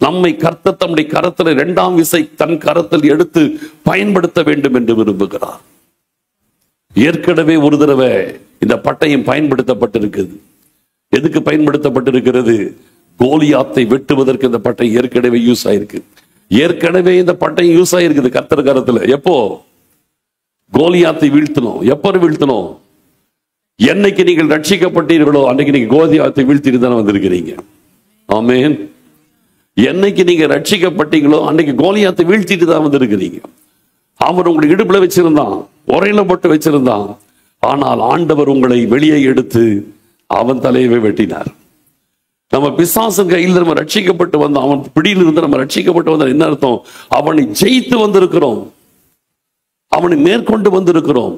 நம்மை கர்த்தர் தம்முடைய கரத்தில் இரண்டாம் விசை தன் கரத்தில் எடுத்து பயன்படுத்த வேண்டும் என்று விரும்புகிறார். ஏற்கனவே ஒரு தடவை இந்த பட்டயம் பயன்படுத்தப்பட்டிருக்குது. எதுக்கு பயன்படுத்தப்பட்டிருக்கிறது? கோலியாத்தை வெட்டுவதற்கு இந்த பட்டயம் ஏற்கனவே யூஸ் ஆயிருக்கு. ஏற்கனவே இந்த பட்டயம் யூஸ் ஆயிருக்குது கர்த்தர் கரத்துல. எப்போ? கோலியாத்தை வீழ்த்தணும். எப்போ வீழ்த்தணும்? என்னைக்கு நீங்கள் ரட்சிக்கப்பட்டீர்களோ அன்னைக்கு நீங்க கோலியாத்தை வீழ்த்திட்டு தானே வந்திருக்கிறீங்க. ஆமென். என்னைக்கு நீங்க ரட்சிக்கப்பட்டீங்களோ அன்னைக்கு கோலியாத்தை வீழ்த்திட்டு தான் வந்திருக்கிறீங்க. அவன் உங்களை இடுப்புல வச்சிருந்தான், உரையில போட்டு வச்சிருந்தான். ஆனால் ஆண்டவர் உங்களை வெளியே எடுத்து அவன் தலையவே வெட்டினார். நம்ம பிசாசன் கையில் நம்ம ரட்சிக்கப்பட்டு வந்தோம், அவன் பிடியில் இருந்து நம்ம ரட்சிக்கப்பட்டு வந்தோம். என்ன அர்த்தம்? அவனை ஜெயித்து வந்திருக்கிறோம், அவனை மேற்கொண்டு வந்திருக்கிறோம்.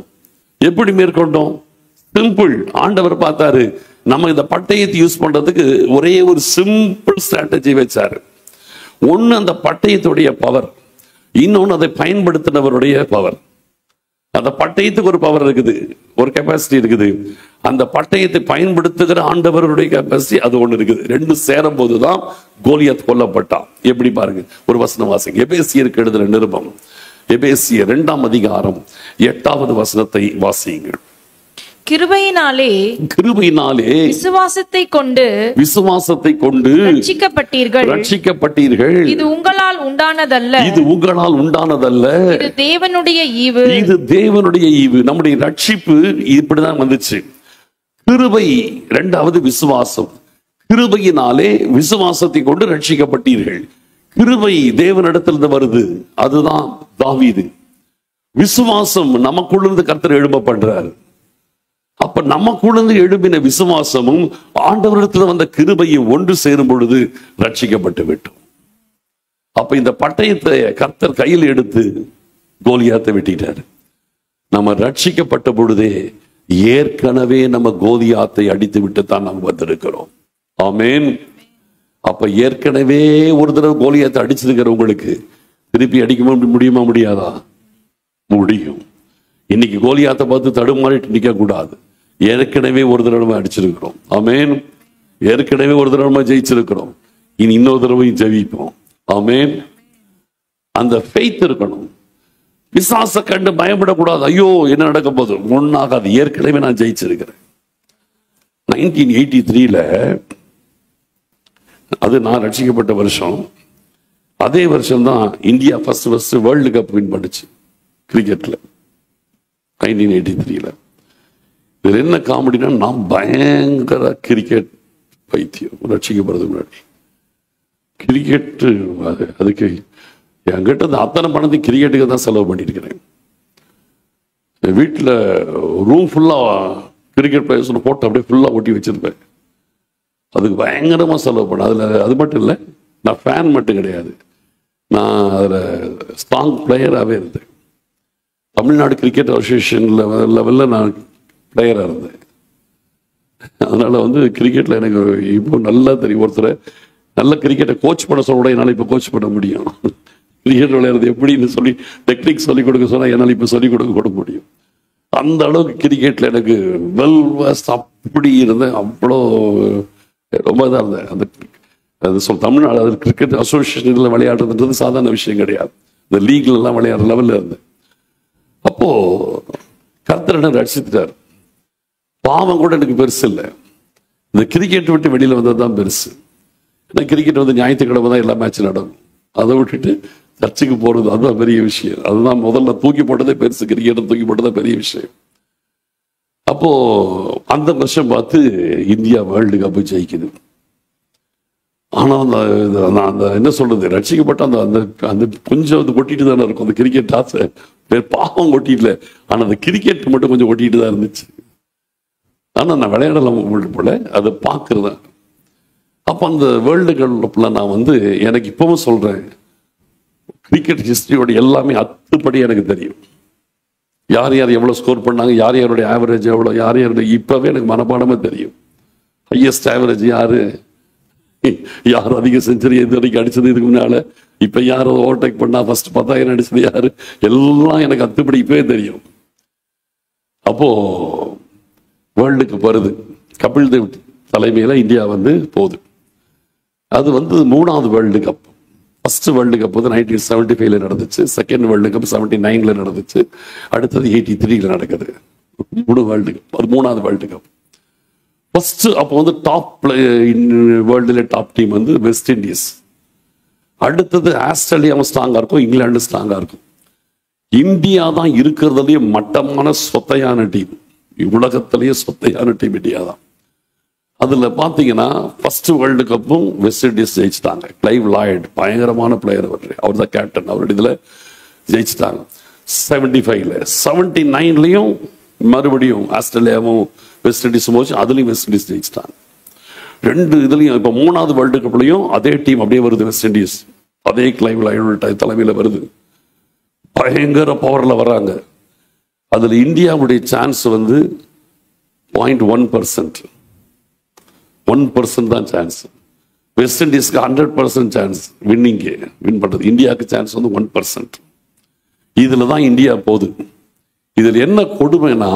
எப்படி மேற்கொண்டோம்? சிம்பிள். ஆண்டவர் பார்த்தாரு, நம்ம இந்த பட்டயத்தை யூஸ் பண்றதுக்கு ஒரே ஒரு சிம்பிள் ஸ்ட்ராட்டஜி வச்சாரு. ஒன்னு அந்த பட்டயத்துடைய பவர், இன்னொன்னு அதை பயன்படுத்தினவருடைய பவர். அந்த பட்டயத்துக்கு ஒரு பவர் இருக்குது, ஒரு கெப்பாசிட்டி இருக்குது. அந்த பட்டயத்தை பயன்படுத்துகிற ஆண்டவருடைய கெப்பாசிட்டி அது ஒண்ணு இருக்குது. ரெண்டு சேரும் போதுதான் கோலியாத் கொல்லப்பட்டான். எப்படி பாருங்க, ஒரு வசனம் வாசிங்க. எபேசியருக்கு எழுதுற நிருபம், எபேசியர் 2ஆம் அதிகாரம் 8வது வசனத்தை வாசியுங்கள். கிருபையினாலே விசுவாசத்தை கொண்டு ரட்சிக்கப்பட்டீர்கள். இது உங்களால் உண்டானதல்ல, இது தேவனுடைய ஈவு. நம்முடைய ரட்சிப்பு இப்படிதான் வந்துச்சு. கிருபை, இரண்டாவது விசுவாசம். கிருபையினாலே விசுவாசத்தை கொண்டு ரட்சிக்கப்பட்டீர்கள். கிருபை தேவனிடத்திலிருந்து வருது, அதுதான் தாவீது. விசுவாசம் நமக்குள்ளிருந்து கர்த்தர் எழும்ப பண்றார். அப்ப நமக்குள்ளது எழுப்பின விசுவாசமும் ஆண்டவரிடத்தில் வந்த கிருபையும் ஒன்று சேரும் பொழுது ரட்சிக்கப்பட்டு விட்டோம். அப்ப இந்த பட்டயத்தை கர்த்தர் கையில் எடுத்து கோலியாத்தை வெட்டிட்டார். நம்ம ரட்சிக்கப்பட்ட பொழுதே ஏற்கனவே நம்ம கோலியாத்தை அடித்து விட்டு தான் நாம் வந்திருக்கிறோம். ஆமென். அப்ப ஏற்கனவே ஒரு தடவை கோலியாத்தை அடிச்சிருக்கிறவங்களுக்கு திருப்பி அடிக்க முடியுமா? முடியாதா? முடியும். இன்னைக்கு கோலியாத்தை பார்த்து தடுமாறிட்டு நிற்க கூடாது. ஏற்கனவே ஒரு தடவை அடிச்சிருக்கிறோம். ஆமென். ஏற்கனவே ஒரு தடவை ஜெயிச்சிருக்கிறோம். இனி இன்னொரு தடவை ஜெயிப்போம். ஆமென். அந்த ஃபெய்த் இருக்கணும். பிசாசை கண்டு பயப்படக்கூடாது. ஐயோ என்ன நடக்க போகுது, ஒன்னாகாது, ஏற்கனவே நான் ஜெயிச்சிருக்கிறேன், 1983 அது நான் ரட்சிக்கப்பட்ட வருஷம். அதே வருஷம் தான் India first world cup win பண்ணுச்சு கிரிக்கெட்ல 1983. இதுல என்ன காமெடினா, நான் பயங்கர கிரிக்கெட் பைத்தியம். ரட்சிக்கப்படுறதுக்கு முன்னாடி கிரிக்கெட், அதுக்கு என்கிட்ட அத்தனை பணத்தை கிரிக்கெட்டுக்கு தான் செலவு பண்ணியிருக்கிறேன். வீட்டில் ரூம் ஃபுல்லாக கிரிக்கெட் பிளேயர்ஸ் போட்டு அப்படியே ஃபுல்லாக ஒட்டி வச்சிருப்பேன். அதுக்கு பயங்கரமாக செலவு பண்ணேன். அதில் அது மட்டும் இல்லை, நான் ஃபேன் மட்டும் கிடையாது, நான் அதில் ஸ்ட்ராங் பிளேயராகவே இருந்தேன். தமிழ்நாடு கிரிக்கெட் அசோசியேஷன் லெவலில் நான் பிளேயராக இருந்தேன். அதனால் வந்து கிரிக்கெட்டில் எனக்கு இப்போ நல்லா தெரியும். ஒருத்தரை நல்ல கிரிக்கெட்டை கோச் பண்ண சொல்ல என்னால் இப்போ கோச் பண்ண முடியும். கிரிக்கெட் விளையாடுறது எப்படின்னு சொல்லி டெக்னிக் சொல்லிக் கொடுக்க சொன்னால் என்னால் இப்போ சொல்லிக் கொடுக்க முடியும். அந்த அளவுக்கு கிரிக்கெட்டில் எனக்கு வெல் வாஸ்ட் அப்படி இருந்தேன். அவ்வளோ ரொம்ப இதாக இருந்தேன். அது தமிழ்நாடு அது கிரிக்கெட் அசோசியேஷனில் விளையாடுறதுன்றது சாதாரண விஷயம் கிடையாது. இந்த லீக்லாம் விளையாடுற லெவலில் இருந்தேன். அப்போது கர்த்தர் என்ன ரட்சித்துட்டார். பாவம் கூட எனக்கு பெருசு இல்லை, இந்த கிரிக்கெட் விட்டு வெளியில் வந்தது தான் பெருசு. ஏன்னா கிரிக்கெட் வந்து ஞாயிற்றுக்கிழமை தான் எல்லா மேட்சும் நடக்கும். அதை விட்டுட்டு சர்ச்சுக்கு போகிறது அதுதான் பெரிய விஷயம். அதுதான் முதல்ல தூக்கி போட்டதே பெருசு, கிரிக்கெட்டை தூக்கி போட்டதே பெரிய விஷயம். அப்போ அந்த வருஷம் பார்த்து இந்தியா வேர்ல்டு கப் ஜெயிக்குது. ஆனால் அந்த என்ன சொல்றது, ரட்சிக்கப்பட்ட அந்த அந்த அந்த கொஞ்சம் அது கொட்டிட்டு தானே இருக்கும். அந்த கிரிக்கெட் ஆசை பாவம் கொட்டிடல, ஆனால் அந்த கிரிக்கெட் மட்டும் கொஞ்சம் கொட்டிட்டு தான் இருந்துச்சு. ஆனால் நான் விளையாடலாம் போல அதை பார்க்குறேன். அப்போ அந்த வேர்ல்டு கப்பில் நான் வந்து எனக்கு இப்பவும் சொல்கிறேன், கிரிக்கெட் ஹிஸ்டரியோட எல்லாமே அத்துப்படி எனக்கு தெரியும். யார் யார் எவ்வளோ ஸ்கோர் பண்ணாங்க, யார் யாருடைய ஆவரேஜ் எவ்வளோ, யார் யாருடைய இப்போவே எனக்கு மனப்பாடமாக தெரியும். ஹையஸ்ட் ஆவரேஜ் யார், யார் அதிக செஞ்சுரி இது வரைக்கும் அடிச்சது இதுக்கு முன்னால, இப்போ யார் ஓவர்டேக் பண்ணா ஃபர்ஸ்ட் 10,000 அடிச்சது யார், எல்லாம் எனக்கு அத்துப்படி இப்பவே தெரியும். அப்போ வேர்ல்டு கப் வருது, கபில் தேவ் தலைமையில் இந்தியா வந்து போகுது. அது வந்து 3வது world cup. First world cup வந்து 1975 நடந்துச்சு, செகண்ட் வேர்ல்டு கப் 79 நடந்துச்சு, அடுத்தது 83 நடக்குது. 3 வேர்ல்டு கப், அது 3வது வேர்ல்டு கப். ஃபர்ஸ்ட் அப்போ வந்து டாப் வேர்ல்டுல டாப் டீம் வந்து வெஸ்ட் இண்டீஸ். அடுத்தது ஆஸ்திரேலியாவும் ஸ்ட்ராங்கா இருக்கும், இங்கிலாந்து ஸ்ட்ராங்கா இருக்கும். இந்தியா தான் இருக்கிறதுலயே மட்டமான சொத்தையான டீம், உலகத்திலேயே சொத்தையான டீம் இந்தியா தான். அதுல பாத்தீங்கன்னா ஃபர்ஸ்ட் வேர்ல்டு கப்பும் வெஸ்ட் இண்டீஸ் ஜெயிச்சிட்டாங்க. கிளைவ் லாய்ட் பயங்கரமான பிளேயர், அவர் தான் கேப்டன், அவருடைய இதுல ஜெயிச்சிட்டாங்க. 75ல 79லயும் மறுபடியும் ஆஸ்திரேலியாவும் வெஸ்ட் இண்டீஸும் போச்சு, அதுலயும் வெஸ்ட் இண்டீஸ் ஜெயிச்சிட்டாங்க. 2 இதுலயும் இப்ப 3வது வேர்ல்டு கப்லயும் அதே டீம் அப்படியே வருது, வெஸ்ட் இண்டீஸ் அதே கிளைவ் லாய்ட் தலைமையில வருது, பயங்கர பவர்ல வராங்க. அதுல இந்தியாவுடைய சான்ஸ் வந்து 0.1%, 1% தான் சான்ஸ். வெஸ்ட் இண்டீஸ்க்கு 100% சான்ஸ் வின் பண்றது. இந்தியாவுக்கு சான்ஸ் வந்து 1%. இதுல தான் இந்தியா போகுது. இதுல என்ன கொடுமைனா,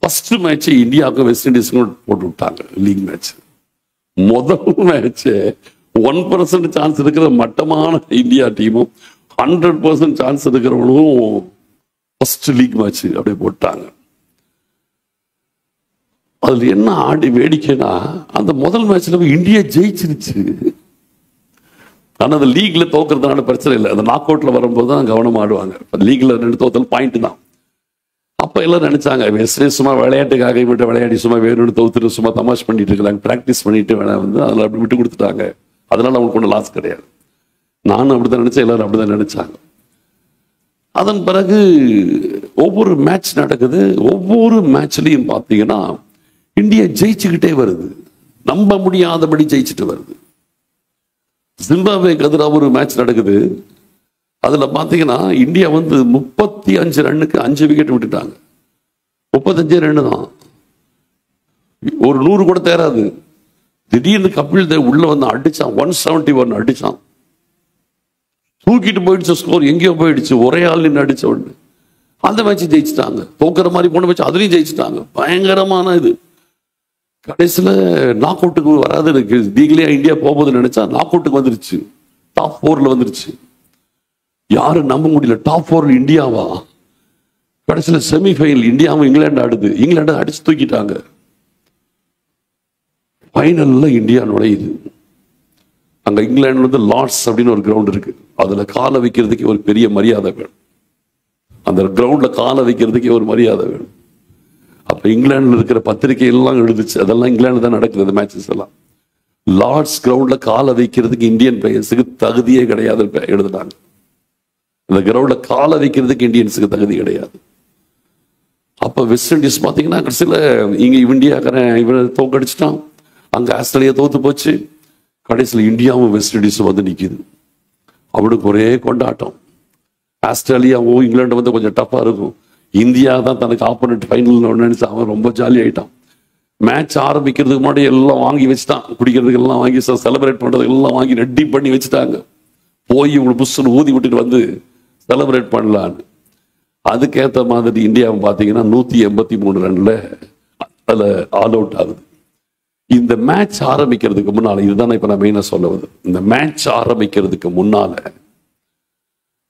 ஃபர்ஸ்ட் மேட்ச் இந்தியாவுக்கு வெஸ்ட் இண்டீஸ்க்கும் போட்டு விட்டாங்க லீக் மேட்ச். முதல் மேட்ச் 1% சான்ஸ் இருக்கிற மட்டமான இந்தியா டீமும் 100% சான்ஸ் இருக்கிறவங்களும் ஃபர்ஸ்ட் லீக் மேட்ச் அப்படியே போட்டாங்க. அதுல என்ன ஆடி வேடிக்கைனா, அந்த முதல் மேட்ச்ல இந்தியா ஜெயிச்சிருச்சு. ஆனா அந்த லீக்ல தோக்குறதுனால பிரச்சனை இல்லை, அந்த நாக் அவுட்ல வரும்போது தான் கவனம் ஆடுவாங்க. லீக்ல 2 தோத்தல் பாயிண்ட் தான். அப்ப எல்லாம் நினைச்சாங்க வெஸ்ட் சும்மா விளையாட்டுக்காக விட்டு விளையாடி சும்மா வேணும்னு தோத்துட்டு சும்மா தமாஷ் பண்ணிட்டு இருக்காங்க, பிராக்டிஸ் பண்ணிட்டு வேணா வந்து அதில் அப்படி விட்டு கொடுத்துட்டாங்க. அதனால அவங்களுக்கு ஒன்றும் லாஸ் கிடையாது. நானும் அப்படிதான் நினைச்சேன், எல்லாரும் அப்படிதான் நினைச்சாங்க. அதன் பிறகு ஒவ்வொரு மேட்ச் நடக்குது. ஒவ்வொரு மேட்ச்லையும் பார்த்தீங்கன்னா இந்தியா ஜெயிச்சுக்கிட்டே வருது, நம்ப முடியாதபடி ஜெயிச்சுட்டு வருது. ஜிம்பாப்வேக்கு எதிராக ஒரு மேட்ச் நடக்குது. அதுல பாத்தீங்கன்னா இந்தியா வந்து 35 ரன்னுக்கு 5 விக்கெட் விட்டுட்டாங்க. 35 ரன் தான், ஒரு 100 கூட தேராது. திடீர்னு கபில் தேவ் உள்ள வந்து அடிச்சான், 171 அடிச்சான், தூக்கிட்டு போயிடுச்சு. ஸ்கோர் எங்கேயோ போயிடுச்சு, ஒரே ஆள் நின்று அடிச்ச உடனே அந்த மேட்ச் ஜெயிச்சுட்டாங்க. தோக்குற மாதிரி போன மேட்ச் அதுலயும் ஜெயிச்சுட்டாங்க. பயங்கரமான இது. கடைசியில நாக் அவுட்டுக்கு வராது, எனக்கு லீக்லயே இந்தியா போகும்போது நினைச்சா நாக் அவுட்டுக்கு வந்துருச்சு, டாப் 4ல வந்துருச்சு. யாரும் நம்ப முடியல, டாப் 4 இந்தியாவா? கடைசியில செமிஃபைனல் இந்தியாவும் இங்கிலாந்து ஆடுது, இங்கிலாந்து அடிச்சு தூக்கிட்டாங்க. ஃபைனல்ல இந்தியா நுழையுது. அங்க இங்கிலாந்து வந்து லார்ட்ஸ் அப்படின்னு ஒரு கிரவுண்ட் இருக்கு. அதுல காலை வைக்கிறதுக்கு ஒரு பெரிய மரியாதை வேணும். அந்த கிரவுண்ட்ல காலை வைக்கிறதுக்கு ஒரு மரியாதை வேணும். அப்ப இங்கிலாந்துல இருக்கிற பத்திரிகை எல்லாம் எழுதுச்சு. அதெல்லாம் இங்கிலாந்து தான் நடக்குது மேட்சஸ் எல்லாம். லார்ட்ஸ் கிரவுண்ட்ல காலை வைக்கிறதுக்கு இந்தியன் பிளேயர்ஸுக்கு தகுதியே கிடையாது எழுதுனாங்க. அந்த கிரவுண்ட்ல காலை வைக்கிறதுக்கு இந்தியன்ஸுக்கு தகுதி கிடையாது. அப்ப வெஸ்ட் இண்டீஸ் பாத்தீங்கன்னா கடைசியில இங்க இந்தியாக்காரன் இவனை தோக்கடிச்சிட்டான். அங்க ஆஸ்திரேலியா தோத்து போச்சு. கடைசியில் இந்தியாவும் வெஸ்ட் இண்டீஸும் வந்து நிக்குது. அவனுக்கு ஒரே கொண்டாட்டம். ஆஸ்திரேலியாவும் இங்கிலாந்து வந்து கொஞ்சம் டஃபா இருக்கும். இந்தியா தான் தனக்கு ஆப்போனன்ட் ஃபைனல் நினைச்சு அவன் ரொம்ப ஜாலி ஆயிட்டான். மேட்ச் ஆரம்பிக்கிறதுக்கு முன்னாடி எல்லாம் வாங்கி வச்சுட்டான். குடிக்கிறதுக்கு எல்லாம் வாங்கி செலிப்ரேட் பண்றதுக்கு எல்லாம் வாங்கி ரெடி பண்ணி வச்சுட்டாங்க. போய் இவங்களை புஷ்ஷுன்னு ஊதி விட்டுட்டு வந்து செலிப்ரேட் பண்ணலான்னு. அதுக்கேற்ற மாதிரி இந்தியாவை பார்த்தீங்கன்னா 183 ரன்ல அதில் ஆல் அவுட் ஆகுது. இந்த மேட்ச் ஆரம்பிக்கிறதுக்கு முன்னால, இதுதான் இப்ப நான் மெயினா சொல்ல வருது, இந்த மேட்ச் ஆரம்பிக்கிறதுக்கு முன்னால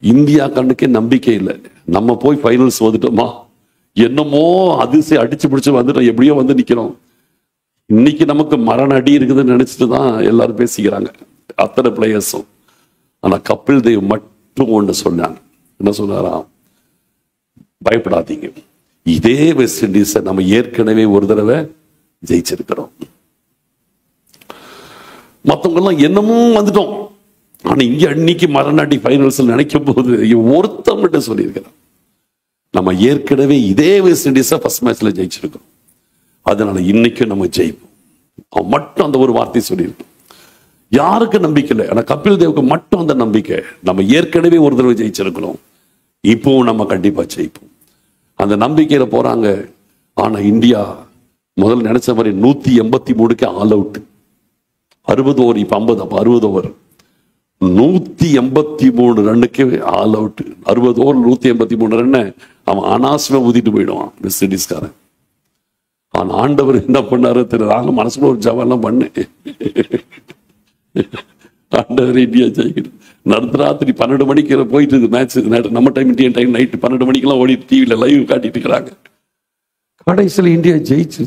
இந்தியா கண்ணுக்கே நம்பிக்கை இல்லை. நம்ம போய் ஃபைனல்ஸ் வந்துட்டோமா, என்னமோ அதிசயம் அடிச்சு பிடிச்சு வந்துட்டோம், எப்படியோ வந்து நிக்கிறோம், இன்னைக்கு நமக்கு மரண அடி இருக்குதுன்னு நினைச்சிட்டு தான் எல்லாரும் பேசிக்கிறாங்க அத்தனை பிளேயர்ஸும். ஆனா கபில் தேவ் மட்டும் ஒன்று சொன்னாங்க. என்ன சொன்னாராம்? பயப்படாதீங்க, இதே வெஸ்ட் இண்டீஸை நம்ம ஏற்கனவே ஒரு தடவை ஜெயிச்சிருக்கிறோம். மற்றவங்க எல்லாம் என்னமோ வந்துட்டோம், ஆனா இங்க அன்னைக்கு மரணாடி ஃபைனல்ஸ் நினைக்கும் போது ஒருத்தவங்கிட்ட சொல்லியிருக்கிறோம், நம்ம ஏற்கனவே இதே வெஸ்ட் இண்டீஸை ஃபர்ஸ்ட் மேட்ச்ல ஜெயிச்சிருக்கோம், அதனால இன்னைக்கும் நம்ம ஜெயிப்போம். அவன் மட்டும் அந்த ஒரு வார்த்தை சொல்லியிருக்கோம். யாருக்கு நம்பிக்கை இல்லை, ஆனா கபில் தேவுக்கு மட்டும் அந்த நம்பிக்கை, நம்ம ஏற்கனவே ஒரு தடவை ஜெயிச்சிருக்கிறோம், இப்பவும் நம்ம கண்டிப்பா ஜெயிப்போம். அந்த நம்பிக்கையில போறாங்க. ஆனா இந்தியா முதல்ல நினைச்ச மாதிரி 183க்கு ஆல் அவுட். 60 ஓவர், இப்ப 50, அப்ப 60 ஓவர், 183 ரன்னுக்கு ஆல் அவுட். 60 ஓவர் 183 ரன் அவன் அனாவசியமா ஊதிட்டு போயிடுவான் வெஸ்ட் இண்டீஸ்காரன். ஆனா ஆண்டவர் என்ன பண்ணாரு தெரியல, நாங்க மனசுல ஒரு ஜவெல்லாம் பண்ணு, ஆண்டவர் இந்தியா ஜெயிக்கணும். நடுராத்திரி 12 மணிக்கு போயிட்டு இருக்கு மேட்ச். நம்ம டைம் இந்தியன் டைம் நைட்டு 12 மணிக்கெல்லாம் ஓடிட்டு டிவியில லைவ் காட்டிட்டு இருக்கிறாங்க. கடைசியில் இந்தியா ஜெயிச்சிருச்சு.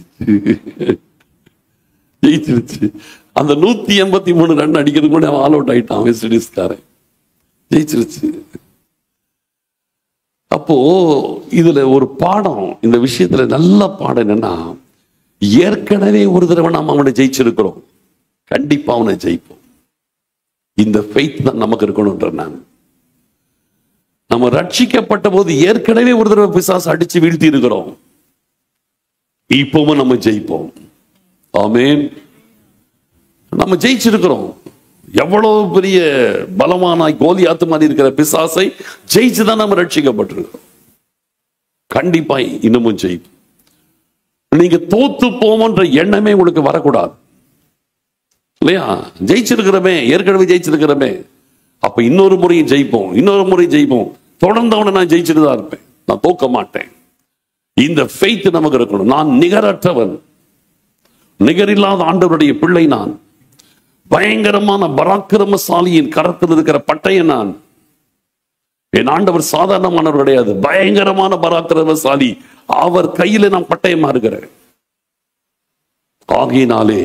அந்த 183 ரன் அடிக்கிறது கூட அவன் ஆல் அவுட் ஆயிட்டான் வெஸ்ட் இண்டீஸ்காரன், ஜெயிச்சிருச்சு. அப்போ இதுல ஒரு பாடம், இந்த விஷயத்துல நல்ல பாடம் என்னன்னா, ஏற்கனவே ஒரு தடவை நாம் அவனை ஜெயிச்சிருக்கிறோம், கண்டிப்பா அவனை ஜெயிப்போம். இந்த ஃபெய்த் தான் நமக்கு இருக்கணும்ன்ற. நம்ம ரட்சிக்கப்பட்ட போது ஏற்கனவே ஒரு தடவை பிசாசு அடிச்சு வீழ்த்தி இருக்கிறோம், இப்பவும் நம்ம ஜெயிப்போம். ஆமென். நம்ம ஜெயிச்சிருக்கிறோம். எவ்வளவு பெரிய பலமானாய் கோலியாத்து மாதிரி இருக்கிற பிசாசை ஜெயிச்சுதான் நம்ம ரட்சிக்கப்பட்டிருக்கிறோம். கண்டிப்பா இன்னமும் ஜெயிப்போம். நீங்க தோத்து போவோன்ற எண்ணமே உங்களுக்கு வரக்கூடாது இல்லையா? ஜெயிச்சிருக்கிறமே, ஏற்கனவே ஜெயிச்சிருக்கிறமே, அப்ப இன்னொரு முறையும் ஜெயிப்போம், இன்னொரு முறையும் ஜெயிப்போம், தொடர்ந்தவனை நான் ஜெயிச்சுட்டு தான் இருப்பேன், நான் தோக்க மாட்டேன். இந்த ஃபெய்த் நமக்கு இருக்கணும். நான் நிகரற்றவன், நிகரில்லாத ஆண்டவருடைய பிள்ளை நான், பயங்கரமான பராக்கிரமசாலியின் கரத்தில் இருக்கிற பட்டயன் நான். என் ஆண்டவர் சாதாரணமானவர் கிடையாது, பயங்கரமான பராக்கிரமசாலி, அவர் கையில நான் பட்டயமா இருக்கிறேன். ஆகையினாலே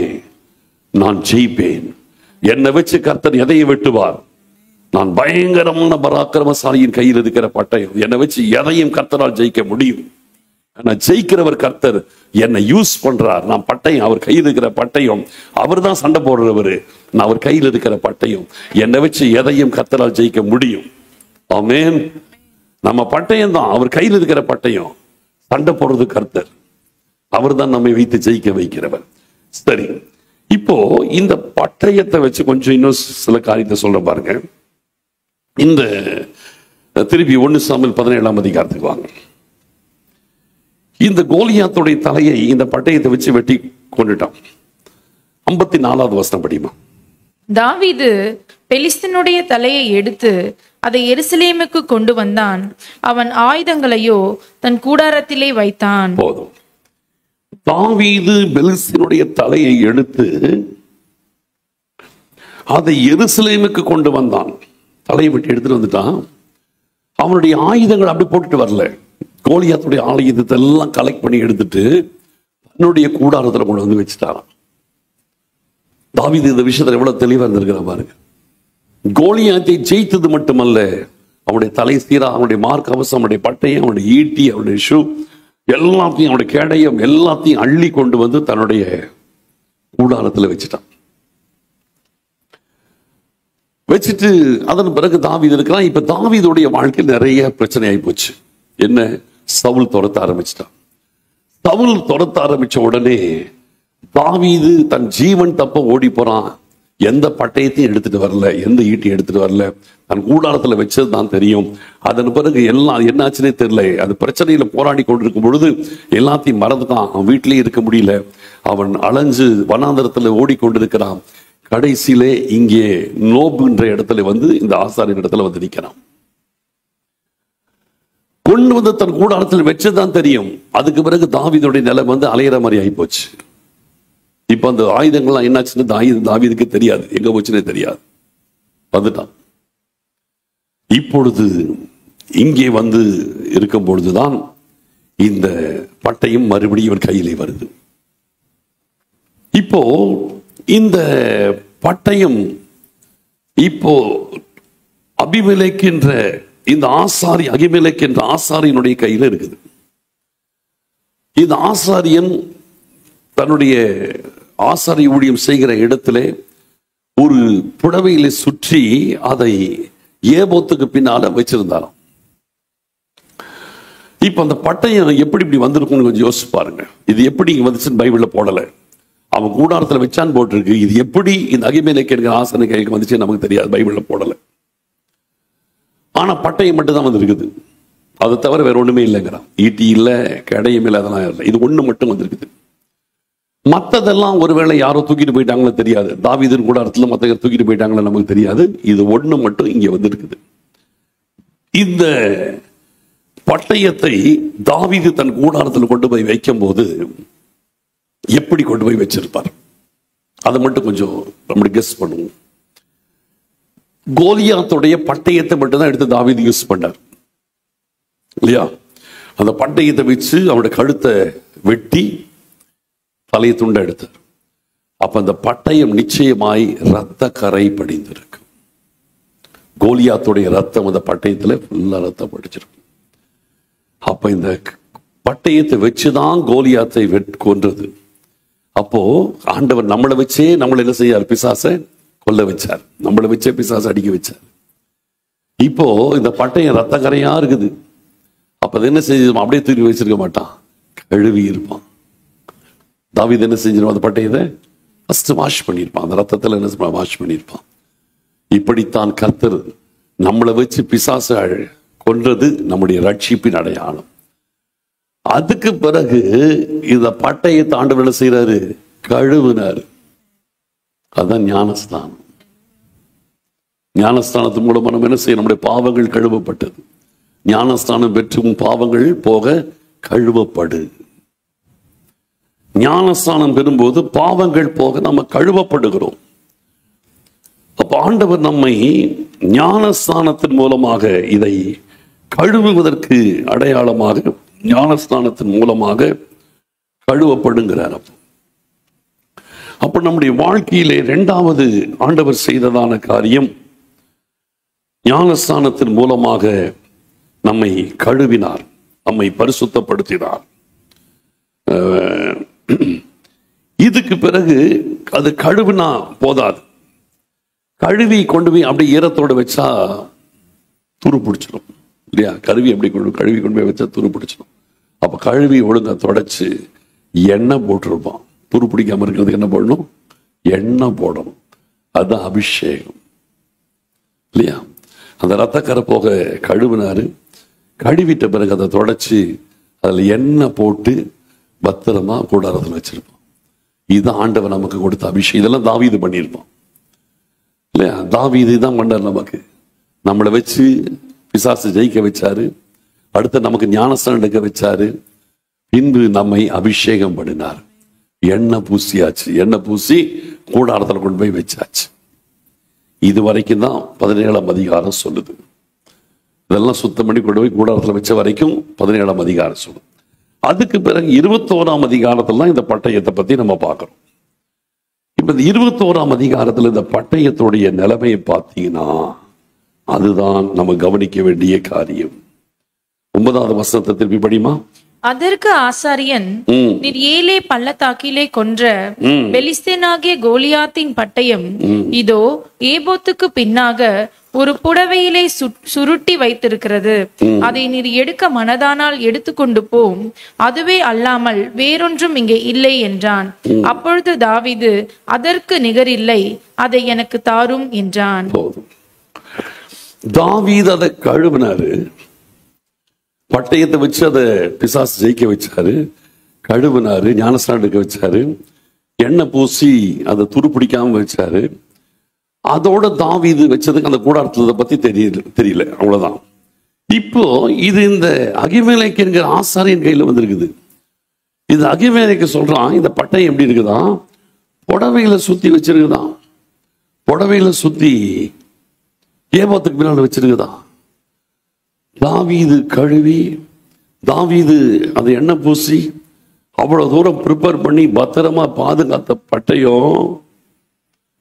நான் ஜெயிப்பேன். என்னை வச்சு கர்த்தர் எதையை வெட்டுவார்? நான் பயங்கரமான பராக்கிரமசாலியின் கையில் இருக்கிற பட்டயம், என்னை வச்சு எதையும் கர்த்தரால் ஜெயிக்க முடியும். நான் ஜெயிக்கிறவர் கர்த்தர் என்னை யூஸ் பண்றார். நான் பட்டயம், அவர் கையில் இருக்கிற பட்டயம், அவர் தான் சண்டை போடுறவர், நான் அவர் கையில் இருக்கிற பட்டயம், என்னை வச்சு எதையும் கர்த்தரால் ஜெயிக்க முடியும். ஆமென். நம்ம பட்டயம் தான், அவர் கையில் இருக்கிற பட்டயம், சண்டை போடுறது கர்த்தர், அவர் தான் நம்மை வைத்து ஜெயிக்க வைக்கிறவர். சரி, இப்போ இந்த பட்டயத்தை வச்சு கொஞ்சம் இன்னும் சில காரியத்தை சொல்ற பாருங்க. இந்த திருப்பி 1 சாமுவேல் 17ஆம் அதிகாரத்துக்கு வாங்க. இந்த கோலியாத்துடைய தலையை இந்த பட்டயத்தை வச்சு வெட்டி கொண்டுட்டான். 54வது வசனம் படிமா. தாவீது பெலிஸ்தனுடைய தலையை எடுத்து அதை எருசலேமுக்கு கொண்டு வந்தான். அவன் ஆயுதங்களையோ தன் கூடாரத்திலே வைத்தான். போதும். தாவீது பெலிஸ்தனுடைய தலையை எடுத்து அதை எருசலேமுக்கு கொண்டு வந்தான். தலையை விட்டு எடுத்துட்டு வந்துட்டான். அவனுடைய ஆயுதங்கள் அப்படி போட்டுட்டு வரல, கோலியாத்துடைய ஆயுதத்தை எல்லாம் கலெக்ட் பண்ணி எடுத்துட்டு தன்னுடைய கூடாரத்தில் கொண்டு வந்து வச்சுட்டாரான். தாவீது இந்த விஷயத்துல எவ்வளவு தெளிவா இருந்திருக்கிற பாருங்க. கோலியாத்தை ஜெயித்தது மட்டுமல்ல, அவனுடைய தலை சீரா, அவனுடைய மார்க் கவசம், அவனுடைய பட்டயம், அவனுடைய ஈட்டி, அவனுடைய ஷூ எல்லாத்தையும், அவனுடைய கேடயம் எல்லாத்தையும் அள்ளி கொண்டு வந்து தன்னுடைய கூடாரத்தில் வச்சுட்டான். வச்சுட்டு அதன் பிறகு தாவீது இருக்கிறான். இப்ப தாவீதுடைய வாழ்க்கையில் நிறைய பிரச்சனை ஆகி போச்சு. என்ன? சவுல் துரத்த ஆரம்பிச்சிட்டான். சவுல் துரத்த ஆரம்பிச்ச உடனே தாவீது தன் ஜீவன் தப்ப ஓடி போறான். எந்த பட்டயத்தையும் எடுத்துட்டு வரல, எந்த ஈட்டியும் எடுத்துட்டு வரல, தன் கூடாரத்துல வச்சது தான் தெரியும். அதன் பிறகு எல்லாம் என்னாச்சுன்னே தெரியல. அது பிரச்சனையில போராடி கொண்டிருக்கும் பொழுது எல்லாத்தையும் மறந்துட்டான். அவன் வீட்டிலேயே இருக்க முடியல. அவன் அலைஞ்சு வனாந்தரத்துல ஓடிக்கொண்டிருக்கிறான். கடைசியிலே இங்கே நோபுன்ற இடத்துல வந்து இந்த ஆசாரின் இடத்துல வந்து நிற்கிறான். கொண்டு வந்து தன் கூடாரத்தில் வச்சதுதான் தெரியும். அதுக்கு பிறகு தாவீதுடைய நிலை வந்து அலையிற மாதிரி ஆகி போச்சு. இப்ப அந்த ஆயுதங்கள்லாம் என்னாச்சுன்னு தாவீதுக்கு தெரியாது, எங்க போச்சுன்னே தெரியாது. வந்துட்டான். இப்பொழுது இங்கே வந்து இருக்கும் பொழுதுதான் இந்த பட்டயம் மறுபடியும் இவர் கையிலே வருது. இப்போ இந்த பட்டயம் இப்போ அபிமெலேக் என்ற இந்த ஆசாரி, அகிமெலேக் என்ற ஆசாரியனுடைய கையில இருக்குது. இந்த ஆசாரியன் தன்னுடைய ஆசாரி ஊழியம் செய்கிற இடத்துல ஒரு புடவையில சுற்றி அதை ஏபோத்துக்கு பின்னால வச்சிருந்தாராம். இப்ப அந்த பட்டயம் எப்படி இப்படி வந்திருக்கும்னு கொஞ்சம் யோசிச்சு பாருங்க. இது எப்படி வந்துச்சுன்னு பைபிள்ல போடல, அவன் கூடாரத்துல வச்சான்னு போட்டிருக்கு. இது எப்படி இந்த அகிமெலேக் என்கிற ஆசாரி கைக்கு வந்துச்சு நமக்கு தெரியாது, பைபிள்ல போடல. ஆனா பட்டயம் மட்டும் தான் வந்திருக்குது. அதை தவிர வேற ஒண்ணுமே இல்லைங்கிறான். ஈட்டி இல்ல, கடையும் இல்லை, அதெல்லாம் இல்லை. இது ஒண்ணு மட்டும் வந்திருக்குது. மற்றதெல்லாம் ஒருவேளை யாரோ தூக்கிட்டு போயிட்டாங்களோ தெரியாது. தாவீதின் கூடாரத்துல மற்ற தூக்கிட்டு போயிட்டாங்களோ நமக்கு தெரியாது. இது ஒண்ணு மட்டும் இங்க வந்திருக்குது. இந்த பட்டயத்தை தாவீது தன் கூடாரத்தில் கொண்டு போய் வைக்கும் போது எப்படி கொண்டு போய் வச்சிருப்பார், அதை மட்டும் கொஞ்சம் நம்ம கெஸ் பண்ணுவோம். கோலியாத்துடைய பட்டயத்தை மட்டும் தான் எடுத்து தாவீது யூஸ் பண்ணார் இல்லையா? அந்த பட்டயத்தை வச்சு அவனுடைய கழுத்தை வெட்டி தலையை துண்டை எடுத்தார். அப்ப அந்த பட்டயம் நிச்சயமாய் ரத்த கரை படிந்திருக்கு. கோலியாத்துடைய ரத்தம் அந்த பட்டயத்துல ஃபுல்லா ரத்தம் படிச்சிருக்கு. அப்ப இந்த பட்டயத்தை வச்சுதான் கோலியாத்தை கொன்றது. அப்போ ஆண்டவர் நம்மளை வச்சே நம்மளை என்ன செய்யார்? பிசாசை கொல்ல வச்சார். நம்மளை வச்சே பிசாசை அடிக்க வச்சார். இப்போ இந்த பட்டயம் ரத்த கரையா இருக்குது. அப்ப அது என்ன செஞ்சு அப்படியே தூக்கி வச்சிருக்க மாட்டான், கழுவி இருப்பான். தாவீது என்ன செஞ்சிருவான்? அந்த பட்டயத்தை ஃபர்ஸ்ட் வாஷ் பண்ணியிருப்பான். அந்த ரத்தத்தில் என்ன வாஷ் பண்ணியிருப்பான். இப்படித்தான் கர்த்தர் நம்மளை வச்சு பிசாசை கொன்றது நம்முடைய ரட்சிப்பின் அடையாளம். அதுக்கு பிறகு இந்த பட்டயத்தை ஆண்டவர் என்ன செய்யறாரு? கழுவினாரு. அதான் ஞானஸ்தானம். ஞானஸ்தானத்தின் மூலமா நம்ம என்ன செய்ய? நம்முடைய பாவங்கள் கழுவப்பட்டது. ஞானஸ்தானம் பெற்றும் பாவங்கள் போக கழுவப்படு. ஞானஸ்தானம் பெறும்போது பாவங்கள் போக நம்ம கழுவப்படுகிறோம். அப்ப ஆண்டவர் நம்மை ஞானஸ்தானத்தின் மூலமாக இதை கழுவுவதற்கு அடையாளமாக ஞானஸ்தானத்தின் மூலமாக கழுவப்படுங்கிறார். அப்ப நம்முடைய வாழ்க்கையிலே இரண்டாவது ஆண்டவர் செய்ததான காரியம், ஞானஸ்தானத்தின் மூலமாக நம்மை கழுவினார், நம்மை பரிசுத்தப்படுத்தினார். இதுக்கு பிறகு அது கழுவினா போதாது. கழுவி கொண்டு போய் அப்படியே ஈரத்தோடு வச்சா துரு பிடிச்சிடும் இல்லையா? கழுவி கொண்டு போய் வச்சா துரு பிடிச்சிடும். அப்ப கழுவி ஒழுங்கா தொடச்சு எண்ணெய் போட்டிருப்பான். துரு பிடிக்காம இருக்கிறதுக்கு என்ன போடணும்? எண்ணெய் போடணும். அதுதான் அபிஷேகம் இல்லையா? அந்த ரத்தக்கரை போக கழுவினாரு. கழுவிட்ட பிறகு அதை தொடச்சு அதுல எண்ணெய் போட்டு பத்திரமா கூடாரத்தில் வச்சிருப்பான். இதுதான் ஆண்டவர் நமக்கு கொடுத்த அபிஷேகம். இதெல்லாம் தாவீது பண்ணியிருப்பான் இல்லையா? தாவீது தான் பண்ணார். நமக்கு நம்மளை வச்சு பிசாசு ஜெயிக்க வச்சாரு. அடுத்து நமக்கு ஞானஸ்தானம் எடுக்க வச்சாரு. பின்பு நம்மை அபிஷேகம் பண்ணினார். எண்ணெய் பூசியாச்சு. எண்ணெய் பூசி கூடாரத்தில் கொண்டு போய் வச்சாச்சு. இது வரைக்கும் தான் 17ஆம் அதிகாரம் சொல்லுது. இதெல்லாம் சுத்தம் பண்ணி கொண்டு போய் கூடாரத்தில் வச்ச வரைக்கும் 17ஆம் அதிகாரம் சொல்லுது. அதுக்கு பிறகு 21ஆம் அதிகாரத்துல இந்த பட்டயத்தை பத்தி நம்ம பார்க்கிறோம். இப்ப இந்த 21ஆம் அதிகாரத்துல இந்த பட்டயத்துடைய நிலைமையை பார்த்தீங்கன்னா அதுதான் நம்ம கவனிக்க வேண்டிய காரியம். 9வது வசனத்தை திருப்பி படிமா. அதற்கு ஆசாரியன், நீர் ஏலே பள்ளத்தாக்கிலே கொன்ற பெலிஸ்தேனாகிய கோலியாத்தின் பட்டயம் இதோ ஏபோத்துக்கு பின்னாக ஒரு புடவையிலே சுருட்டி வைத்திருக்கிறது. அதை நீர் எடுக்க மனதானால் எடுத்துக்கொண்டு போம், அதுவே அல்லாமல் வேறொன்றும் இங்கே இல்லை என்றான். அப்பொழுது தாவீது, அதற்கு நிகரில்லை, அதை எனக்கு தாரும் என்றான். தாவீது அதை கழுவினாரு, பட்டயத்தை வச்சு அதை பிசாசு ஜெயிக்க வச்சாரு, கழுவினாரு, ஞானஸ்நானம் எடுக்க வச்சாரு, எண்ணெய் பூசி அதை துருப்பிடிக்காம வச்சாரு. அதோட தாவீது வச்சதுக்கு அந்த கூடாரத்தை பத்தி தெரியல, அவ்வளவுதான். இப்போ இது இந்த அகிமேலேக்கு என்கிற ஆசாரியன் கையில வந்திருக்குது. இது அகிமேலேக்கு சொல்றான், இந்த பட்டயம் எப்படி இருக்குதான், புடவையில சுத்தி வச்சிருக்குதான், புடவையில சுத்தி ஏபோத்துக்கு பின்னாடி வச்சிருக்குதான். தாவீது கழுவி, தாவீது அதை எண்ணெய் பூசி அவ்வளவு தூரம் ப்ரிப்பேர் பண்ணி பத்திரமா பாதுகாத்த பட்டயம்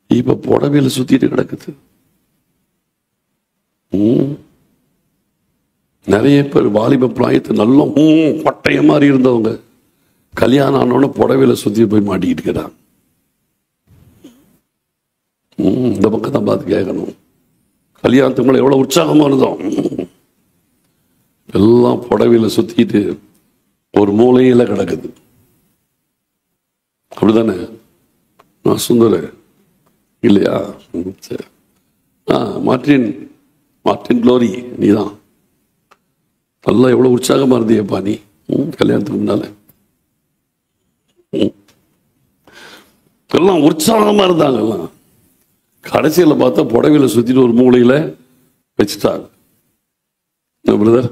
இப்ப புடவையில சுத்திட்டு கிடக்குது. நிறைய பேர் வாலிப பிராயத்தை நல்ல பட்டயம் மாதிரி இருந்தவங்க கல்யாணம் ஆனோன்னு புடவையில சுத்தி போய் மாட்டிக்கிட்டு இருக்கிறாங்க. இந்த பக்கம் தான் பார்த்து கேட்கணும், கல்யாணத்துக்கு மேல எவ்வளவு உற்சாகமா இருந்தோம், எல்லாம் புடவையில சுத்திட்டு ஒரு மூலையில கிடக்குது. அப்படிதானே? நான் சுந்தர இல்லையா? மார்டின் குளோரி, நீதான் நல்லா எவ்வளவு உற்சாகமா இருந்தியப்பா நீ கல்யாணத்துக்கு முன்னால. எல்லாம் உற்சாகமா இருந்தாங்க. எல்லாம் கடைசியில பார்த்தா புடவையில சுத்திட்டு ஒரு மூலையில வச்சுட்டாங்க. பிரதர்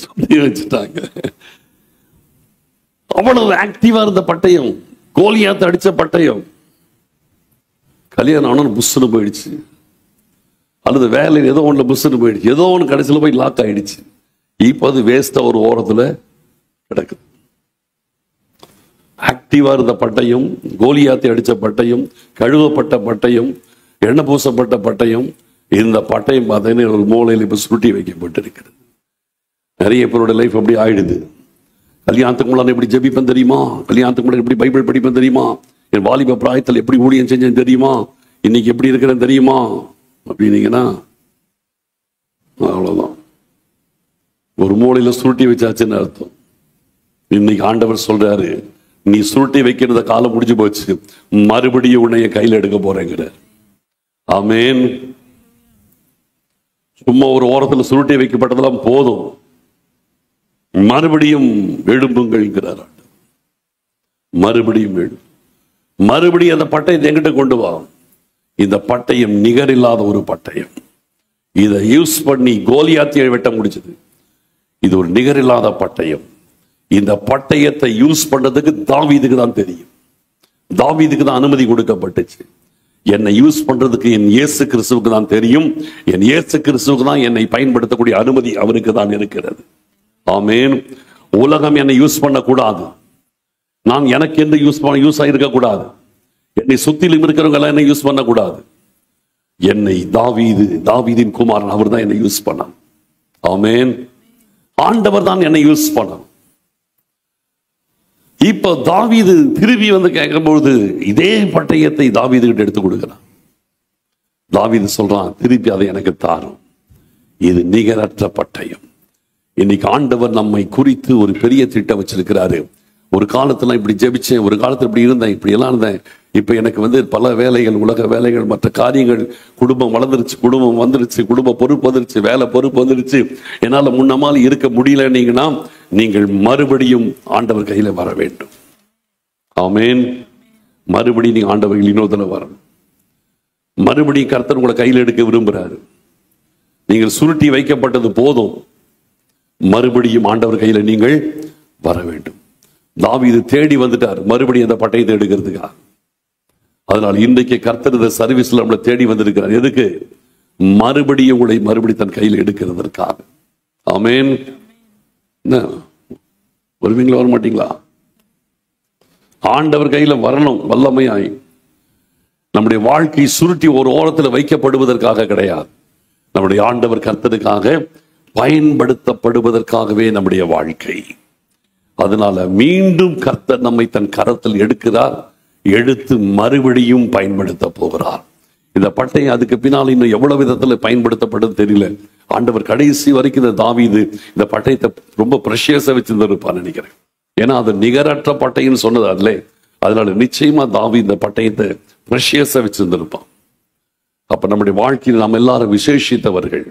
சுத்தி வச்சுட்டாங்க. அவ்வளவு ஆக்டிவா இருந்த பட்டயம், கோலியாத்தை அடிச்ச பட்டயம், கல்யாணம் ஆனு புஷ்னு போயிடுச்சு, அல்லது வேலை ஏதோ ஒண்ணு புஷ்னு போயிடுச்சு, ஏதோ ஒண்ணு கடைசியில போய் லாக் ஆயிடுச்சு. இப்ப அது வேஸ்டா ஒரு ஓரத்துல கிடக்குது. ஆக்டிவா இருந்த பட்டயம், கோலியாத்தை அடிச்ச பட்டயம், கழுவப்பட்ட பட்டயம், எண்ணெய் பூசப்பட்ட பட்டயம், இந்த பட்டயம் பார்த்தீங்கன்னா ஒரு மூலையில் இப்ப சுருட்டி வைக்கப்பட்டிருக்கிறது. நிறைய பேரோட லைஃப் அப்படி ஆயிடுது. கல்யாணத்துக்கு முன்னாடி எப்படி ஜெபிப்பேன் தெரியுமா, கல்யாணத்துக்கு முன்னாடி எப்படி பைபிள் படிப்பேன் தெரியுமா, என் வாலிப பிராயத்தில் எப்படி ஊழியம் செஞ்சேன் தெரியுமா, இன்னைக்கு எப்படி இருக்கிறேன் தெரியுமா அப்படின்னீங்கன்னா அவ்வளவுதான், ஒரு மூலையில சுருட்டி வச்சாச்சுன்னு அர்த்தம். இன்னைக்கு ஆண்டவர் சொல்றாரு, நீ சுருட்டி வைக்கிறத காலம் முடிஞ்சு போச்சு, மறுபடியும் உன்னைய கையில் எடுக்க போறேங்கிற. ஆமேன். சும்மா ஒரு ஓரத்தில் சுருட்டி வைக்கப்பட்டதெல்லாம் போதும், மறுபடியும் எழும்புங்கள். மறுபடியும் மறுபடியும் அந்த பட்டயத்தை எங்கிட்ட கொண்டு வா. இந்த பட்டயம் நிகரில்லாத ஒரு பட்டயம். இதை யூஸ் பண்ணி கோலியாத்தியை வெட்ட முடிச்சது. இது ஒரு நிகரில்லாத பட்டயம். இந்த பட்டயத்தை யூஸ் பண்றதுக்கு தாவீதுக்கு தான் தெரியும், தாவீதுக்கு தான் அனுமதி கொடுக்கப்பட்டுச்சு. என்னை யூஸ் பண்றதுக்கு என் இயேசு கிறிஸ்துவுக்கு தான் தெரியும், என் இயேசு கிறிஸ்துவுக்கு தான் என்னை பயன்படுத்தக்கூடிய அனுமதி அவருக்கு தான் இருக்கிறது. ஆமேன். உலகம் என்னை யூஸ் பண்ணக்கூடாது, நான் எனக்கு என்று யூஸ் ஆகிருக்க கூடாது, என்னை சுத்திலும் இருக்கிறவங்க எல்லாம் என்னை யூஸ் பண்ணக்கூடாது. என்னை தாவீதின் குமாரன் அவர் தான் என்னை யூஸ் பண்ணார். ஆமேன். ஆண்டவர் தான் என்னை யூஸ் பண்ணார். இப்ப தாவீது திரும்பி வந்து கேட்கும்போது இதே பட்டயத்தை தாவீது கிட்ட எடுத்து கொடுக்கிறான். தாவீது சொல்றான், திருப்பி அதை எனக்கு தாரும், இது நிகரற்ற பட்டயம். இன்னைக்கு ஆண்டவர் நம்மை குறித்து ஒரு பெரிய திட்டம் வச்சிருக்கிறாரு. ஒரு காலத்துல இப்படி ஜெபிச்சேன், ஒரு காலத்துல இப்படி இருந்தேன், இப்படி எல்லாம் இருந்தேன், இப்ப எனக்கு பல வேலைகள், உலக வேலைகள், மற்ற காரியங்கள், குடும்பம் வளர்ந்துருச்சு, குடும்பம் வந்துருச்சு, குடும்ப பொறுப்பு வந்துருச்சு, வேலை பொறுப்பு வந்துருச்சு, என்னால முன்னமால் இருக்க முடியலன்னீங்கன்னா நீங்கள் மறுபடியும் ஆண்டவர் கையில வர வேண்டும். ஆமேன். மறுபடியும் நீங்க ஆண்டவர் இன்னொருத்தல வரணும். மறுபடியும் கர்த்தர் உங்களை கையில் எடுக்க விரும்புகிறாரு. நீங்கள் சுருட்டி வைக்கப்பட்டது போதும், மறுபடியும் ஆண்டவர் கையில நீங்கள் வர வேண்டும். தாவீது தேடி வந்துட்டார் மறுபடியும் அந்த பட்டயத்தை எடுக்கிறதுக்காக. அதனால் இன்றைக்கு கர்த்தர் இந்த சர்வீஸ்ல நம்மளை தேடி வந்திருக்கிறார். எதுக்கு? மறுபடியும் உங்களை மறுபடியும் தன் கையில் எடுக்கிறதற்காக. ஆமேன். வருவீங்களா, வர மாட்டீங்களா? ஆண்டவர் கையில வரணும் வல்லமையாய். நம்முடைய வாழ்க்கை சுருட்டி ஒரு ஓரத்தில் வைக்கப்படுவதற்காக கிடையாது. நம்முடைய ஆண்டவர் கர்த்தருக்காக பயன்படுத்தப்படுவதற்காகவே நம்முடைய வாழ்க்கை. அதனால மீண்டும் கர்த்தர் நம்மை தன் கரத்தில் எடுக்கிறார், எடுத்து மறுபடியும் பயன்படுத்த போகிறார். இந்த பட்டயம் அதுக்கு பின்னால் இன்னும் எவ்வளவு விதத்துல பயன்படுத்தப்படுது தெரியல. ஆண்டவர் கடைசி வரைக்கும் இந்த தாவீது இந்த பட்டயத்தை ரொம்ப பிரஷியஸா வச்சிருந்திருப்பான்னு நினைக்கிறேன். ஏன்னா அது நிகரற்ற பட்டயம் சொன்னது அல்ல. அதனால நிச்சயமா தாவீது இந்த பட்டயத்தை பிரஷியஸா வச்சிருந்திருப்பான். அப்ப நம்முடைய வாழ்க்கையில் நாம் எல்லாரும் விசேஷித்தவர்கள்,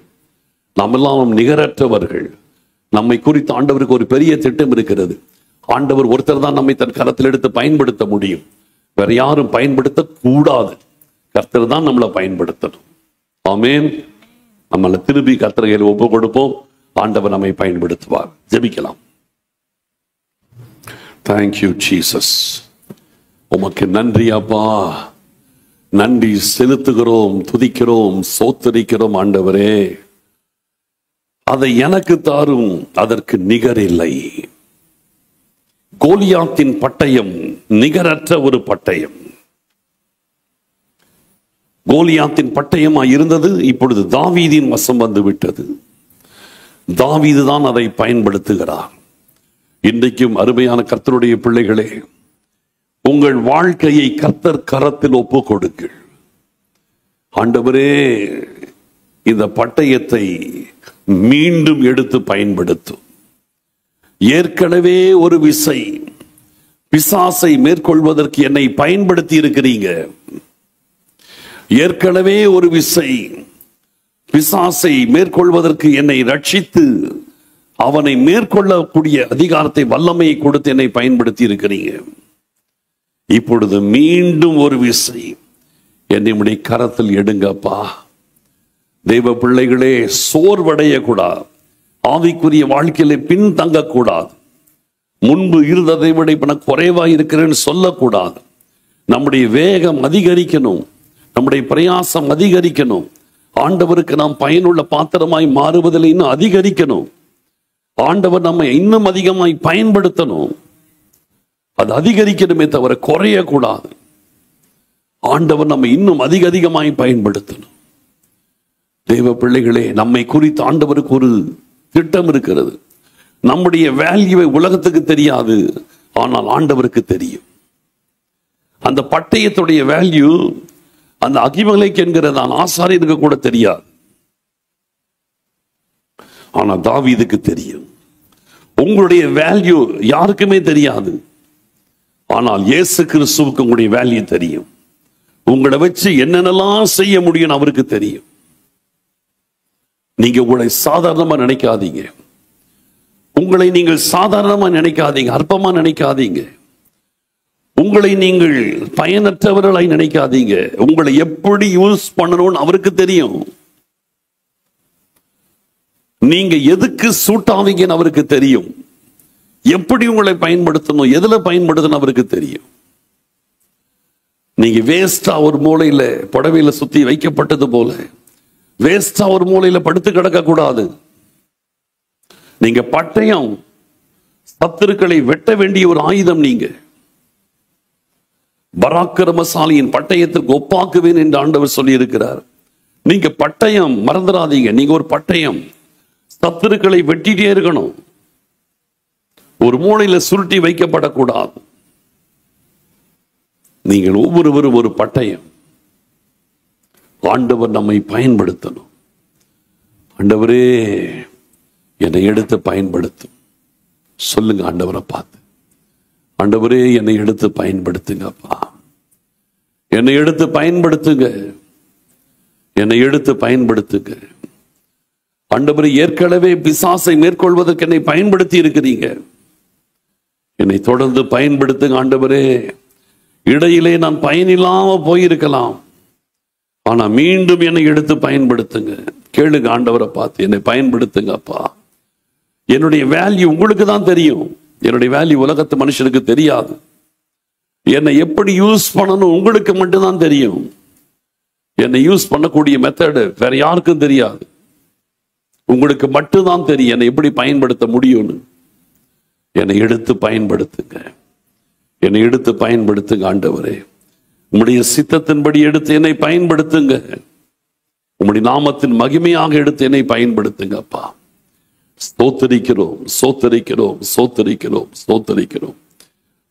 நாம் எல்லாம் நிகரற்றவர்கள். நம்மை குறித்து ஆண்டவருக்கு ஒரு பெரிய திட்டம் இருக்கிறது. ஆண்டவர் ஒருத்தர் தான் நம்மை தன் கரத்தில் எடுத்து பயன்படுத்த முடியும். வேற யாரும் பயன்படுத்த கூடாது. கர்த்தர் தான் நம்மளை பயன்படுத்தணும். ஆமென். நம்மளை திருப்பி கர்த்தர் கையில் ஒப்பு கொடுப்போம். ஆண்டவர் நம்மை பயன்படுத்துவார். ஜெபிக்கலாம். Thank you Jesus. உமக்கு நன்றி அப்பா. நன்றி செலுத்துகிறோம், துதிக்கிறோம், சோத்தரிக்கிறோம் ஆண்டவரே. அதை எனக்கு தாரும், அதற்கு நிகரில்லை. கோலியாத்தின் பட்டயம் நிகரற்ற ஒரு பட்டயம். கோலியாத்தின் பட்டயமா இருந்தது, இப்பொழுது தாவீதின் வசம் வந்து விட்டது. தாவீது தான் அதை பயன்படுத்துகிறார். இன்றைக்கும் அருமையான கர்த்தருடைய பிள்ளைகளே, உங்கள் வாழ்க்கையை கர்த்தர் கரத்தில் ஒப்பு கொடுங்கள். ஆண்டவரே, இந்த பட்டயத்தை மீண்டும் எடுத்து பயன்படுத்தும். ஏற்கனவே ஒரு விசை பிசாசை மேற்கொள்வதற்கு என்னை பயன்படுத்தி இருக்கிறீங்க. ஏற்கனவே ஒரு விசை பிசாசை மேற்கொள்வதற்கு என்னை ரட்சித்து அவனை மேற்கொள்ளக்கூடிய அதிகாரத்தை, வல்லமையை கொடுத்து என்னை பயன்படுத்தி இருக்கிறீங்க. இப்பொழுது மீண்டும் ஒரு விசை என்னுடைய கரத்தில் எடுங்கப்பா. தெய்வ பிள்ளைகளே, சோர்வடைய கூடாது. ஆவிக்குரிய வாழ்க்கையில பின்தங்க கூடாது. முன்பு இருந்ததை விட இப்ப நான் குறைவா இருக்கிறேன்னு சொல்லக்கூடாது. நம்முடைய வேகம் அதிகரிக்கணும், நம்முடைய பிரயாசம் அதிகரிக்கணும். ஆண்டவருக்கு நாம் பயனுள்ள பாத்திரமாய் மாறுவதில் இன்னும் அதிகரிக்கணும். ஆண்டவர் நம்மை இன்னும் அதிகமாய் பயன்படுத்தணும். அது அதிகரிக்கணுமே தவிர குறையக்கூடாது. ஆண்டவர் நம்மை இன்னும் அதிகமாய் பயன்படுத்தணும். தெய்வ பிள்ளைகளே, நம்மை குறித்து ஆண்டவருக்கு ஒரு திட்டம் இருக்கிறது. நம்முடைய வேல்யூவை உலகத்துக்கு தெரியாது, ஆனால் ஆண்டவருக்கு தெரியும். அந்த பட்டயத்துடைய வேல்யூ அந்த அகிமலைக்கு என்கிற ஆசாரியனுக்கு கூட தெரியாது, ஆனா தாவீதுக்கு தெரியும். உங்களுடைய வேல்யூ யாருக்குமே தெரியாது, ஆனால் இயேசு கிறிஸ்துவுக்கு உங்களுடைய வேல்யூ தெரியும். உங்களை வச்சு என்னென்னலாம் செய்ய முடியும் அவருக்கு தெரியும். நீங்க உங்களை சாதாரணமா நினைக்காதீங்க. உங்களை நீங்கள் சாதாரணமா நினைக்காதீங்க, அற்பமா நினைக்காதீங்க. உங்களை நீங்கள் பயனற்றவர்களாய் நினைக்காதீங்க. உங்களை எப்படி யூஸ் பண்ணணும்னு அவருக்கு தெரியும். நீங்க எதுக்கு சூட் ஆவீங்கன்னு அவருக்கு தெரியும். எப்படி உங்களை பயன்படுத்தணும், எதுல பயன்படுத்தணும் அவருக்கு தெரியும். நீங்க வேஸ்டா ஒரு மூலையில புடவையில சுத்தி வைக்கப்பட்டது போல வேஸ்டா ஒரு மூலையில படுத்து கிடக்க கூடாது. நீங்க பட்டயம், சத்துருக்களை வெட்ட வேண்டிய ஒரு ஆயுதம். நீங்க பராக்கிரமசாலியின் பட்டயத்திற்கு ஒப்பாக்குவேன் என்று ஆண்டவர் சொல்லி இருக்கிறார். நீங்க பட்டயம், மறந்துடாதீங்க. நீங்க ஒரு பட்டயம், சத்துருக்களை வெட்டிட்டே இருக்கணும். ஒரு மூலையில சுருட்டி வைக்கப்படக்கூடாது. நீங்கள் ஒவ்வொருவரும் ஒரு பட்டயம். ஆண்டவர் நம்மை பயன்படுத்தணும். ஆண்டவரே, என்னை எடுத்து பயன்படுத்தும். சொல்லுங்க ஆண்டவரை பார்த்து, ஆண்டவரே என்னை எடுத்து பயன்படுத்துங்கப்பா. என்னை எடுத்து பயன்படுத்துங்க, என்னை எடுத்து பயன்படுத்துங்க. ஆண்டவரே, ஏற்கனவே பிசாசை மேற்கொள்வதற்கு என்னை பயன்படுத்தி இருக்கிறீங்க. என்னை தொடர்ந்து பயன்படுத்துங்க ஆண்டவரே. இடையிலே நான் பயனில்லாம போயிருக்கலாம், ஆனா மீண்டும் என்னை எடுத்து பயன்படுத்துங்க. கேளுங்க ஆண்டவரை பார்த்து, என்னை பயன்படுத்துங்கப்பா. என்னுடைய வேல்யூ உங்களுக்கு தான் தெரியும். என்னுடைய வேல்யூ உலகத்து மனுஷனுக்கு தெரியாது. என்னை எப்படி யூஸ் பண்ணணும் உங்களுக்கு மட்டும்தான் தெரியும். என்னை யூஸ் பண்ணக்கூடிய மெத்தடு வேற யாருக்கும் தெரியாது. உங்களுக்கு மட்டும்தான் தெரியும் என்னை எப்படி பயன்படுத்த முடியும்னு. என்னை எடுத்து பயன்படுத்துங்க. என்னை எடுத்து பயன்படுத்துங்க ஆண்டவரே. உம்முடைய சித்தத்தின்படி எடுத்து என்னை பயன்படுத்துங்க. உம்முடைய நாமத்தின் மகிமையாக எடுத்து என்னை பயன்படுத்துங்க அப்பா. ஸ்தோத்தரிக்கிறோம், ஸ்தோத்தரிக்கிறோம், ஸ்தோத்தரிக்கிறோம், ஸ்தோத்தரிக்கிறோம்.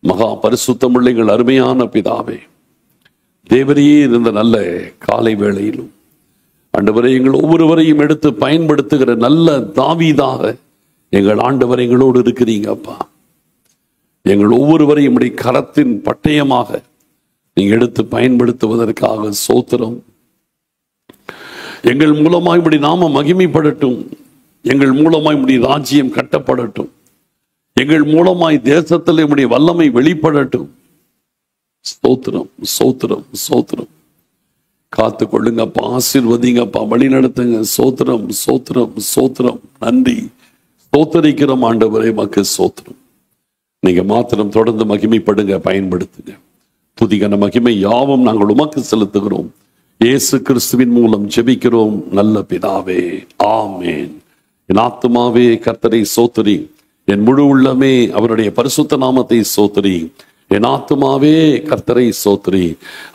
மகா பரிசுத்தமுள்ள எங்கள் அருமையான பிதாவே, தேவரையே இருந்த நல்ல காலை வேளையிலும் ஆண்டவரை எங்கள் ஒவ்வொருவரையும் எடுத்து பயன்படுத்துகிற நல்ல தாவீதாக எங்கள் ஆண்டவர் எங்களோடு இருக்கிறீங்க அப்பா. எங்கள் ஒவ்வொருவரையும் உடைய கரத்தின் பட்டயமாக நீங்க எடுத்து பயன்படுத்துவதற்காக ஸ்தோத்திரம். எங்கள் மூலமாய் உடைய நாம மகிமைப்படட்டும். எங்கள் மூலமாய் உடைய ராஜ்யம் கட்டப்படட்டும். எங்கள் மூலமாய் தேசத்தில் உடைய வல்லமை வெளிப்படட்டும். ஸ்தோத்திரம், ஸ்தோத்திரம், ஸ்தோத்திரம். காத்து கொள்ளுங்கப்பா, ஆசீர்வதிங்கப்பா, வழி நடத்துங்க. ஸ்தோத்திரம், ஸ்தோத்திரம், ஸ்தோத்திரம். நன்றி, ஸ்தோத்தரிக்கிறோம் ஆண்டவரே, மக்கு ஸ்தோத்திரம். நீங்க மாத்திரம் தொடர்ந்து மகிமைப்படுங்க, பயன்படுத்துங்க. துதிகன மகிமை யாவும் நாங்கள் உமக்கு செலுத்துகிறோம். இயேசு கிறிஸ்துவின் மூலம் ஜெபிக்கிறோம் நல்ல பிதாவே, ஆமேன். என் ஆத்துமாவே கர்த்தரை ஸ்தோத்திரி, என் முழு உள்ளமே அவருடைய பரிசுத்த நாமத்தை ஸ்தோத்திரி. என் ஆத்துமாவே கர்த்தரை ஸ்தோத்திரி,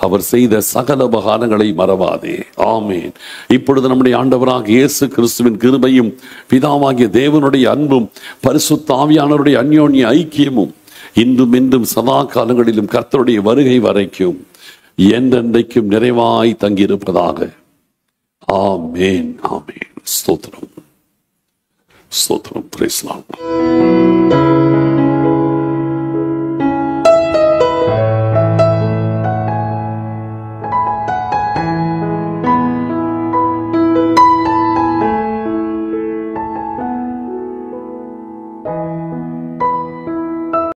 அவர் செய்த சகல உபகாரங்களை மறவாதே. ஆமேன். இப்பொழுது நம்முடைய ஆண்டவராக இயேசு கிறிஸ்துவின் கிருபையும் பிதாவாகிய தேவனுடைய அன்பும் பரிசுத்த ஆவியானவருடைய அந்யோன்ய ஐக்கியமும் இன்றும் இன்றும் சதா காலங்களிலும் கர்த்தருடைய வருகை வரைக்கும் என்றென்றைக்கும் நிறைவாய் தங்கியிருப்பதாக. ஆமேன், ஆமேன். ஸ்தோத்திரம், ஸ்தோத்திரம். Praise the Lord.